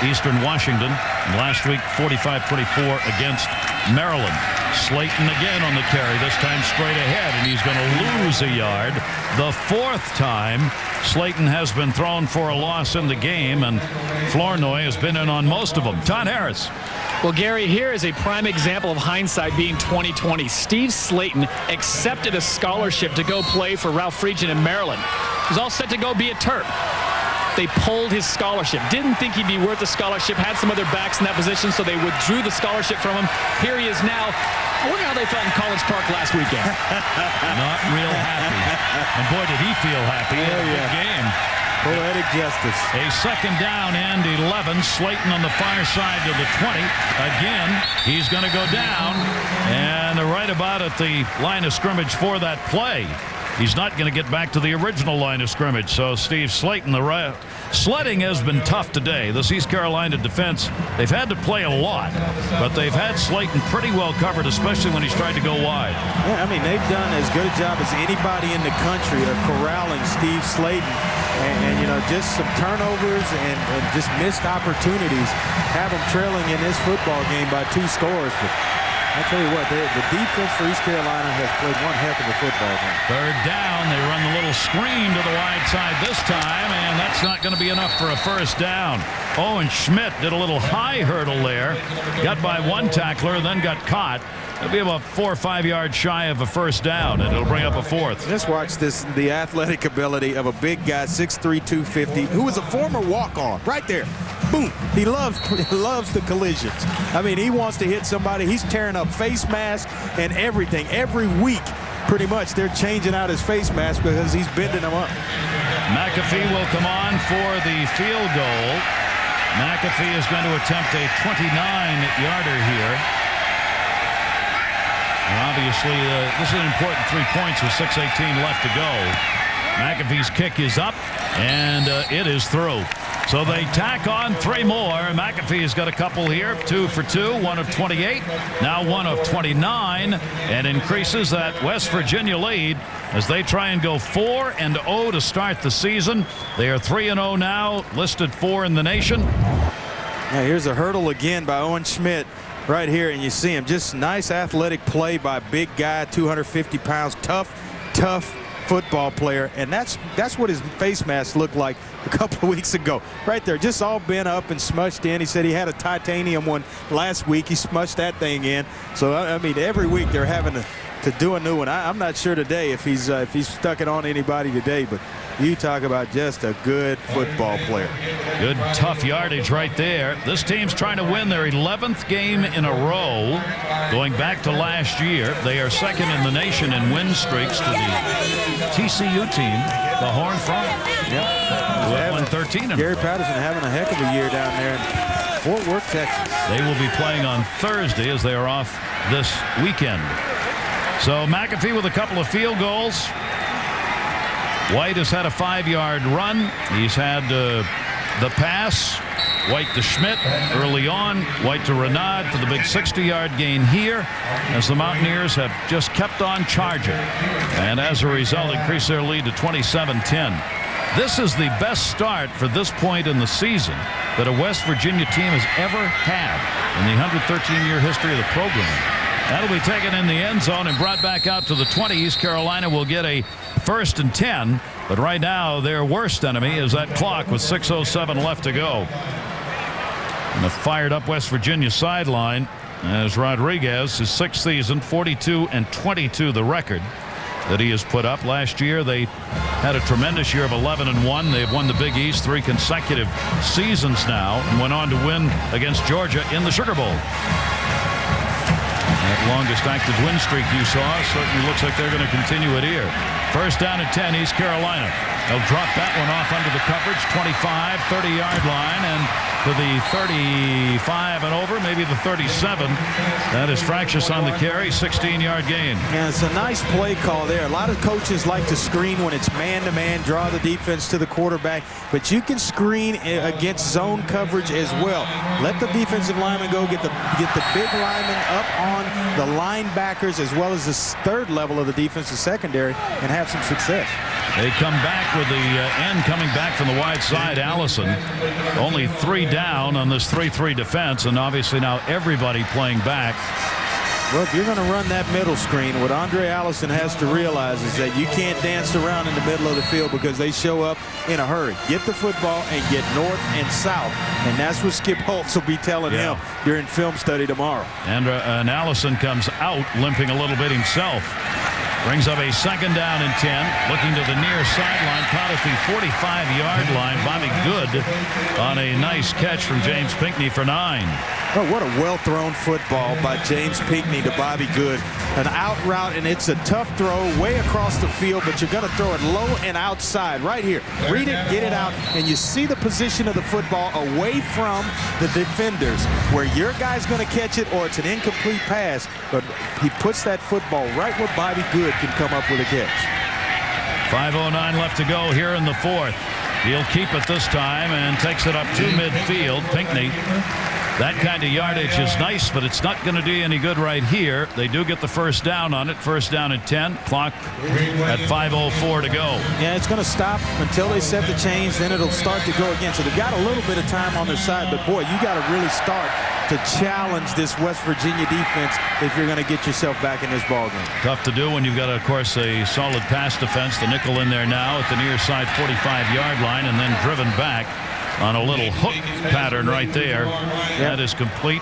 S2: Eastern Washington, and last week 45-24 against Maryland. Slayton again on the carry, this time straight ahead, and he's going to lose a yard. The 4th time Slayton has been thrown for a loss in the game, and Flournoy has been in on most of them. Todd Harris.
S4: Well, Gary, here is a prime example of hindsight being 20/20. Steve Slayton accepted a scholarship to go play for Ralph Friedgen in Maryland. He was all set to go be a Terp. They pulled his scholarship. Didn't think he'd be worth the scholarship. Had some other backs in that position, so they withdrew the scholarship from him. Here he is now. I wonder how they felt in Collins Park last weekend.
S2: Not real happy. And boy, did he feel happy. He had a good game.
S1: Poetic justice.
S2: A second down and 11. Slayton on the far side to the 20. Again, he's going to go down. And right about at the line of scrimmage for that play. He's not going to get back to the original line of scrimmage. So Steve Slayton, sledding has been tough today. This East Carolina defense, they've had to play a lot, but they've had Slayton pretty well covered, especially when he's tried to go wide.
S1: Yeah, I mean, they've done as good a job as anybody in the country of corralling Steve Slayton. And you know, just some turnovers and just missed opportunities have them trailing in this football game by 2 scores. But I tell you what, the defense for East Carolina has played one heck of a football game.
S2: Third down, they run the little screen to the wide side this time, and that's not going to be enough for a first down. Owen Schmidt did a little high hurdle there, got by 1 tackler, then got caught. It'll be about 4 or 5 yards shy of a first down, and it'll bring up a 4th.
S1: Just watch the athletic ability of a big guy, 6'3", 250, who was a former walk-on. Right there. Boom. He loves the collisions. I mean, he wants to hit somebody. He's tearing up face masks and everything. Every week, pretty much, they're changing out his face mask because he's bending them up.
S2: McAfee will come on for the field goal. McAfee is going to attempt a 29-yarder here. And obviously, this is an important 3 points with 6:18 left to go. McAfee's kick is up, and it is through. So they tack on 3 more. McAfee's got a couple here, 2 for 2, 1 of 28, now 1 of 29, and increases that West Virginia lead as they try and go 4-0 to start the season. They are 3-0 now, listed 4 in the nation.
S1: Now here's a hurdle again by Owen Schmidt. Right here, and you see him. Just nice athletic play by a big guy, 250 pounds, tough football player, and that's what his face mask looked like a couple of weeks ago. Right there, just all bent up and smushed in. He said he had a titanium one last week. He smushed that thing in. So, I mean, every week they're having to do a new one. I'm not sure today if he's stuck it on anybody today, but you talk about just a good football player.
S2: Good tough yardage right there. This team's trying to win their 11th game in a row. Going back to last year, they are second in the nation in win streaks to the TCU team, the Horned Frogs.
S1: Yep.
S2: Won 13.
S1: Gary Patterson having a heck of a year down there in Fort Worth, Texas.
S2: They will be playing on Thursday as they are off this weekend. So McAfee with a couple of field goals. White has had a 5-yard run. He's had the pass. White to Schmidt early on. White to Renaud for the big 60-yard gain here as the Mountaineers have just kept on charging. And as a result, increased their lead to 27-10. This is the best start for this point in the season that a West Virginia team has ever had in the 113-year history of the program. That'll be taken in the end zone and brought back out to the 20. East Carolina will get a 1st and 10. But right now, their worst enemy is that clock with 6:07 left to go. And the fired-up West Virginia sideline as Rodriguez, his 6th season, 42-22 the record that he has put up. Last year, they had a tremendous year of 11-1. They've won the Big East 3 consecutive seasons now and went on to win against Georgia in the Sugar Bowl. That longest active win streak you saw certainly looks like they're going to continue it here. 1st down and 10, East Carolina. They'll drop that one off under the coverage, 25, 30-yard line, and to the 35 and over, maybe the 37. That is Fractious on the carry, 16-yard gain.
S1: And it's a nice play call there. A lot of coaches like to screen when it's man-to-man, draw the defense to the quarterback, but you can screen against zone coverage as well. Let the defensive lineman go, get the big lineman up on the linebackers as well as the 3rd level of the defensive secondary and have some success.
S2: They come back with the end coming back from the wide side. Allison only 3 down on this 3-3 defense, and obviously now everybody playing back.
S1: Well, if you're going to run that middle screen, what Andre Allison has to realize is that you can't dance around in the middle of the field because they show up in a hurry. Get the football and get north and south, and that's what Skip Holtz will be telling him during film study tomorrow.
S2: And Allison comes out limping a little bit himself. Brings up a 2nd down and 10. Looking to the near sideline. Caught at the 45-yard line. Bobby Good on a nice catch from James Pinckney for 9.
S1: Oh, what a well-thrown football by James Pinckney to Bobby Good. An out route, and it's a tough throw way across the field, but you're going to throw it low and outside. Right here. Read it, get it out, and you see the position of the football away from the defenders where your guy's going to catch it or it's an incomplete pass, but he puts that football right where Bobby Good can come up with a catch.
S2: 5:09 left to go here in the 4th. He'll keep it this time and takes it up to midfield. Pinckney. That kind of yardage is nice, but it's not going to do any good right here. They do get the 1st down on it. 1st down and 10. Clock at 5:04 to go.
S1: Yeah, it's going to stop until they set the chains. Then it'll start to go again. So they've got a little bit of time on their side. But, boy, you got to really start to challenge this West Virginia defense if you're going to get yourself back in this ballgame.
S2: Tough to do when you've got, of course, a solid pass defense. The nickel in there now at the near side 45-yard line and then driven back on a little hook pattern right there. That is complete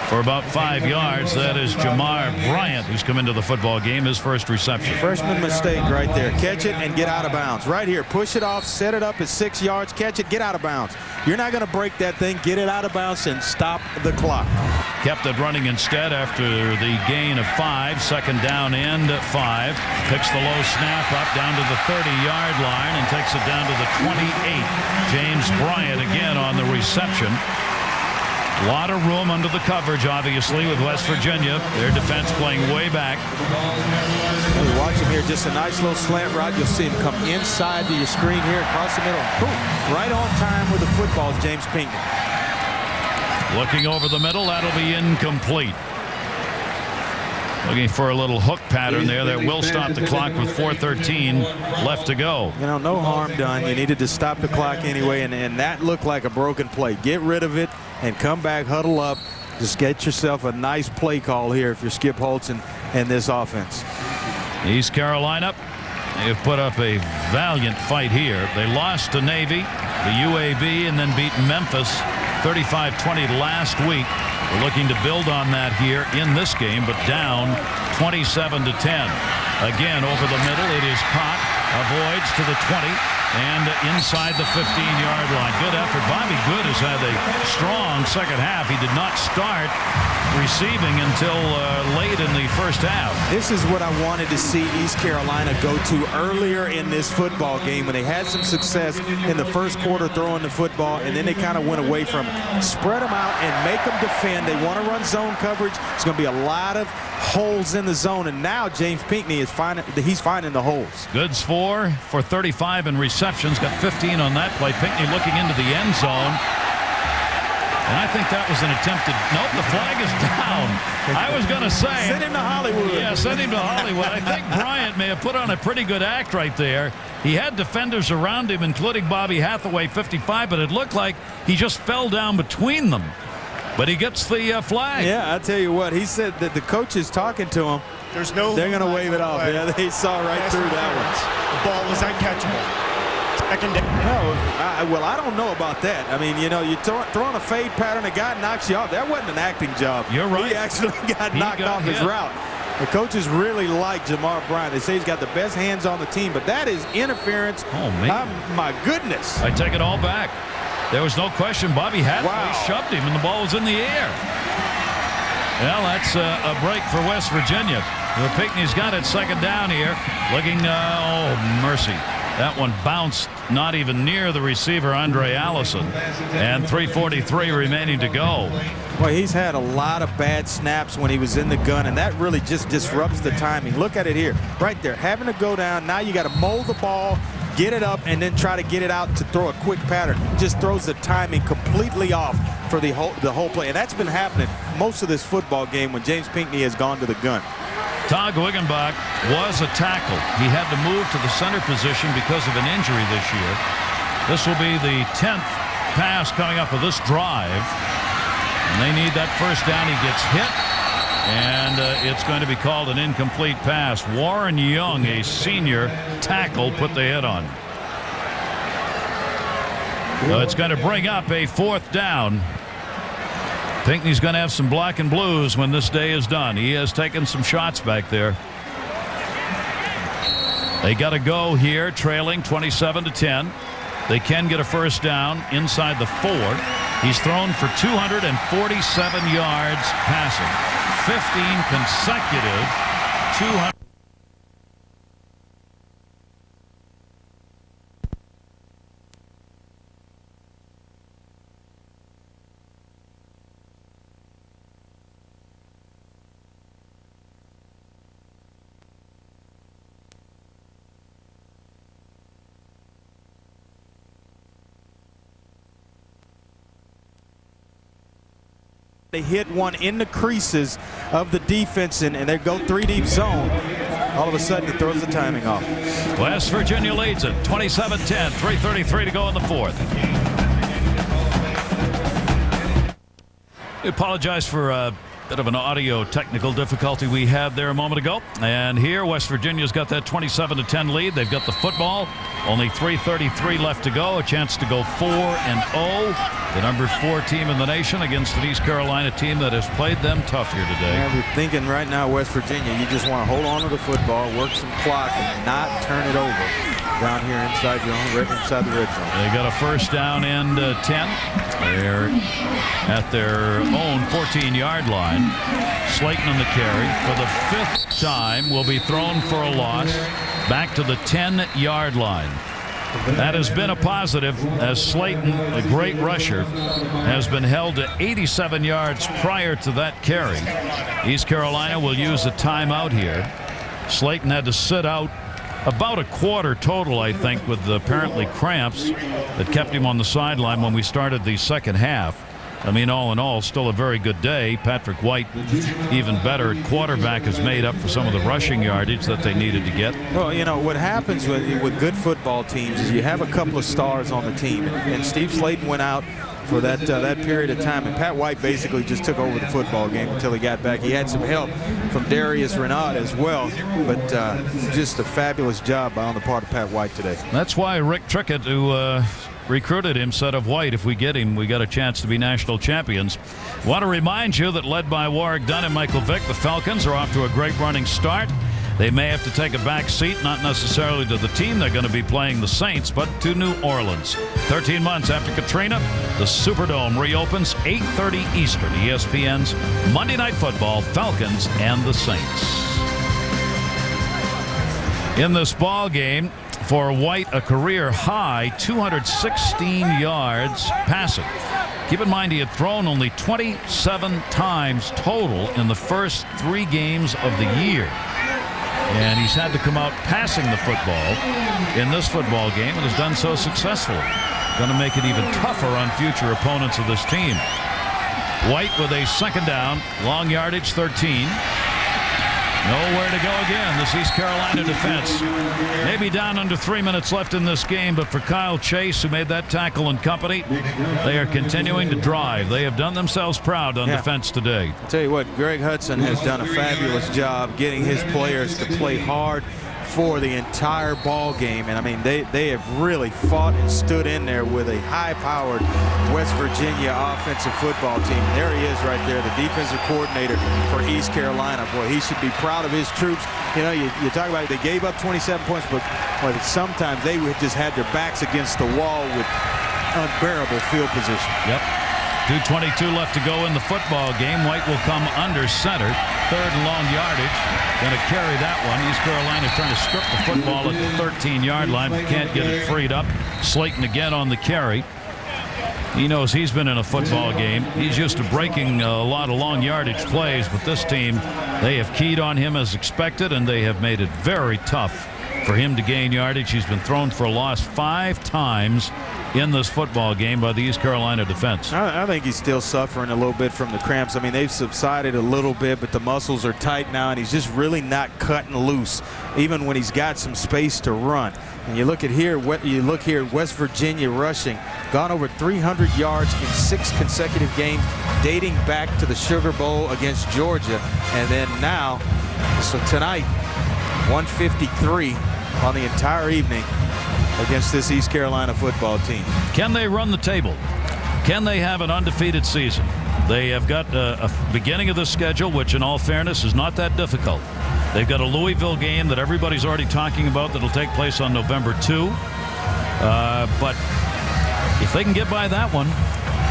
S2: for about 5 yards. That is Jamar Bryant, who's come into the football game, his 1st reception.
S1: Freshman mistake right there. Catch it and get out of bounds. Right here. Push it off, set it up at 6 yards, catch it, get out of bounds. You're not going to break that thing. Get it out of bounds and stop the clock.
S2: Kept it running instead after the gain of 5. 2nd down and 5. Picks the low snap up down to the 30-yard line and takes it down to the 28. James Bryant again on the reception. A lot of room under the coverage, obviously, with West Virginia. Their defense playing way back.
S1: We watch him here, just a nice little slant route. You'll see him come inside to your screen here, across the middle. Boom, right on time with the football is James Pinckney.
S2: Looking over the middle, that'll be incomplete. Looking for a little hook pattern there that will stop the clock with 4:13 left to go.
S1: You know, no harm done. You needed to stop the clock anyway, and that looked like a broken play. Get rid of it and come back, huddle up. Just get yourself a nice play call here if you're Skip Holtz and this offense.
S2: East Carolina have put up a valiant fight here. They lost to Navy, the UAB, and then beat Memphis 35-20 last week. We're looking to build on that here in this game, but down 27-10. Again, over the middle, it is caught, avoids to the 20, and inside the 15-yard line. Good effort. Bobby Good has had a strong second half. He did not start receiving until late in the first half.
S1: This is what I wanted to see East Carolina go to earlier in this football game when they had some success in the first quarter throwing the football, and then they kind of went away from it. Spread them out and make them defend. They want to run zone coverage. It's going to be a lot of holes in the zone, and now James Pinckney is finding the holes.
S2: Goods 4 for 35 in receptions, got 15 on that play. Pinckney looking into the end zone. And I think that was an attempted. Nope, the flag is down. I was going to say.
S1: Send him to Hollywood.
S2: Yeah, send him to Hollywood. I think Bryant may have put on a pretty good act right there. He had defenders around him, including Bobby Hathaway, 55, but it looked like he just fell down between them. But he gets the flag.
S1: Yeah, I tell you what, he said that the coach is talking to him.
S3: There's no.
S1: They're going to wave it off. Yeah, they saw right through that one.
S3: The ball was uncatchable. Second down.
S1: No, well, I don't know about that. I mean, you know, you're throwing a fade pattern, a guy knocks you off. That wasn't an acting job.
S2: You're right.
S1: He actually got knocked off his route. The coaches really like Jamar Bryant. They say he's got the best hands on the team, but that is interference.
S2: Oh, man.
S1: My goodness.
S2: I take it all back. There was no question. Bobby Hathaway shoved him, and the ball was in the air. Well, that's a break for West Virginia. Pinckney's got it, second down here. Looking, oh, mercy. That one bounced not even near the receiver, Andre Allison. And 3:43 remaining to go.
S1: Well, he's had a lot of bad snaps when he was in the gun, and that really just disrupts the timing. Look at it here. Right there. Having to go down. Now you got to mold the ball, get it up, and then try to get it out to throw a quick pattern. Just throws the timing completely off for the whole play. And that's been happening most of this football game when James Pinckney has gone to the gun.
S2: Todd Wiggenbach was a tackle. He had to move to the center position because of an injury this year. This will be the 10th pass coming up of this drive. And they need that first down. He gets hit, and it's going to be called an incomplete pass. Warren Young, a senior tackle, put the hit on. So it's going to bring up a fourth down. Pinckney's going to have some black and blues when this day is done. He has taken some shots back there. They got to go here, trailing 27-10. They can get a first down inside the 4. He's thrown for 247 yards passing. 15 consecutive 200.
S1: They hit one in the creases of the defense, and they go 3-deep zone. All of a sudden, it throws the timing off.
S2: West Virginia leads it 27-10, 3:33 to go in the fourth. We apologize for a bit of an audio technical difficulty we had there a moment ago. And here, West Virginia's got that 27-10 lead. They've got the football. Only 3:33 left to go. A chance to go 4-0. The number 4 team in the nation against an East Carolina team that has played them tough here today.
S1: Yeah, we're thinking right now, West Virginia, you just want to hold on to the football, work some clock, and not turn it over down here inside your own, right inside the red zone.
S2: They got a first down and 10. They're at their own 14-yard line. Slayton on the carry for the 5th time will be thrown for a loss back to the 10-yard line. That has been a positive, as Slayton, a great rusher, has been held to 87 yards prior to that carry. East Carolina will use a timeout here. Slayton had to sit out about a quarter total, I think, with apparently cramps that kept him on the sideline when we started the second half. I mean, all in all, still a very good day. Patrick White, even better at quarterback, has made up for some of the rushing yardage that they needed to get.
S1: Well, you know, what happens with good football teams is you have a couple of stars on the team. And Steve Slayton went out for that period of time. And Pat White basically just took over the football game until he got back. He had some help from Darius Renaud as well, but just a fabulous job on the part of Pat White today.
S2: That's why Rick Trickett, who recruited him, said of White, if we get him, we got a chance to be national champions. Want to remind you that led by Warwick Dunn and Michael Vick, the Falcons are off to a great running start. They may have to take a back seat, not necessarily to the team they're going to be playing, the Saints, but to New Orleans. 13 months after Katrina, the Superdome reopens, 8:30 Eastern, ESPN's Monday Night Football, Falcons and the Saints. In this ball game, for White, a career high 216 yards passing. Keep in mind he had thrown only 27 times total in the first 3 games of the year. And he's had to come out passing the football in this football game and has done so successfully. Going to make it even tougher on future opponents of this team. White with a second down, long yardage 13. Nowhere to go again, this East Carolina defense. Maybe down under 3 minutes left in this game, but for Kyle Chase, who made that tackle and company, they are continuing to drive. They have done themselves proud on defense today.
S1: I'll tell you what, Greg Hudson has done a fabulous job getting his players to play hard for the entire ball game. And I mean, they have really fought and stood in there with a high-powered West Virginia offensive football team. There he is right there, the defensive coordinator for East Carolina. Boy, he should be proud of his troops. You know, you talk about it, they gave up 27 points, but sometimes they would just had their backs against the wall with unbearable field position.
S2: Yep. 2:22 left to go in the football game. White will come under center. Third and long yardage. Going to carry that one. East Carolina trying to strip the football at the 13-yard line, but can't get it freed up. Slayton again on the carry. He knows he's been in a football game. He's used to breaking a lot of long yardage plays, but this team, they have keyed on him as expected, and they have made it very tough for him to gain yardage. He's been thrown for a loss 5 times in this football game by the East Carolina defense.
S1: I think he's still suffering a little bit from the cramps. I mean, they've subsided a little bit, but the muscles are tight now, and he's just really not cutting loose, even when he's got some space to run. And you look here, West Virginia rushing, gone over 300 yards in 6 consecutive games, dating back to the Sugar Bowl against Georgia. And then now, so tonight, 153 on the entire evening against this East Carolina football team.
S2: Can they run the table? Can they have an undefeated season? They have got a beginning of the schedule, which in all fairness is not that difficult. They've got a Louisville game that everybody's already talking about that'll take place on November 2. But if they can get by that one,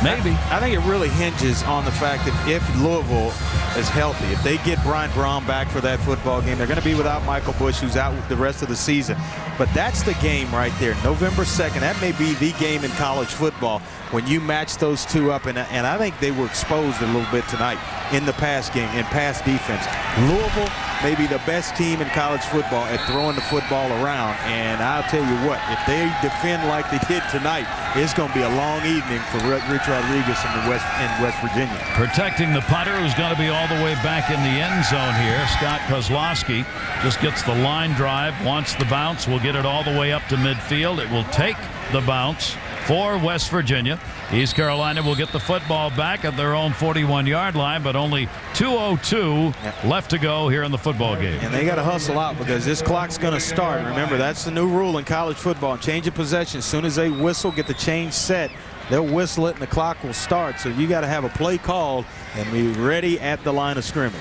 S2: maybe.
S1: I think it really hinges on the fact that if Louisville is healthy, if they get Brian Brown back for that football game, they're going to be without Michael Bush, who's out the rest of the season. But that's the game right there, November 2nd. That may be the game in college football when you match those two up. And I think they were exposed a little bit tonight in the pass game, in pass defense. Louisville may be the best team in college football at throwing the football around. And I'll tell you what, if they defend like they did tonight, it's going to be a long evening for Rich Rodriguez in West Virginia.
S2: Protecting the punter, who's going to be all the way back in the end zone here. Scott Kozlowski just gets the line drive, wants the bounce, will get it all the way up to midfield. It will take the bounce for West Virginia. East Carolina will get the football back at their own 41-yard line, but only 2:02 left to go here in the football game.
S1: And they got to hustle out because this clock's going to start. Remember, that's the new rule in college football. Change of possession. As soon as they whistle, get the change set, they'll whistle it and the clock will start. So you got to have a play called and be ready at the line of scrimmage.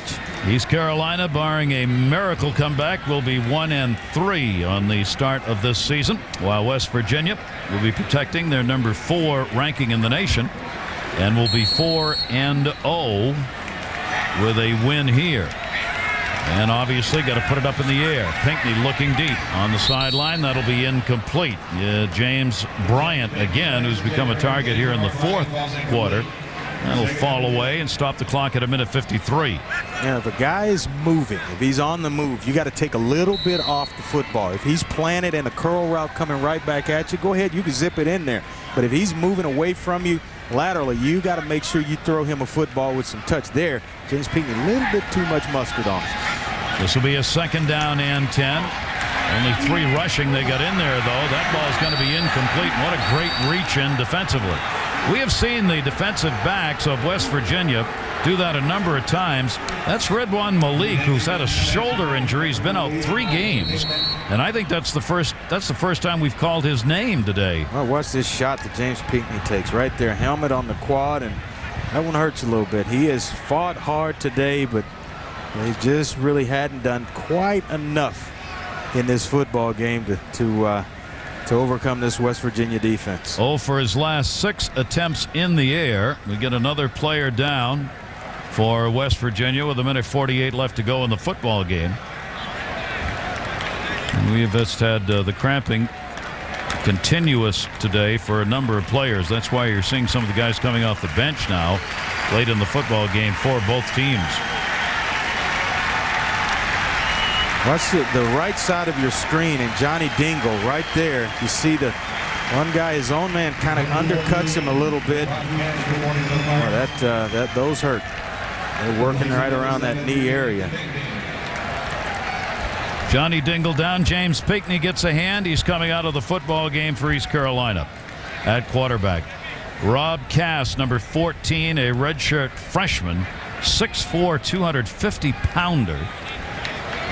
S2: East Carolina, barring a miracle comeback, will be 1-3 on the start of this season, while West Virginia will be protecting their number 4 ranking in the nation and will be 4-0 with a win here. And obviously got to put it up in the air. Pinckney looking deep on the sideline. That'll be incomplete. James Bryant again, who's become a target here in the 4th quarter. That'll fall away and stop the clock at 1:53.
S1: Yeah, if a guy is moving, if he's on the move, you got to take a little bit off the football. If he's planted and a curl route coming right back at you, go ahead, you can zip it in there. But if he's moving away from you laterally, you got to make sure you throw him a football with some touch there. James Pinckney, a little bit too much mustard on him.
S2: This will be a 2nd down and 10. Only 3 rushing they got in there, though. That ball is going to be incomplete. What a great reach in defensively. We have seen the defensive backs of West Virginia do that a number of times. That's Redwan Malik, who's had a shoulder injury. He's been out 3 games, and I think that's the first time we've called his name today.
S1: Well, watch this shot that James Pinckney takes right there, helmet on the quad, and that one hurts a little bit. He has fought hard today, but he just really hadn't done quite enough in this football game to overcome this West Virginia defense.
S2: Oh, for his last 6 attempts in the air. We get another player down for West Virginia with 1:48 left to go in the football game. And we have just had the cramping continuous today for a number of players. That's why you're seeing some of the guys coming off the bench now late in the football game for both teams.
S1: Watch the right side of your screen, and Johnny Dingle right there. You see the one guy, his own man, kind of undercuts him a little bit. Oh, those hurt. They're working right around that knee area.
S2: Johnny Dingle down. James Pinckney gets a hand. He's coming out of the football game for East Carolina at quarterback. Rob Cass, number 14, a redshirt freshman, 6'4", 250-pounder.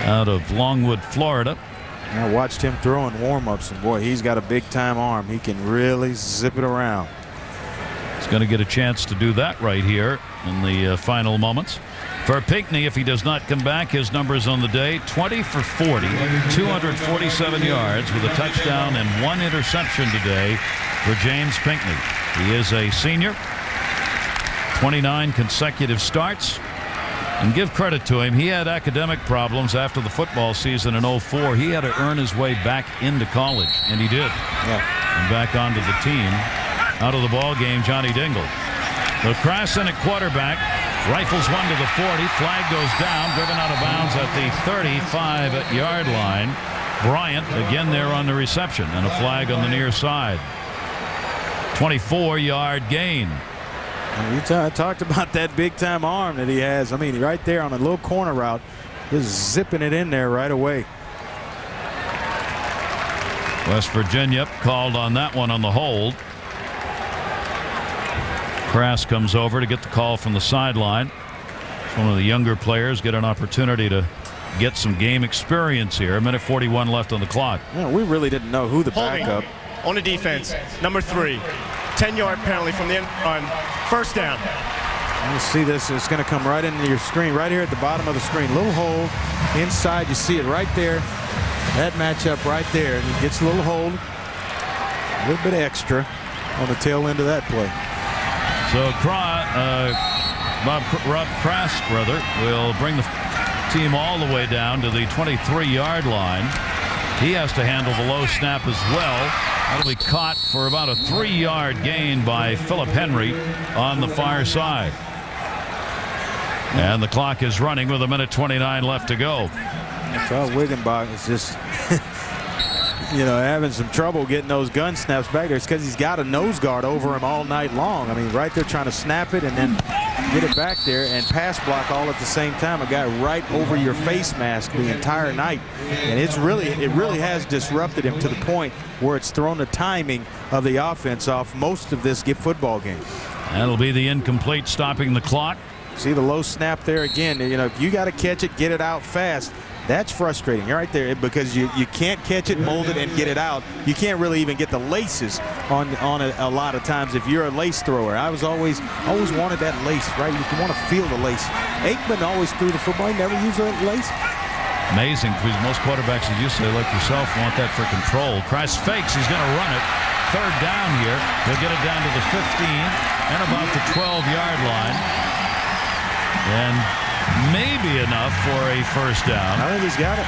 S2: Out of Longwood, Florida.
S1: I watched him throw in warm-ups, and boy, he's got a big-time arm. He can really zip it around.
S2: He's going to get a chance to do that right here in the final moments. For Pinckney, if he does not come back, his numbers on the day: 20 for 40, 247 yards with a touchdown and 1 interception today for James Pinckney. He is a senior, 29 consecutive starts. And give credit to him, he had academic problems after the football season in 04. He had to earn his way back into college, and he did.
S1: Yeah.
S2: And back onto the team. Out of the ball game, Johnny Dingle. The cross in at quarterback. Rifles one to the 40. Flag goes down. Driven out of bounds at the 35-yard line. Bryant again there on the reception, and a flag on the near side. 24-yard gain.
S1: And you talked about that big-time arm that he has. I mean, right there on a little corner route, just zipping it in there right away.
S2: West Virginia called on that one on the hold. Crass comes over to get the call from the sideline. One of the younger players get an opportunity to get some game experience here. 1:41 left on the clock.
S1: Yeah, we really didn't know who the backup.
S3: On the defense, number 3. 10-yard penalty from the end on first down.
S1: You see this. It's going to come right into your screen, right here at the bottom of the screen. Little hole inside. You see it right there. That matchup right there. And he gets a little hold. A little bit extra on the tail end of that play.
S2: So Rob Crass, will bring the team all the way down to the 23-yard line. He has to handle the low snap as well. That'll be caught for about a 3-yard gain by Philip Henry on the far side. And the clock is running with 1:29 left to go.
S1: Charles Wiggenbach is just, having some trouble getting those gun snaps back there. It's because he's got a nose guard over him all night long. I mean, right there trying to snap it and then get it back there and pass block all at the same time. A guy right over your face mask the entire night. And it really has disrupted him to the point where it's thrown the timing of the offense off most of this football game.
S2: That'll be the incomplete, stopping the clock.
S1: See the low snap there again. If you got to catch it, get it out fast. That's frustrating right there, because you can't catch it, mold it, and get it out. You can't really even get the laces on a lot of times if you're a lace thrower. I always wanted that lace, right? You want to feel the lace. Aikman always threw the football. He never used a lace.
S2: Amazing, because most quarterbacks, as you say, like yourself, want that for control. Crass fakes. He's going to run it. Third down here. He'll get it down to the 15 and about the 12-yard line. And maybe enough for a first down.
S1: I think he's got it.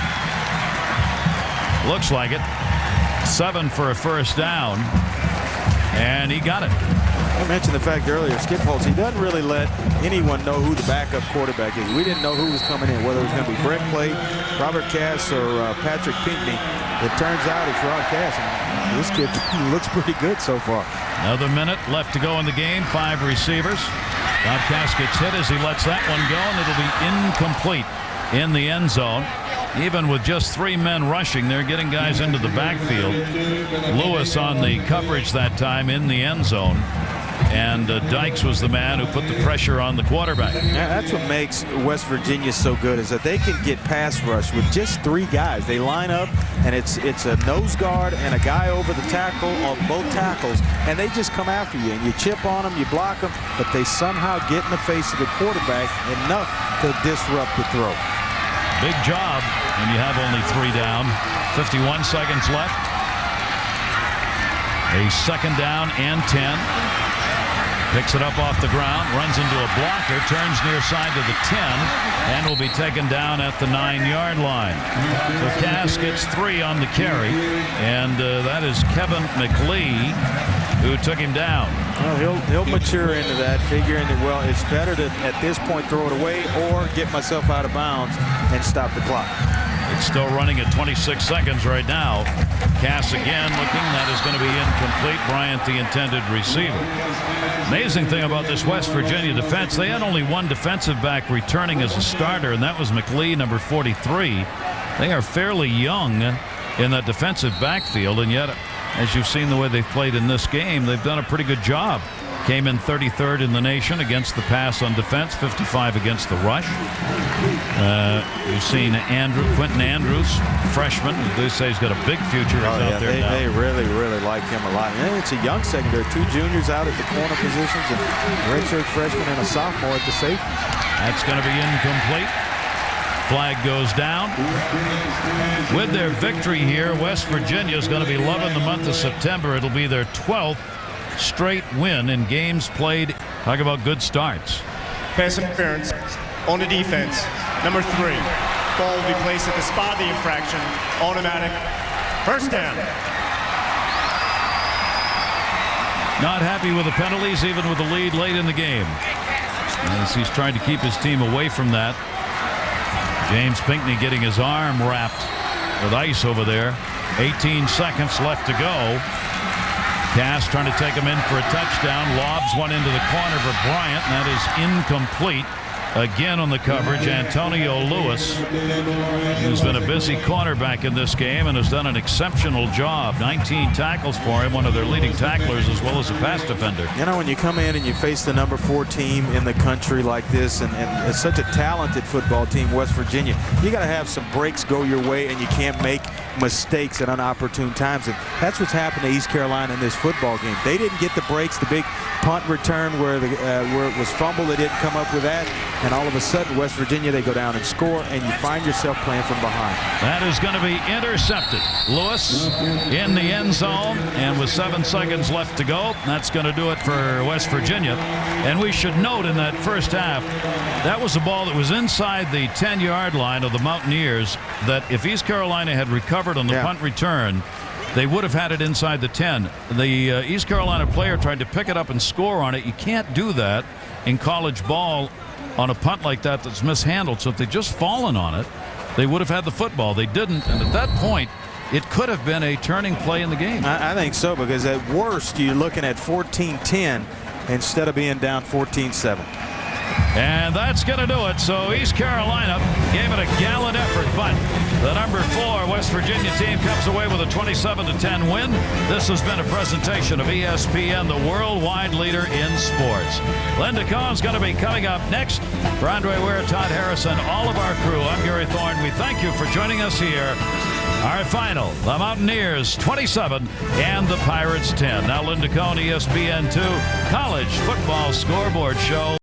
S2: Looks like it. 7 for a first down. And he got it.
S1: I mentioned the fact earlier, Skip Holtz, he doesn't really let anyone know who the backup quarterback is. We didn't know who was coming in, whether it was going to be Brett Clay, Robert Cass, or Patrick Pinckney. It turns out it's Rod Cass. And this kid looks pretty good so far.
S2: Another minute left to go in the game. 5 receivers. Rod Cass gets hit as he lets that one go, and it'll be incomplete in the end zone. Even with just 3 men rushing, they're getting guys into the backfield. Lewis on the coverage that time in the end zone. and Dykes was the man who put the pressure on the quarterback.
S1: Yeah, that's what makes West Virginia so good, is that they can get pass rush with just 3 guys. They line up, and it's a nose guard and a guy over the tackle on both tackles, and they just come after you, and you chip on them, you block them, but they somehow get in the face of the quarterback enough to disrupt the throw.
S2: Big job when you have only 3 down. 51 seconds left. A second down and 10. Picks it up off the ground, runs into a blocker, turns near side to the 10, and will be taken down at the 9-yard line. So Cass gets 3 on the carry, and that is Kevin McLee who took him down.
S1: Well, he'll mature into that, figuring that, well, it's better to, at this point, throw it away or get myself out of bounds and stop the clock.
S2: It's still running at 26 seconds right now. Cass again looking. That is going to be incomplete. Bryant, the intended receiver. Amazing thing about this West Virginia defense, they had only 1 defensive back returning as a starter, and that was McLee, number 43. They are fairly young in that defensive backfield, and yet, as you've seen the way they've played in this game, they've done a pretty good job. Came in 33rd in the nation against the pass on defense, 55 against the rush. You've seen Quentin Andrews, freshman. They say he's got a big future out there now.
S1: They really, really like him a lot. And it's a young secondary. 2 juniors out at the corner positions, and redshirt freshman and a sophomore at the safety.
S2: That's going to be incomplete. Flag goes down. With their victory here, West Virginia is going to be loving the month of September. It'll be their 12th straight win in games played. Talk about good starts.
S3: Pass interference on the defense. Number 3. Ball will be placed at the spot of the infraction. Automatic. First down.
S2: Not happy with the penalties, even with the lead late in the game, as he's trying to keep his team away from that. James Pinckney getting his arm wrapped with ice over there. 18 seconds left to go. Cass trying to take him in for a touchdown. Lobs one into the corner for Bryant, and that is incomplete. Again on the coverage, Antonio Lewis, who's been a busy cornerback in this game and has done an exceptional job. 19 tackles for him, one of their leading tacklers, as well as a pass defender.
S1: You know, when you come in and you face the number 4 team in the country like this, and it's such a talented football team, West Virginia, you got to have some breaks go your way, and you can't make mistakes at unopportune times. And that's what's happened to East Carolina in this football game. They didn't get the breaks. The big punt return where it was fumbled, they didn't come up with that. And all of a sudden, West Virginia, they go down and score, and you find yourself playing from behind.
S2: That is going to be intercepted. Lewis in the end zone, and with 7 seconds left to go, that's going to do it for West Virginia. And we should note in that first half, that was a ball that was inside the 10-yard line of the Mountaineers, that if East Carolina had recovered on the punt return, they would have had it inside the 10. The East Carolina player tried to pick it up and score on it. You can't do that in college ball on a punt like that that's mishandled. So if they'd just fallen on it, they would have had the football. They didn't, and at that point, it could have been a turning play in the game.
S1: I think so, because at worst, you're looking at 14-10 instead of being down 14-7.
S2: And that's going to do it. So East Carolina gave it a gallant effort, but the number 4 West Virginia team comes away with a 27-10 win. This has been a presentation of ESPN, the worldwide leader in sports. Linda Cohn's going to be coming up next. For Andre Ware, Todd Harris, and all of our crew, I'm Gary Thorne. We thank you for joining us here. Our final, the Mountaineers 27 and the Pirates 10. Now Linda Cohn, ESPN2 College Football Scoreboard Show.